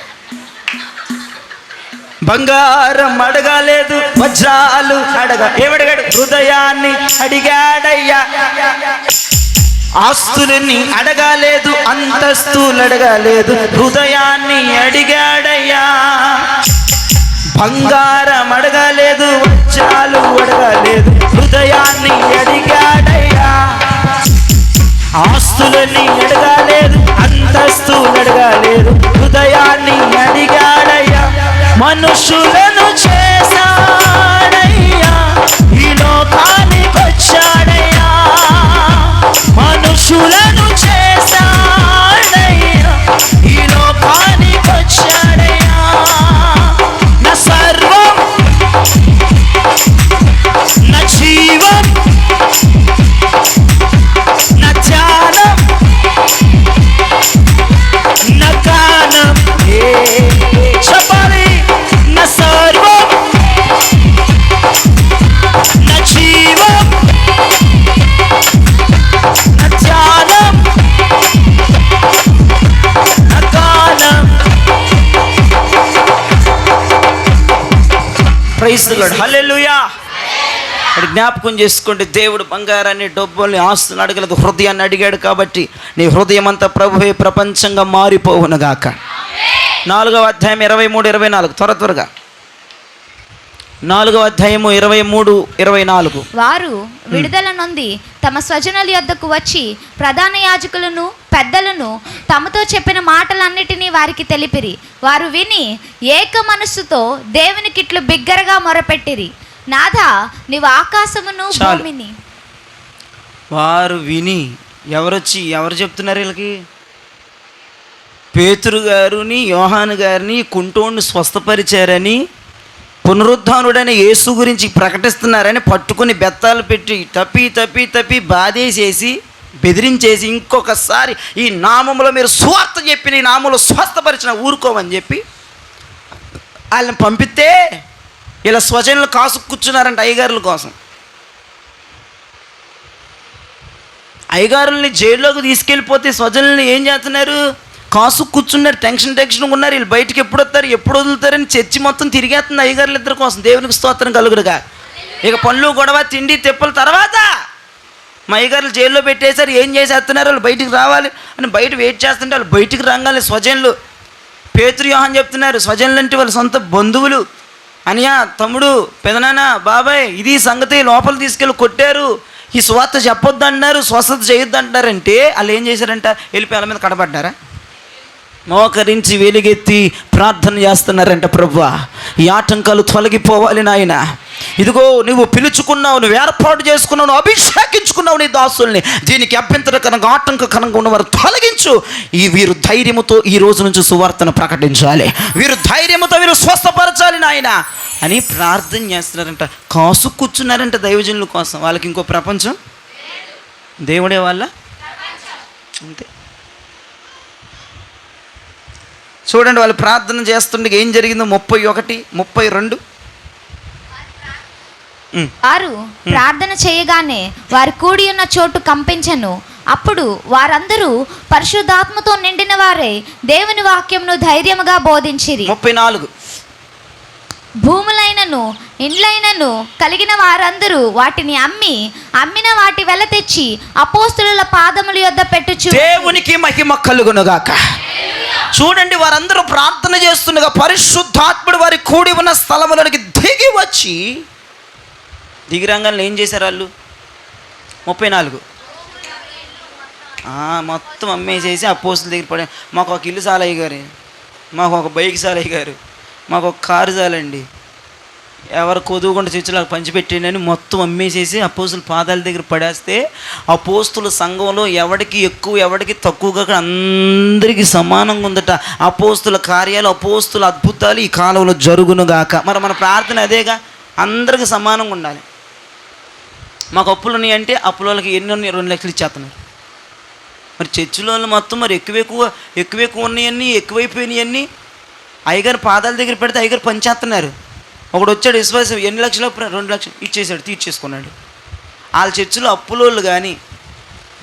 బంగారం అడగాలేదు, వజ్రాలు ఏమడిగాడు? హృదయాన్ని అడిగాడయ్యా. ఆస్తులని అడగాలేదు, అంతస్తులు అడగాలేదు, హృదయాన్ని అడిగాడయ్యా. బంగారం అడగాలేదు, వజ్రాలు అడగాలేదు, హృదయాన్ని అడిగాడయ్యా. ఆస్తులని అడగాలేదు, అంతస్తులు అడగాలేదు, హృదయాన్ని అడిగాడయ్యా. మనుషులను చేశాడయ్యా, ఈ లోకానికి వచ్చాడయ్యా. మనుషులను చేశాడయ్యా, ఈ లోకానికి వచ్చాడయ్యా. నా సర్వం, నా జీవం, నా ధ్యానం, నా గానం ప్రైజ్ ది లార్డ్, హల్లెలూయా. మరి జ్ఞాపకం చేసుకోండి, దేవుడు బంగారాన్ని, డబ్బుల్ని, ఆస్తులను అడగలేదు, హృదయాన్ని అడిగాడు. కాబట్టి నీ హృదయం అంతా ప్రభువే ప్రపంచంగా మారిపోవునుగాక. 4వ అధ్యాయం 23, 24 త్వరగా 4వ అధ్యాయము 23, 24. వారు విడుదల నొంది తమ స్వజనుల యొద్దకు వచ్చి ప్రధాన యాజకులను పెద్దలను తమతో చెప్పిన మాటలన్నిటినీ వారికి తెలిపిరి. వారు విని ఏక మనస్సుతో దేవునికిట్లు బిగ్గరగా మొరపెట్టిరి, నాథా నీవు ఆకాశమును భూమిని. వారు విని ఎవరు చెప్తున్నారు వీళ్ళకి? పేతురు గారిని, యోహాను గారిని, కుంటోడిని స్వస్థపరిచారని, పునరుద్ధానుడైన యేసు గురించి ప్రకటిస్తున్నారని పట్టుకుని బెత్తాలు పెట్టి తప్పి బాధేసేసి బెదిరించేసి, ఇంకొకసారి ఈ నామంలో మీరు సువార్త చెప్పి ఈ నామంలో స్వస్థపరిచిన ఊరుకోమని చెప్పి వాళ్ళని పంపిస్తే ఇలా స్వజనులు కాసు కూర్చున్నారంట అయ్యగారుల కోసం. అయ్యగారుల్ని జైల్లోకి తీసుకెళ్ళిపోతే స్వజనుల్ని ఏం చేస్తున్నారు? కాసు కూర్చున్నారు, టెన్షన్ ఉన్నారు. వీళ్ళు బయటికి ఎప్పుడు వస్తారు, ఎప్పుడు వదులుతారని చర్చి మొత్తం తిరిగేస్తుంది అయ్యగారులు ఇద్దరి కోసం. దేవునికి స్తోత్రం కలుగుడుగా. ఇక పనులు, గొడవ, తిండి, తెప్పల తర్వాత మా అయ్యగారులు జైల్లో పెట్టేశారు, ఏం చేసేస్తున్నారు, వాళ్ళు బయటికి రావాలి అని బయట వెయిట్ చేస్తుంటే వాళ్ళు బయటికి రాగానే స్వజనులు, పేతురు, యోహాను చెప్తున్నారు, స్వజనులు అంటే వాళ్ళ సొంత బంధువులు, అనియా, తమ్ముడు, పెదనాన్న, బాబాయ్, ఇది సంగతి, లోపల తీసుకెళ్ళి కొట్టారు, ఈ స్వార్థ చెప్పొద్దు అన్నారు, స్వస్థత చేయొద్దు అంటారంటే వాళ్ళు ఏం చేశారంట? వెళ్ళిపోయి వాళ్ళ మీద కడబడ్డారా? మోకరించి వెలుగెత్తి ప్రార్థన చేస్తున్నారంట, ప్రభువా ఈ ఆటంకాలు తొలగిపోవాలి నాయన. ఇదిగో నువ్వు పిలుచుకున్నావు, నువ్వు ఏర్పాటు చేసుకున్నావు, నువ్వు అభిషేకించుకున్నావు నీ దాసుల్ని. దీనికి అభ్యంతరకరంగా, ఆటంకకరంగా ఉన్నవారు తొలగించు. వీరు ధైర్యముతో ఈ రోజు నుంచి సువార్తను ప్రకటించాలి, వీరు ధైర్యముతో వీరు స్వస్థపరచాలి నాయన అని ప్రార్థన చేస్తున్నారంట. కాసు కూర్చున్నారంట దైవజనుల కోసం. వాళ్ళకి ఇంకో ప్రపంచం దేవుడే వాళ్ళ అంతే. చూడండి, వాళ్ళు ప్రార్థన చేస్తుండగా ఏం జరిగిందో 31, 32. వారు ప్రార్థన చేయగానే వారి కూడి ఉన్న చోటు కంపించెను. అప్పుడు వారందరూ పరిశుద్ధాత్మతో నిండిన వారే దేవుని వాక్యమును ధైర్యముగా బోధించిరి. 34. భూములైనను ఇండ్లైనను కలిగిన వారందరూ వాటిని అమ్మిన వాటి వెల తెచ్చి అపోస్తుల పాదముల యొద్ద పెట్టుచు దేవునికి మహిమ కలుగునుగాక. చూడండి, వారందరూ ప్రార్థన చేస్తుండగా పరిశుద్ధాత్ముడు వారి కూడి ఉన్న స్థలములోనికి దిగి వచ్చి, దిగిరంగానే ఏం చేశారు వాళ్ళు? 34 మొత్తం అమ్మేసేసి అపోస్తుల దగ్గర పడే, మాకు ఒక ఇల్లు చాలయ్య గారు, మాకు ఒక బైక్ చాలయ్య గారు, మాకు ఒక కారు చాలండి, ఎవరు కొదువుకుండా చర్చిలకు పంచిపెట్టేనని మొత్తం అమ్మేసేసి అపోస్తుల పాదాల దగ్గర పడేస్తే, అపోస్తుల సంఘంలో ఎవడికి ఎక్కువ ఎవడికి తక్కువగా అందరికీ సమానంగా ఉందట. అపోస్తుల కార్యాలు, అపోస్తుల అద్భుతాలు ఈ కాలంలో జరుగునుగాక. మరి మన ప్రార్థన అదేగా, అందరికీ సమానంగా ఉండాలి. మాకు అప్పులు ఉన్నాయి అంటే అప్పుల వాళ్ళకి ఎన్ని ఉన్నాయి? 2 లక్షలు ఇచ్చేస్తున్నారు. మరి చర్చిలో మొత్తం మరి ఎక్కువ ఉన్నాయన్నీ, ఎక్కువైపోయినాయన్నీ అయ్యగారు పాదాల దగ్గర పెడితే అయ్యగారు పంచేస్తున్నారు. ఒకడు వచ్చాడు విశ్వాసం, ఎన్ని లక్షలు? 2 లక్షలు ఇచ్చేసాడు, తీర్చేసుకున్నాడు. వాళ్ళ చర్చిలో అప్పులోళ్ళు కానీ,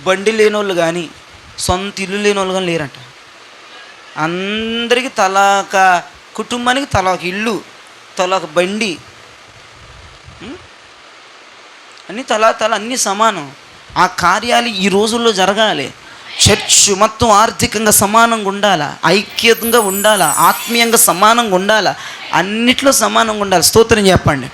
బండి లేని వాళ్ళు కానీ, సొంత ఇల్లు లేని వాళ్ళు కానీ లేరంట. అందరికీ తలాక, కుటుంబానికి తలాక ఇల్లు, తలాక బండి, అన్నీ తలా అన్నీ సమానం. ఆ కార్యాలు ఈ రోజుల్లో జరగాలి. చర్చ్ మొత్తం ఆర్థికంగా సమానంగా ఉండాలా, ఐక్యంగా ఉండాలా, ఆత్మీయంగా సమానంగా ఉండాలా, అన్నిట్లో సమానంగా ఉండాలి. స్తోత్రం చెప్పండి.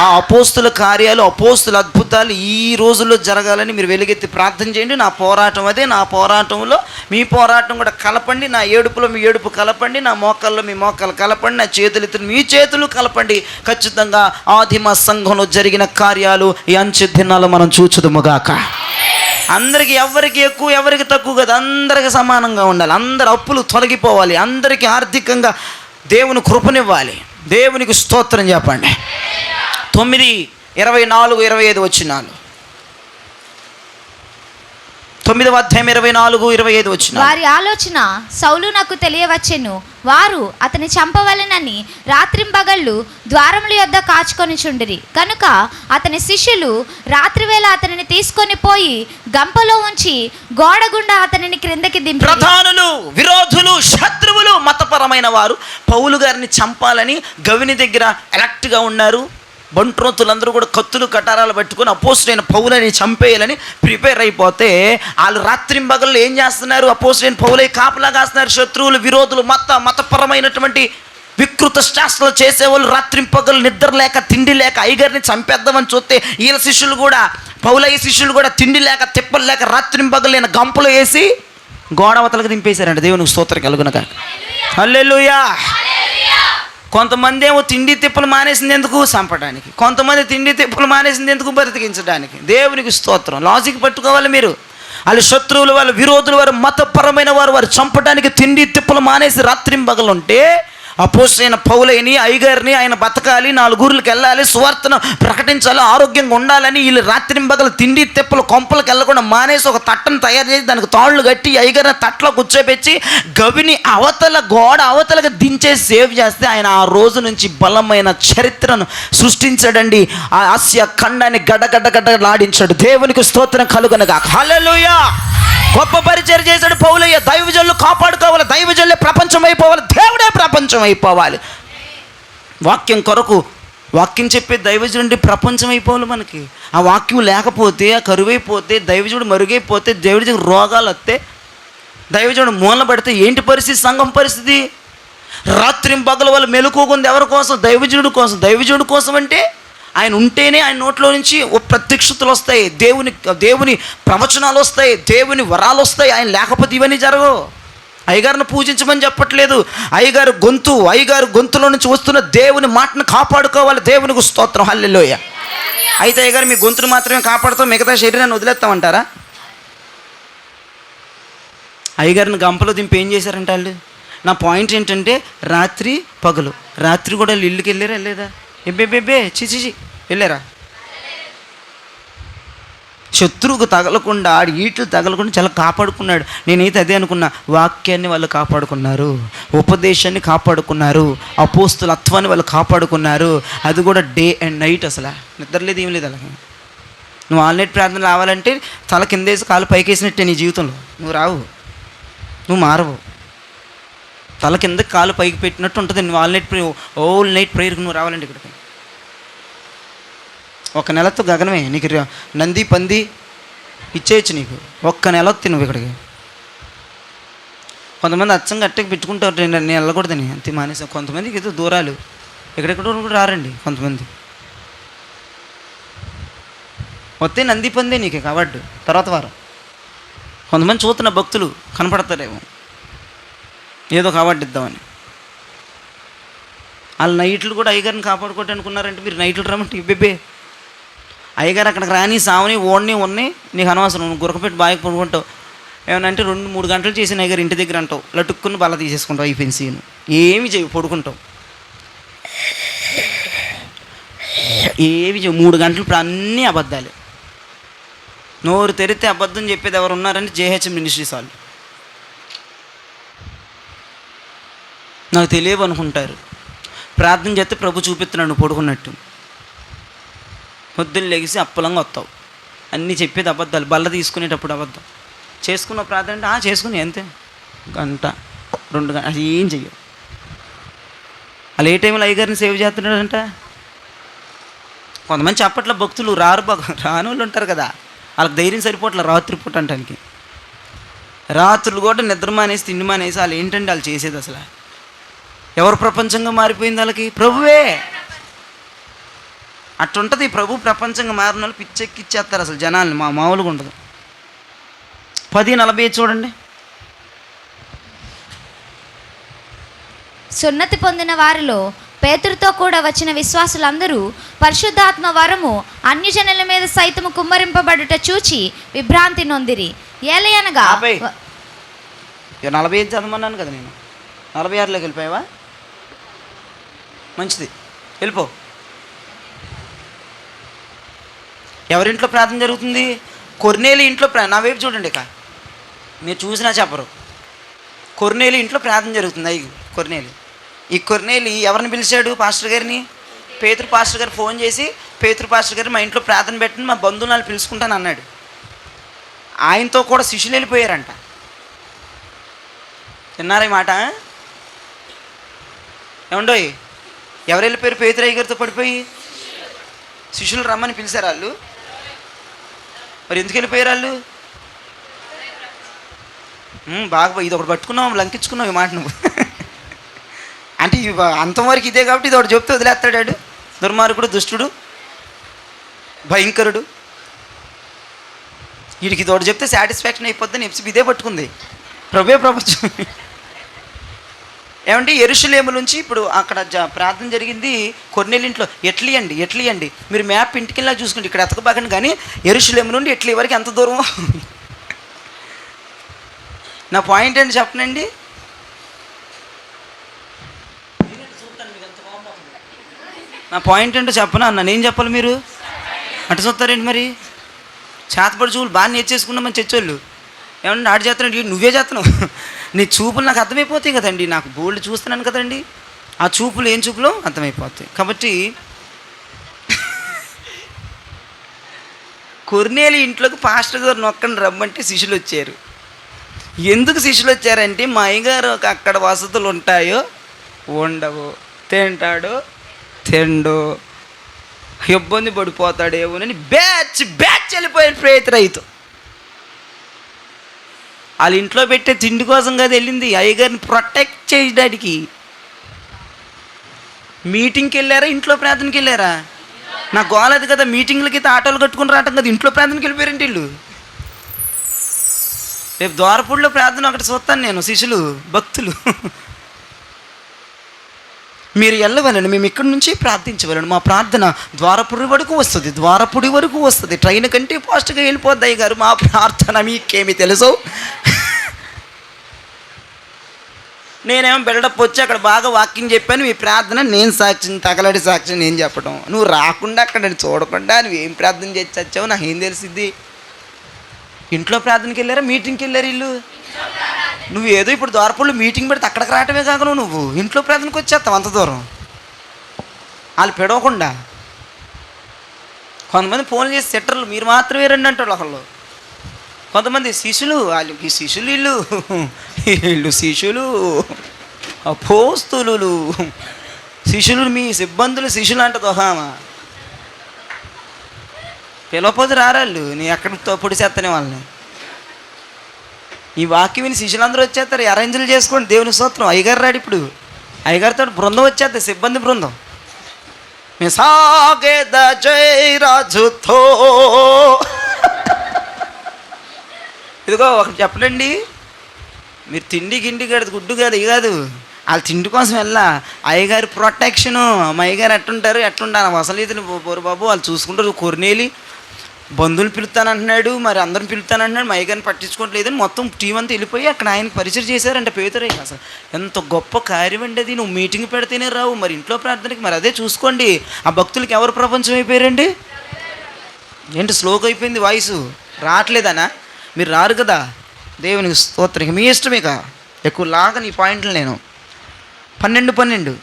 ఆ అపోస్తుల కార్యాలు, అపోస్తుల అద్భుతాలు ఈ రోజుల్లో జరగాలని మీరు వెలుగెత్తి ప్రార్థన చేయండి. నా పోరాటం అదే. నా పోరాటంలో మీ పోరాటం కూడా కలపండి. నా ఏడుపులో మీ ఏడుపు కలపండి. నా మోకాల్లో మీ మోకాలు కలపండి. నా చేతులు ఎత్తులు మీ చేతులు కలపండి. ఖచ్చితంగా ఆదిమ సంఘంలో జరిగిన కార్యాలు ఈ అంచె దినాల్లో మనం చూచుదుముగాక. అందరికీ ఎవరికి ఎక్కువ ఎవరికి తక్కువ కదా, అందరికీ సమానంగా ఉండాలి. అందరి అప్పులు తొలగిపోవాలి. అందరికీ ఆర్థికంగా దేవుని కృపనివ్వాలి. దేవునికి స్తోత్రం చెప్పండి. 9, 24, 25 వచనాలు. 9వ అధ్యాయం 24, 25 వచనాలు. వారి ఆలోచన సౌలునకు తెలియవచ్చెను. వారు అతని చంపవలెనని రాత్రింబగళ్ళు ద్వారముల యొద్ద కాచుకొని చుండిరి. కనుక అతని శిష్యులు రాత్రివేళ అతనిని తీసుకొని పోయి గంపలో ఉంచి గోడ గుండా అతనిని క్రిందకి దింపి, ప్రధానులు, విరోధులు, శత్రువులు, మతపర మతపరమైన వారు పౌలు గారిని చంపాలని గవిని దగ్గర ఎలక్ట్గా ఉన్నారు. బంట్రోతులందరూ కూడా కత్తులు కటారాలు పట్టుకొని అపోస్తులైన పౌలని చంపేయాలని ప్రిపేర్ అయిపోతే వాళ్ళు రాత్రింబగళ్ళు ఏం చేస్తున్నారు? అపోస్తులైన పౌలై కాపలా కాస్తున్నారు. శత్రువులు, విరోధులు, మతపరమైనటువంటి వికృత శాస్త్రాలు చేసేవాళ్ళు రాత్రింపగలు నిద్ర లేక తిండి లేక అయ్యగారిని చంపేద్దామని చూస్తే వీళ్ళ శిష్యులు కూడా, పౌలయ్య శిష్యులు కూడా తిండి లేక తిప్పలు లేక రాత్రింపగలు నేను గంపలు వేసి గోడవతలకు దింపేశారంట. దేవునికి స్తోత్రం కలుగునగా. హల్లెలూయా. కొంతమంది ఏమో తిండి తిప్పలు మానేసింది ఎందుకు? చంపడానికి. కొంతమంది తిండి తిప్పలు మానేసింది ఎందుకు? బ్రతికించడానికి. దేవునికి స్తోత్రం. లాజిక్ పట్టుకోవాలి మీరు. వాళ్ళు శత్రువులు, వాళ్ళ విరోధులు, వారు మతపరమైన వారు చంపడానికి తిండి తిప్పలు మానేసి రాత్రింబగలు ఉంటే అపోస్తలుడైన పౌలైని, అయ్యగారిని ఆయన బతకాలి, 4 ఊర్లకు వెళ్ళాలి, సువార్తను ప్రకటించాలి, ఆరోగ్యంగా ఉండాలని వీళ్ళు రాత్రింబగలు తిండి తిప్పలు కొంపలకు వెళ్ళకుండా మానేసి ఒక తట్టను తయారు చేసి దానికి తాళ్ళు కట్టి అయ్యగారిని తట్టలో కూర్చోబెట్టి గవిని గోడ అవతలకు దించేసి సేవ్ చేస్తే ఆయన ఆ రోజు నుంచి బలమైన చరిత్రను సృష్టించాడండి. ఆ ఆసియా ఖండాన్ని గడ్డలాడించాడు. దేవునికి స్తోత్రం కలుగునగా. హల్లెలూయా. గొప్ప పరిచయం చేశాడు పౌలయ్య. దైవజనులు కాపాడుకోవాలి, దైవజనులే ప్రపంచం అయిపోవాలి, దేవుడే ప్రపంచం అయిపోవాలి. వాక్యం కొరకు వాక్యం చెప్పే దైవజనుడి ప్రపంచం అయిపోవాలి మనకి. ఆ వాక్యం లేకపోతే, ఆ కరువైపోతే, దైవజనుడు మరుగైపోతే, దైవజనుడు రోగాలు వస్తే, దైవజనుడు మూలన పడితే ఏంటి పరిస్థితి? సంఘం పరిస్థితి. రాత్రింబగలు వాళ్ళు మెలుకోకుంది ఎవరి కోసం? దైవజనుడి కోసం. దైవజనుడి కోసం అంటే ఆయన ఉంటేనే ఆయన నోట్లో నుంచి ప్రత్యక్షతలు వస్తాయి, దేవుని ప్రవచనాలు వస్తాయి, దేవుని వరాలు వస్తాయి. ఆయన లేకపోతే ఇవన్నీ జరగవు. అయ్యగారిని పూజించమని చెప్పట్లేదు. అయ్యగారు గొంతులో నుంచి వస్తున్న దేవుని మాటను కాపాడుకోవాలి. దేవునికి స్తోత్రం. హల్లెలూయా. అయితే అయ్యగారు మీ గొంతును మాత్రమే కాపాడుతాం, మిగతా శరీరాన్ని వదిలేస్తామంటారా? అయ్యగారిని గంపలో దింపి ఏం చేశారంట వాళ్ళు? నా పాయింట్ ఏంటంటే రాత్రి పగలు, రాత్రి కూడా వాళ్ళు ఇల్లుకి వెళ్ళారా వెళ్ళలేదా? చిచి వెళ్ళారా? శత్రువుకు తగలకుండా, ఆడి ఈట్లు తగలకుండా చాలా కాపాడుకున్నాడు. నేనైతే అదే అనుకున్నా. వాక్యాన్ని వాళ్ళు కాపాడుకున్నారు, ఉపదేశాన్ని కాపాడుకున్నారు, అపోస్తులత్వాన్ని వాళ్ళు కాపాడుకున్నారు. అది కూడా డే అండ్ నైట్. అసలు నిద్రలేదు, ఏం లేదు. అలాగే నువ్వు ఆల్ నైట్ ప్రార్థన రావాలంటే తల కిందేసి కాలు పైకేసినట్టే నీ జీవితంలో. నువ్వు రావు, నువ్వు మారవు. తల కింద కాలు పైకి పెట్టినట్టు ఉంటుంది. నువ్వు ఆల్ నైట్ ప్రేయర్కి నువ్వు రావాలంటే ఇక్కడికి 1 నెలతో గగనమే. నీకు నంది పంది ఇచ్చేయచ్చు నీకు. 1 నెల వస్తే నువ్వు ఇక్కడికి. కొంతమంది అచ్చంగా అట్టకి పెట్టుకుంటారు, నేను వెళ్ళకూడదని అంతే మానేసాం. కొంతమందికి ఏదో దూరాలు ఎక్కడెక్కడో కూడా రారండి. కొంతమంది వస్తే నంది పందే నీకు అవార్డు తర్వాత వారం. కొంతమంది చూస్తున్న భక్తులు కనపడతారేమో, ఏదో ఒక అవార్డు ఇద్దామని. వాళ్ళు నైట్లు కూడా అయ్యగారిని కాపాడుకోవటం అనుకున్నారంటే మీరు నైట్లు రమ్మంటే ఇబ్బే అయ్యగారు అక్కడికి రాని సావని ఓడిని ఉన్నాయి, నీకు అనవసరం. నువ్వు గురకపెట్టి బాగా పడుకుంటావు. ఏమనంటే 2-3 గంటలు చేసిన అయ్యగారు ఇంటి దగ్గర అంటావు, లటుక్కుని బల్ల తీసేసుకుంటావు. అయిపోయింది సీను. ఏమి చేయవు, పడుకుంటావు. ఏమి చేయవు. 3 గంటలు ఇప్పుడు అన్నీ అబద్ధాలే. నోరు తెరితే అబద్ధం చెప్పేది ఎవరు ఉన్నారంటే జేహెచ్ మినిస్ట్రీస్ వాళ్ళు. నాకు తెలియవు అనుకుంటారు. ప్రార్థన చేస్తే ప్రభు చూపిస్తున్నాడు నువ్వు పడుకున్నట్టు. పొద్దున్న లెగిసి అప్పలంగా వస్తావు. అన్నీ చెప్పేది అబద్ధాలు. బల్ల తీసుకునేటప్పుడు అబద్ధం. చేసుకున్న ప్రార్థన అంటే చేసుకుని అంతే, 1-2 గంటలు అది ఏం చెయ్యవు. అలా ఏ టైంలో అయ్యగారిని సేవ్ చేస్తున్నాడంట. కొంతమంది చెప్పట్ల భక్తులు రాని వాళ్ళు ఉంటారు కదా, వాళ్ళకి ధైర్యం సరిపోవట్లే రాత్రిపూట అంటానికి. రాత్రులు కూడా నిద్ర మానేసి తిండి మానేసి వాళ్ళు ఏంటంటే వాళ్ళు చేసేది అసలు ఎవరు ప్రపంచంగా మారిపోయింది వాళ్ళకి? ప్రభువే. అట్టుంటుంది. ప్రభు ప్రపంచంగా మారిన వాళ్ళు పిచ్చెక్కిచ్చేస్తారు అసలు జనాల్ని. మామూలుగా ఉండదు. 10:40 చూడండి. సున్నతి పొందిన వారిలో పేతురుతో కూడా వచ్చిన విశ్వాసులందరూ పరిశుద్ధాత్మ వరము అన్యజనుల మీద సైతము కుమ్మరింపబడుట చూచి విభ్రాంతి నొందిరి. ఏలయనగా 45 చదవమన్నాను కదా నేను. 46లోకి వెళ్ళిపోయావా? మంచిది, వెళ్ళిపో. ఎవరింట్లో ప్రార్థన జరుగుతుంది? కొర్నేలి ఇంట్లో నా వైపు చూడండి. ఇక మీరు చూసినా చెప్పరు. కొర్నేలి ఇంట్లో ప్రార్థన జరుగుతుంది. ఈ కొర్నేలి ఎవరిని పిలిచాడు? పాస్టర్ గారిని. పేతురు పాస్టర్ గారు ఫోన్ చేసి, పేతురు పాస్టర్ గారు మా ఇంట్లో ప్రార్థన పెట్టండి, మా బంధువులను పిలుచుకుంటాను అన్నాడు. ఆయనతో కూడా శిష్యులు వెళ్ళిపోయారంట. విన్నారా ఈ మాట? ఏమండోయ్, ఎవరు వెళ్ళిపోయారు పేతురయ్య గారితో పడిపోయి? శిష్యులు రమ్మని పిలిచారు వాళ్ళు. మరి ఎందుకు వెళ్ళిపోయారు వాళ్ళు? బాగా ఇది ఒకటి పట్టుకున్నావు, లంకించుకున్నావు ఈ మాట నువ్వు. అంటే అంతవరకు ఇదే కాబట్టి ఇది ఒకటి చెప్తే వదిలేస్తాడాడు. దుర్మార్గుడు, దుష్టుడు, భయంకరుడు. వీడికి ఇది ఒకటి చెప్తే సాటిస్ఫాక్షన్ అయిపోద్దని ఎప్సి ఇదే పట్టుకుంది. ప్రభే ప్రపంచం. ఏమంటే యెరూషలేము నుంచి ఇప్పుడు అక్కడ ప్రార్థన జరిగింది కొర్నేలి ఇంట్లో. ఎట్లియండి మీరు మ్యాప్ ఇంటికి వెళ్ళా చూసుకుంటే ఇక్కడ ఎతకబాకండి, కానీ యెరూషలేము నుండి ఎట్లీ వరకు ఎంత దూరం? నా పాయింట్ ఏంటి చెప్పనండి? నా పాయింట్ ఏంటో చెప్పనా అన్న? నేను చెప్పాలి, మీరు అటు చూస్తారేంటి? మరి చేతపడి చూపులు బాగా నేర్చేసుకున్నామని చచ్చోళ్ళు. ఏమన్నా ఆడు చేస్తున్నాడు, నువ్వే చేస్తున్నావు. నీ చూపులు నాకు అర్థమైపోతాయి కదండి, నాకు బోల్డ్ చూస్తున్నాను కదండి. ఆ చూపులు ఏం చూపులో అర్థమైపోతాయి. కాబట్టి కొర్నేలి ఇంట్లోకి పాస్టర్ గారు నొక్కండి రమ్మంటే శిష్యులు వచ్చారు. ఎందుకు శిష్యులు వచ్చారంటే మా అయ్యగారు అక్కడ వసతులు ఉంటాయో ఉండవు, తింటాడో తిండో, ఇబ్బంది పడిపోతాడేమోనని బ్యాచ్ వెళ్ళిపోయిన రైతు. వాళ్ళ ఇంట్లో పెట్టే తిండి కోసం కదా వెళ్ళింది, అయ్యగారిని ప్రొటెక్ట్ చేయడానికి. మీటింగ్కి వెళ్ళారా, ఇంట్లో ప్రార్థనకి వెళ్ళారా? నాకు గోలది కదా, మీటింగ్లకి ఆటోలు కట్టుకుని రావటం కదా, ఇంట్లో ప్రార్థనకి వెళ్ళిపోయారంటే వీళ్ళు. రేపు ద్వారపూడిలో ప్రార్థన ఒకటి చూస్తాను నేను, శిష్యులు భక్తులు. మీరు వెళ్ళవలను, మేము ఇక్కడి నుంచి ప్రార్థించవలను. మా ప్రార్థన ద్వారపుడి వరకు వస్తుంది. ట్రైన్ కంటే ఫాస్ట్గా వెళ్ళిపోద్ది అయ్యగారు. మా ప్రార్థన మీకేమి తెలుసు? నేనేమో బిల్డప్ వచ్చి అక్కడ బాగా వాకింగ్ చెప్పాను, మీ ప్రార్థన నేను సాక్ష్యం, తగలడి సాక్ష్యం నేను చెప్పడం. నువ్వు రాకుండా అక్కడ చూడకుండా నువ్వేం ప్రార్థన చేసి వచ్చావు నాకేం తెలిసిద్ది? ఇంట్లో ప్రార్థనకి వెళ్ళారా, మీటింగ్కి వెళ్ళారు వీళ్ళు? నువ్వు ఏదో ఇప్పుడు ద్వారపూడిలో మీటింగ్ పెడితే అక్కడికి రావటమే కాక నువ్వు ఇంట్లో ప్రార్థనకు వచ్చేస్తావు అంత దూరం. వాళ్ళు పిడవకుండా కొంతమంది ఫోన్ చేసి సెట్టర్లు మీరు మాత్రమే రండి అంటారు ఒకళ్ళు. కొంతమంది శిష్యులు, వాళ్ళకి శిష్యులు వీళ్ళు శిష్యులు అపోస్తులు, శిష్యులు మీ సిబ్బందులు శిష్యులు అంటది ఒకమా. పిలవపోతే రారాళ్ళు, నీ ఎక్కడ పొడిసేస్తానే వాళ్ళని. ఈ వాక్యం విని శిష్యులందరూ వచ్చేస్తారు, అరేంజ్లు చేసుకోండి. దేవుని స్తోత్రం. అయ్యగారు రాడు ఇప్పుడు, అయ్యగారితో బృందం వచ్చేస్తుంది, సిబ్బంది బృందం. సాగేద జై రాజుతో. ఇదిగో ఒకటి చెప్పండి, మీరు తిండి గిండి కాదు, గుడ్డు కాదు, ఇవి కాదు, వాళ్ళ తిండి కోసం వెళ్ళా. అయ్యగారి ప్రొటెక్షను. మా అయ్యగారు ఎట్టుంటారు అసలు ఇది పోరు బాబు, వాళ్ళు చూసుకుంటారు. కొర్నేలి బంధువులు పిలుస్తానంటున్నాడు, మరి అందరం పిలుస్తానంటున్నాడు, మా అయ్యగారిని పట్టించుకోవట్లేదని మొత్తం టీం అంతా వెళ్ళిపోయి అక్కడ ఆయనకు పరిచయం చేశారంటే పేతురయ్య. అసలు ఎంత గొప్ప కార్యం అండి అది. నువ్వు మీటింగ్ పెడితేనే రావు, మరి ఇంట్లో ప్రార్థనకి మరి అదే చూసుకోండి. ఆ భక్తులకి ఎవరు ప్రపంచం అయిపోయారండి? ఏంటి స్లోగా అయిపోయింది వాయిస్? రావట్లేదనా? మీరు రారు కదా, దేవునికి స్తోత్రం. మీ ఇష్టం, ఇక ఎక్కువ లాగా నీ పాయింట్లు నేను 12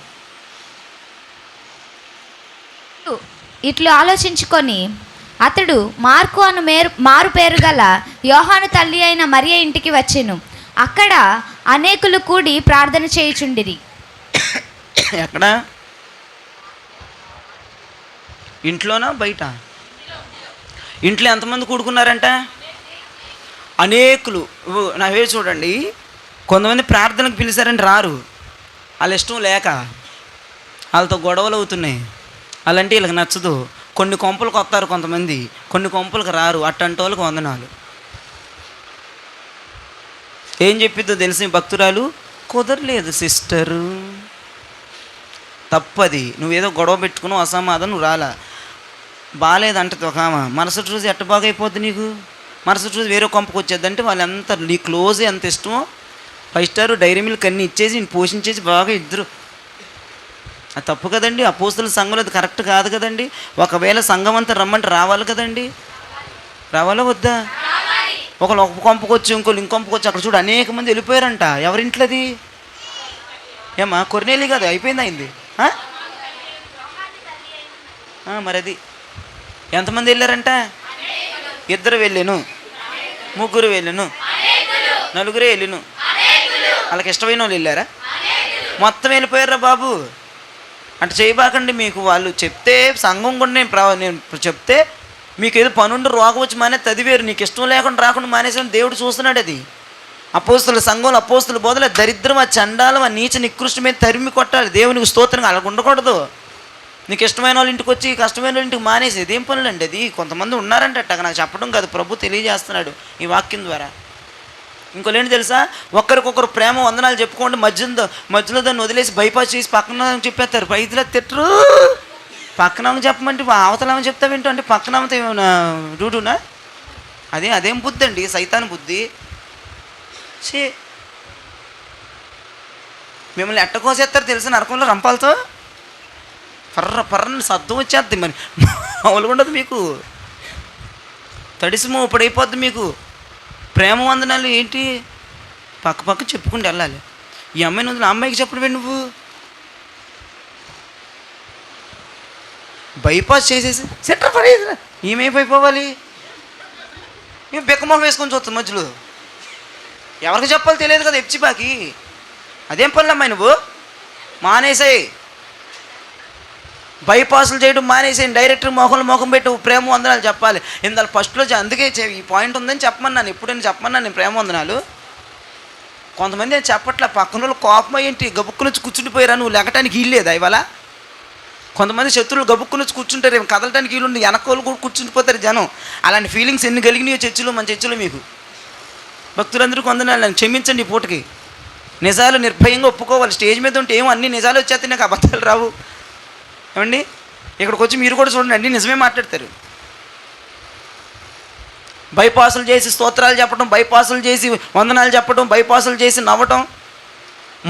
ఇట్లు ఆలోచించుకొని అతడు మార్కు అను మారు పేరు గల యోహాను తల్లి అయిన మరియ ఇంటికి వచ్చెను. అక్కడ అనేకులు కూడి ప్రార్థన చేయుచుండిరి. ఎక్కడ? ఇంట్లోనా బయట? ఇంట్లో ఎంతమంది కూడుకున్నారంట? అనేకులు. నా వేరు చూడండి, కొంతమంది ప్రార్థనకు పిలిచారంటే రారు, వాళ్ళ ఇష్టం లేక, వాళ్ళతో గొడవలు అవుతున్నాయి, అలాంటి వీళ్ళకి నచ్చదు. కొన్ని కొంపలకు వస్తారు కొంతమంది, కొన్ని కొంపలకు రారు. అట్టంటి వాళ్ళకి వందనాలు. ఏం చెప్పిద్దో తెలిసిన భక్తురాలు, కుదరలేదు సిస్టరు, తప్పది. నువ్వేదో గొడవ పెట్టుకున్నావు, అసమాధానం, నువ్వు రాలా, బాగాలేదంటది ఒక ఆమె. మరుసటి రోజు ఎట్ట బాగా అయిపోద్ది నీకు? మరుసటి రోజు వేరే కొంపకు వచ్చేద్దంటే వాళ్ళు ఎంత నీ క్లోజ్, ఎంత ఇష్టమో, 5 స్టార్ డైరీ మిల్క్ అన్నీ ఇచ్చేసి పోషించేసి బాగా ఇద్దరు. అది తప్పు కదండి. అపోస్తుల సంఘంలో అది కరెక్ట్ కాదు కదండి. ఒకవేళ సంఘం అంతా రమ్మంటే రావాలి కదండి, రావాలా వద్దా? ఒకళ్ళు ఒక కొంపకు వచ్చి ఇంకోళ్ళు ఇంకొంపకు వచ్చి అక్కడ చూడు అనేక మంది వెళ్ళిపోయారంట. ఎవరింట్లోది? ఏమా కొర్నేలి కాదు, అయిపోయింది అయింది. మరి అది ఎంతమంది వెళ్ళారంట? 2 వెళ్ళాను, 3 వెళ్ళాను, 4 వెళ్ళాను. వాళ్ళకి ఇష్టమైన వాళ్ళు వెళ్ళారా? మొత్తం వెళ్ళిపోయారా బాబు అంటే చేయబాకండి. మీకు వాళ్ళు చెప్తే సంఘం కూడా నేను చెప్తే మీకు ఏదో పనుండి రోగం వచ్చి మానే తదివేరు. నీకు ఇష్టం లేకుండా రాకుండా మానేసిన దేవుడు చూస్తున్నాడు. అది అపోస్తుల సంఘంలో అపోస్తుల బోధల దరిద్రం, ఆ చండాలం, ఆ నీచ నికృష్టమైన తరిమి కొట్టాలి. దేవునికి స్తోత్రంగా అలా ఉండకూడదు. నీకు ఇష్టమైన వాళ్ళ ఇంటికి వచ్చి కష్టమైన వాళ్ళ ఇంటికి మానేసి ఇదేం పనులండి అది. కొంతమంది ఉన్నారంటే అట్టగా నాకు చెప్పడం కాదు, ప్రభు తెలియజేస్తున్నాడు ఈ వాక్యం ద్వారా. ఇంకోలేంటి తెలుసా, ఒక్కరికొకరు ప్రేమ వందనాలు చెప్పుకోండి, మధ్యలో దాన్ని వదిలేసి బైపాస్ చేసి పక్కన చెప్పేస్తారు. బయటలో తిట్టరు. పక్కన చెప్పమంటే అవతల చెప్తావేంటో అంటే పక్కన ఏమైనా రూడునా? అదేం బుద్ధి అండి, సైతాన్ బుద్ధి. మిమ్మల్ని ఎట్ట కోసేస్తారు తెలుసు నరకంలో రంపాలతో. పర్రని శబ్దం వచ్చేద్ది. మరి మామూలుగా ఉండదు మీకు. తడిసి మోపడైపోద్ది మీకు. ప్రేమ వందనాలు ఏంటి పక్క చెప్పుకుంటూ వెళ్ళాలి. ఈ అమ్మాయిని వదిలి అమ్మాయికి చెప్పడమే నువ్వు. బైపాస్ చేసేసి సెటర్ పడేది ఏమైపోవాలి. మేము బెక్కమొహం వేసుకొని చూస్తాం మధ్యలో. ఎవరికి చెప్పాలో తెలియదు కదా ఎప్చిపాకి. అదేం పనులమ్మాయి నువ్వు మానేసాయి. బైపాసులు చేయడం మానేసేయండి. డైరెక్టర్ మొఖం పెట్టి ప్రేమ వందనాలు చెప్పాలి. ఇందులో ఫస్ట్లో అందుకే ఈ పాయింట్ ఉందని చెప్పమన్నాను. ఎప్పుడైనా చెప్పమన్నాను నేను ప్రేమ వందనాలు. కొంతమంది నేను చెప్పట్లే. పక్కన వాళ్ళు కోపం ఏంటి గబుక్కు నుంచి కూర్చుండిపోయారా, నువ్వు లెగటానికి వీల్లేదా ఇవాళ? కొంతమంది శత్రువులు గబుక్కు నుంచి కూర్చుంటారు, ఏమి కదలటానికి వీలుండి వెనకోళ్ళు కూడా కూర్చుండిపోతారు జనం. అలాంటి ఫీలింగ్స్ ఎన్ని కలిగినాయో మన చర్చిలో మీకు. భక్తులందరికీ వందనాలు, క్షమించండి ఈ పూటకి. నిజాలు నిర్భయంగా ఒప్పుకోవాలి. స్టేజ్ మీద ఉంటే ఏమో అన్ని నిజాలు వచ్చేస్తే నాకు అబద్ధాలు రావు. ఏమండి ఇక్కడికి వచ్చి మీరు కూడా చూడండి, అన్నీ నిజమే మాట్లాడతారు. బైపాసులు చేసి స్తోత్రాలు చెప్పడం, బైపాసులు చేసి వందనాలు చెప్పడం, బైపాసులు చేసి నవ్వటం,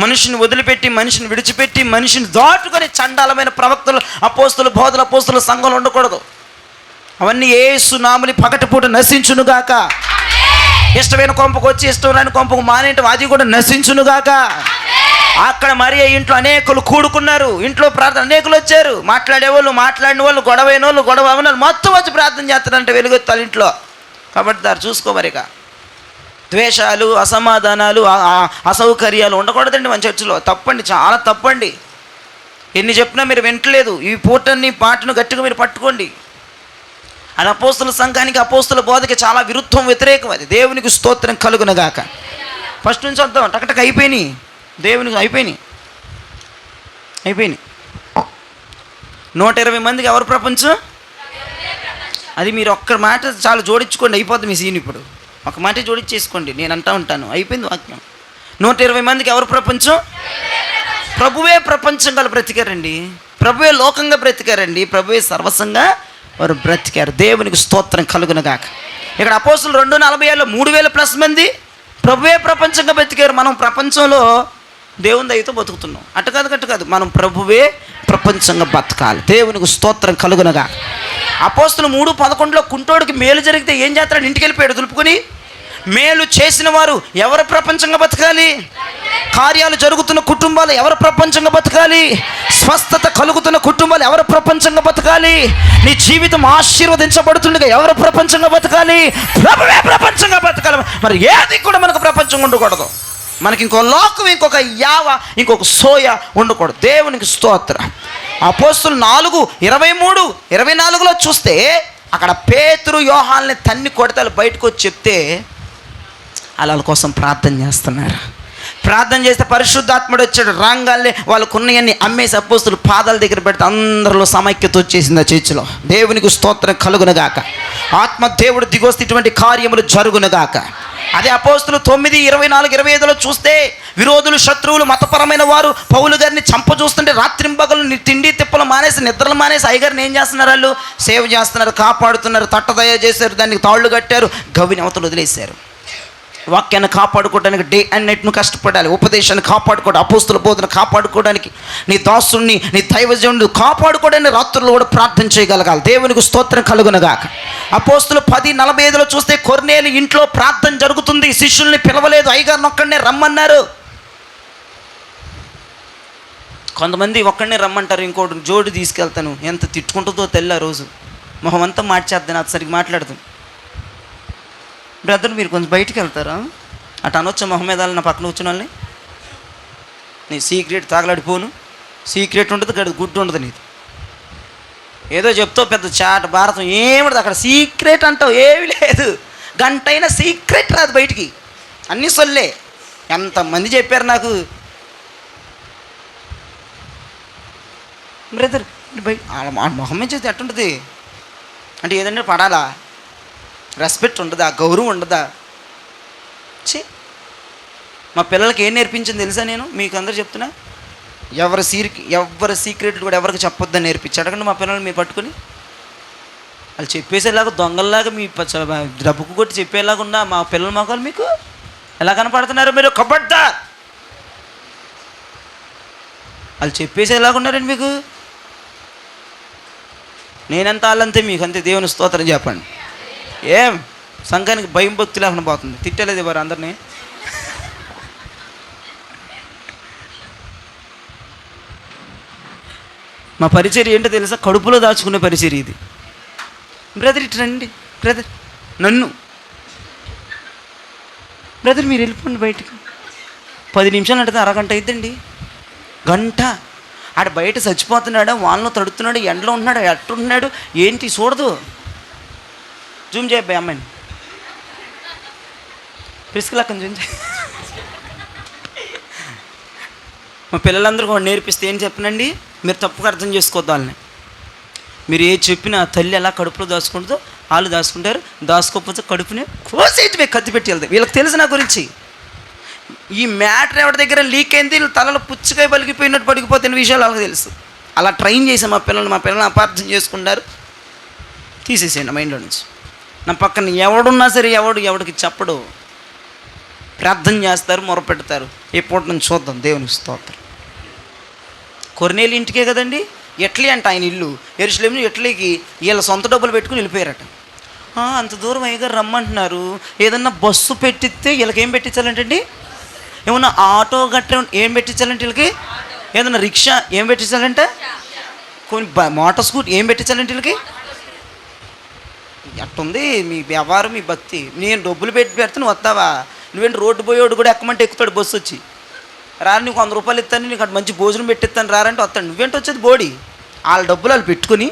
మనిషిని వదిలిపెట్టి మనిషిని విడిచిపెట్టి మనిషిని దాటుకొని చండాలమైన ప్రవక్తలు అపోస్తులు బోధలు అపోస్తుల సంఘంలో ఉండకూడదు. అవన్నీ యేసు నామమున పగటిపూట నశించునుగాక. ఇష్టమైన కొంపకు వచ్చి ఇష్టం లేని కొంపకు మానేయటం అది కూడా నశించునుగాక. అక్కడ మరి ఇంట్లో అనేకులు కూడుకున్నారు. ఇంట్లో ప్రార్థన అనేకులు వచ్చారు. మాట్లాడేవాళ్ళు మాట్లాడిన వాళ్ళు, గొడవైన వాళ్ళు గొడవ అవనాలు మొత్తం వచ్చి ప్రార్థన చేస్తారంటే వెలుగొత్తాలి ఇంట్లో. కాబట్టి దాన్ని చూసుకోమరిక. ద్వేషాలు, అసమాధానాలు, అసౌకర్యాలు ఉండకూడదండి మన చర్చిలో. తప్పండి, చాలా తప్పండి. ఎన్ని చెప్పినా మీరు వింటలేదు. ఈ పూటని పాటను గట్టిగా మీరు పట్టుకోండి. అది అపోస్తుల సంఘానికి అపోస్తుల బోధకి చాలా విరుద్ధం, వ్యతిరేకం. అది దేవునికి స్తోత్రం కలుగునగాక. ఫస్ట్ నుంచి వద్దాం, టకటక అయిపోయినాయి. దేవునికి అయిపోయినాయి. 120 మందికి ఎవరు ప్రపంచం? అది మీరు ఒక్క మాట చాలా జోడించుకోండి, అయిపోద్ది మీ సీన్. ఇప్పుడు ఒక మాట జోడించేసుకోండి, నేను అంటా ఉంటాను. అయిపోయింది వాక్యం. 120 మందికి ఎవరు ప్రపంచం? ప్రభువే ప్రపంచంగా బ్రతికారండి. ప్రభువే లోకంగా బ్రతికారండి. ప్రభువే సర్వస్వంగా వారు బ్రతికారు. దేవునికి స్తోత్రం కలుగునగాక. ఇక్కడ అపోస్తులు 2:47 3,000+ మంది ప్రభువే ప్రపంచంగా బ్రతికారు. మనం ప్రపంచంలో దేవుని దయతో బతుకుతున్నాం. అటు కాదు, మనం ప్రభువే ప్రపంచంగా బతకాలి. దేవునికి స్తోత్రం కలుగునగాక. అపోస్తులు 3:11 కుంటోడికి మేలు జరిగితే ఏం చేస్తాడు? ఇంటికి వెళ్ళిపోయాడు దులుపుకొని. మేలు చేసిన వారు ఎవరు ప్రపంచంగా బతకాలి? కార్యాలు జరుగుతున్న కుటుంబాలు ఎవరు ప్రపంచంగా బతకాలి? స్వస్థత కలుగుతున్న కుటుంబాలు ఎవరు ప్రపంచంగా బతకాలి? నీ జీవితం ఆశీర్వదించబడుతుండగా ఎవరు ప్రపంచంగా బతకాలి? ప్రభువే ప్రపంచంగా బతకాలి. మరి ఏది కూడా మనకు ప్రపంచంగా ఉండకూడదు. మనకి ఇంకో లోకం, ఇంకొక యావ, ఇంకొక సోయ ఉండకూడదు. దేవునికి స్తోత్రం. అపోస్తులు 4:23-24 చూస్తే అక్కడ పేతురు యోహాన్ని తన్ని కొడతలు బయటకు వచ్చి చెప్తే వాళ్ళ కోసం ప్రార్థన చేస్తున్నారు. ప్రార్థన చేస్తే పరిశుద్ధాత్ముడు వచ్చాడు. రాగానే వాళ్ళకున్నవన్నీ అమ్మేసి అపోస్తులు పాదాల దగ్గర పెడితే అందరిలో సమైక్యత వచ్చేసింది ఆ చర్చిలో. దేవునికి స్తోత్రం కలుగునుగాక. ఆత్మ దేవుడు దిగొస్తే ఇటువంటి కార్యములు జరుగునుగాక. అదే అపోస్తులు 9:24-25 చూస్తే విరోధులు, శత్రువులు, మతపరమైన వారు పౌలు గారిని చంప చూస్తుంటే రాత్రింబగలు తిండి తిప్పలు మానేసి నిద్రలు మానేసి అయ్యగారిని ఏం చేస్తున్నారు? వాళ్ళు సేవ చేస్తున్నారు, కాపాడుతున్నారు, తట్టదయ చేశారు, దానికి తాళ్ళు కట్టారు, గవిని అవతలు వదిలేశారు. వాక్యాన్ని కాపాడుకోవడానికి డే అండ్ నైట్ను కష్టపడాలి. ఉపదేశాన్ని కాపాడుకోవడం, అపోస్తుల బోధన కాపాడుకోవడానికి, నీ దాసుని నీ దైవజనుడు కాపాడుకోవడానికి రాత్రులు కూడా ప్రార్థన చేయగలగాలి. దేవునికి స్తోత్రం కలుగునగాక. అపోస్తులు 10:45 చూస్తే కొర్నేలి ఇంట్లో ప్రార్థన జరుగుతుంది. శిష్యుల్ని పిలవలేదు, అయ్యగారిని ఒక్కడనే రమ్మన్నారు. కొంతమంది ఒక్కడనే రమ్మంటారు, ఇంకోటి జోడు తీసుకెళ్తాను. ఎంత తిట్టుకుంటుందో తెల్ల రోజు మొహం అంతా మార్చేద్దాను, అది సరిగ్గా మాట్లాడుతాను. బ్రదర్ మీరు కొంచెం బయటికి వెళ్తారా? అటు అనొచ్చా మొహం మీద నా పక్కన వచ్చిన వాళ్ళని? నీ సీక్రెట్ తాగలాడిపోను, సీక్రెట్ ఉంటుంది ఇక్కడ గుడ్డు ఉండదు నీది. ఏదో చెప్తావు పెద్ద చాట భారతం ఏముండదు అక్కడ, సీక్రెట్ అంటావు ఏమీ లేదు. గంట అయినా సీక్రెట్ రాదు బయటికి, అన్నీ సొల్లే. ఎంతమంది చెప్పారు నాకు, బ్రదర్ బయట మొహం మీద చేస్తే ఎట్టుంటుంది అంటే ఏదంటే పడాలా, రెస్పెక్ట్ ఉండదా, గౌరవం ఉండదా? ఛీ, మా పిల్లలకి ఏం నేర్పించింది తెలుసా? నేను మీకు అందరూ చెప్తున్నా, ఎవరి సీక్రెట్ కూడా ఎవరికి చెప్పొద్దని నేర్పించి అడగండి మా పిల్లలు మీరు పట్టుకుని. వాళ్ళు చెప్పేసేలాగా దొంగల్లాగా మీ డబ్బుకు కొట్టి చెప్పేలాగా ఉన్నా మా పిల్లలు మొక్కలు మీకు ఎలా కనపడుతున్నారు? మీరు కబడ్డా వాళ్ళు చెప్పేసేలాగా ఉన్నారండి మీకు. నేనెంత వాళ్ళంతే మీకు అంతే. దేవుని స్తోత్రం చెప్పండి. ఏం సంఘానికి భయం భక్తి లేకుండా పోతుంది. తిట్టలేదు వారు అందరినీ. మా పరిచర్య ఏంటో తెలుసా? కడుపులో దాచుకునే పరిచర్య ఇది. బ్రదర్ ఇటు రండి, బ్రదర్ నన్ను, బ్రదర్ మీరు వెళ్ళిపోండి బయటకు. 10 నిమిషాలు అంటే అరగంట అయిద్దండి, గంట. ఆడ బయట చచ్చిపోతున్నాడా, వాళ్ళలో తడుతున్నాడు, ఎండలో ఉంటున్నాడు, ఎట్టుంటున్నాడు ఏంటి చూడదు. జూమ్ చేయబ్బాయి అమ్మాయిని, ప్రిస్కలక్కని జూమ్ చేయ. మా పిల్లలందరూ కూడా నేర్పిస్తే ఏం చెప్పనండి, మీరు తప్పుగా అర్థం చేసుకోవద్దు వాళ్ళని. మీరు ఏ చెప్పినా తల్లి ఎలా కడుపులో దాచుకుంటుందో వాళ్ళు దాచుకుంటారు. దాచుకోకపోతే కడుపునే కోసేయటమే, కత్తి పెట్టి వెళ్తాయి. వీళ్ళకి తెలుసు నా గురించి. ఈ మ్యాటర్ ఎవరి దగ్గర లీక్ అయింది, వీళ్ళు తలలో పుచ్చుకాయ పలిగిపోయినట్టు పడిగిపోతున్న విషయాలు వాళ్ళకి తెలుసు. అలా ట్రైన్ చేసాం మా పిల్లల్ని అపార్థం చేసుకుంటారు. తీసేసేయండి మైండ్లో నుంచి. నా పక్కన ఎవడున్నా సరే ఎవడికి చెప్పడు. ప్రార్థన చేస్తారు, మొరపెడతారు. ఏ పూట నుంచి చూద్దాం. దేవునికి స్తోత్రం. కొర్నేలి ఇంటికే కదండి ఎట్లీ అంట ఆయన ఇల్లు. యెరూషలేము ఎట్లీకి వీళ్ళ సొంత డబ్బులు పెట్టుకుని వెళ్ళిపోయారట. అంత దూరం అయ్యగారు రమ్మంటున్నారు, ఏదన్నా బస్సు పెట్టిస్తే వీళ్ళకి ఏం పెట్టించాలంటండి, ఏమన్నా ఆటో గట్ట ఏం పెట్టించాలంటే వీళ్ళకి, ఏదన్నా రిక్షా ఏం పెట్టించాలంటే, కొన్ని మోటార్ స్కూటర్ ఏం పెట్టించాలంటే వీళ్ళకి. అట్టుంది మీ వ్యవహారం, మీ భక్తి. నేను డబ్బులు పెడితే నువ్వు వస్తావా? నువ్వేంటి రోడ్డు పోయేవాడు కూడా ఎక్కమంటే ఎక్కుతాడు బస్సు వచ్చి. రారు నీకు 100 రూపాయలు ఇస్తాను, నీకు అటు మంచి భోజనం పెట్టిస్తాను రారంటే వస్తాడు. నువ్వేంటి వచ్చేది బోడి. వాళ్ళ డబ్బులు వాళ్ళు పెట్టుకుని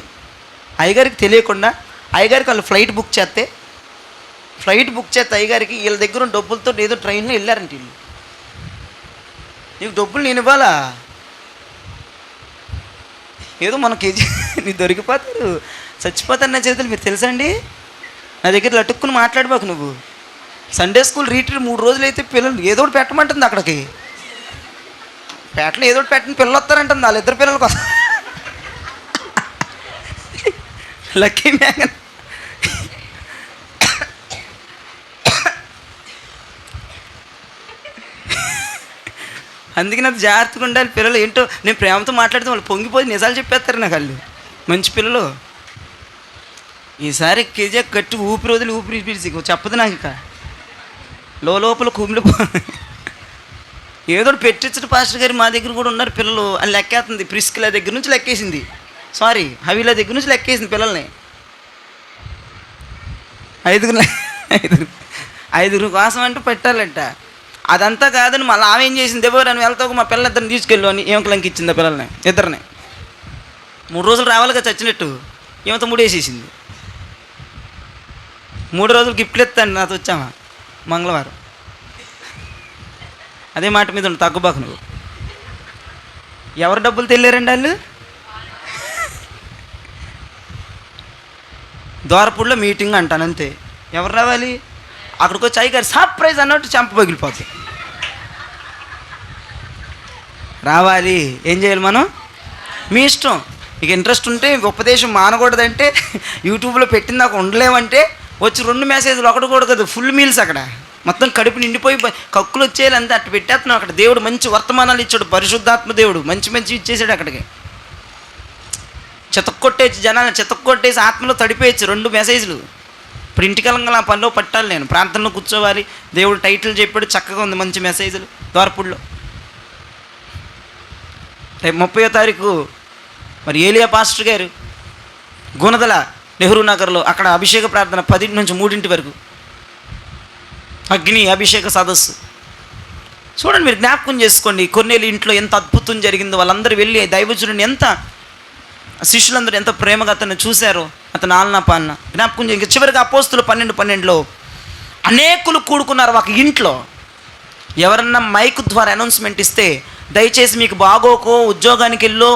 అయ్యగారికి తెలియకుండా అయ్యగారికి వాళ్ళు ఫ్లైట్ బుక్ చేస్తే అయ్యగారికి వీళ్ళ దగ్గర ఉన్న డబ్బులతో ఏదో ట్రైన్లో వెళ్ళారంట వీళ్ళు. నీకు డబ్బులు నేను ఇవ్వాలా? ఏదో మన కేజీ నీ దొరికిపోతారు, చచ్చిపోతారు నా చేతులు. మీరు తెలుసా అండి, నా దగ్గర లటుక్కుని మాట్లాడబాకు నువ్వు. సండే స్కూల్ రీట్రీట్ 3 రోజులు అయితే పిల్లలు ఏదో ఒకటి పెట్టమంటుంది. అక్కడికి పేటలో ఏదో ఒకటి పెట్టిన పిల్లలు వస్తారంటుంది. వాళ్ళిద్దరు పిల్లల కోసం లక్కీ మ్యాగన్. అందుకే నాకు జాగ్రత్తగా ఉండాలి. పిల్లలు ఏంటో నేను ప్రేమతో మాట్లాడితే వాళ్ళు పొంగిపోయి నిజాలు చెప్పేస్తారు నాకు. వాళ్ళు మంచి పిల్లలు. ఈసారి కేజీ కట్టి ఊపిరి వదిలి ఊపిరి పిలిచి చెప్పదు నాకు. ఇక లోపల కుమిలిపో ఏదో పెట్టించడు. పాస్టర్ గారు మా దగ్గర కూడా ఉన్నారు పిల్లలు అని లెక్కేస్తుంది. ప్రిస్కిల దగ్గర నుంచి లెక్కేసింది, హవీల దగ్గర నుంచి లెక్కేసింది పిల్లల్ని. ఐదుగురు కోసం అంటూ పెట్టాలంట. అదంతా కాదని మళ్ళీ ఆమె ఏం చేసింది, ఎవరు అని వెళ్తావు మా పిల్లలిద్దరిని తీసుకెళ్ళు అని ఏమకలంకి ఇచ్చింది. ఆ పిల్లల్ని ఇద్దరిని 3 రోజులు రావాలిగా చచ్చినట్టు. ఏమంతా 3 వేసేసింది. 3 రోజులు గిఫ్ట్లు ఎత్తాను నాతో వచ్చామా మంగళవారం. అదే మాట మీద ఉండి తగ్గుబాకు నువ్వు. ఎవరు డబ్బులు తెల్లారండి వాళ్ళు? ద్వారపూడిలో మీటింగ్ అంటాను అంతే. ఎవరు రావాలి? అక్కడికి వచ్చి అయ్యగారు సర్ప్రైజ్ అన్నట్టు చెంప పగిలిపోతుంది. రావాలి. ఏం చేయాలి మనం? మీ ఇష్టం. ఇక ఇంట్రెస్ట్ ఉంటే ఉపదేశం మానకూడదంటే యూట్యూబ్లో పెట్టింది నాకు ఉండలేమంటే వచ్చి 2 మెసేజ్లు ఒకటి కూడా కదా, ఫుల్ మీల్స్ అక్కడ మొత్తం కడుపు నిండిపోయి కక్కులు వచ్చేయాలి అంతే. అటు పెట్టేస్తున్నాం. అక్కడ దేవుడు మంచి వర్తమానాలు ఇచ్చాడు. పరిశుద్ధాత్మ దేవుడు మంచి ఇచ్చేసాడు. అక్కడికి చెతక్కొట్టేసి జనాలను చెతక్కొట్టేసి ఆత్మలో తడిపేయచ్చు 2 మెసేజ్లు. ఇప్పుడు ఇంటికెళ్ళంగా ఆ పనిలో పట్టాలి. నేను ప్రాంతంలో కూర్చోవాలి. దేవుడు టైటిల్ చెప్పాడు, చక్కగా ఉంది, మంచి మెసేజ్లు. ద్వారపూడిలో రేపు 30వ తారీఖు మరి ఏలియా పాస్టర్ గారు గుణదల నెహ్రూ నగర్లో అక్కడ అభిషేక ప్రార్థన 10 నుంచి 3 వరకు అగ్ని అభిషేక సదస్సు. చూడండి, మీరు జ్ఞాపకం చేసుకోండి. కొన్నేళ్ళు ఇంట్లో ఎంత అద్భుతం జరిగిందో, వాళ్ళందరూ వెళ్ళి దైవజనుడిని ఎంత, శిష్యులందరూ ఎంత ప్రేమగా అతన్ని చూశారు, అతను ఆలనా పాలన జ్ఞాపకం చేసి. చివరిగా అపోస్తులు 12:12 అనేకులు కూడుకున్నారు ఒక ఇంట్లో. ఎవరన్నా మైక్ ద్వారా అనౌన్స్మెంట్ ఇస్తే, దయచేసి మీకు బాగోకో ఉద్యోగానికి వెళ్ళో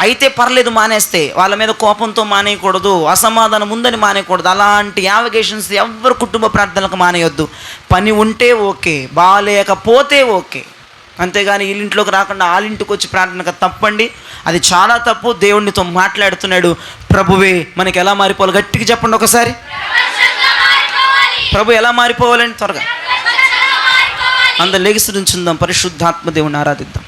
అయితే పర్లేదు మానేస్తే, వాళ్ళ మీద కోపంతో మానేయకూడదు, అసమాధానం ఉందని మానేయకూడదు. అలాంటి యావిగేషన్స్ ఎవరు కుటుంబ ప్రార్థనలకు మానేయొద్దు. పని ఉంటే ఓకే, బాగాలేకపోతే ఓకే, అంతేగాని వీళ్ళింట్లోకి రాకుండా వాళ్ళింటికి వచ్చి ప్రార్థనకు తప్పండి. అది చాలా తప్పు. దేవునితో మాట్లాడుతున్నాడు. ప్రభువే మనకి ఎలా మారిపోవాలి? గట్టిగా చెప్పండి ఒకసారి. ప్రభు ఎలా మారిపోవాలండి? త్వరగా అందరు లెగిసి నుంచుందాం, పరిశుద్ధాత్మ దేవుని ఆరాధిద్దాం.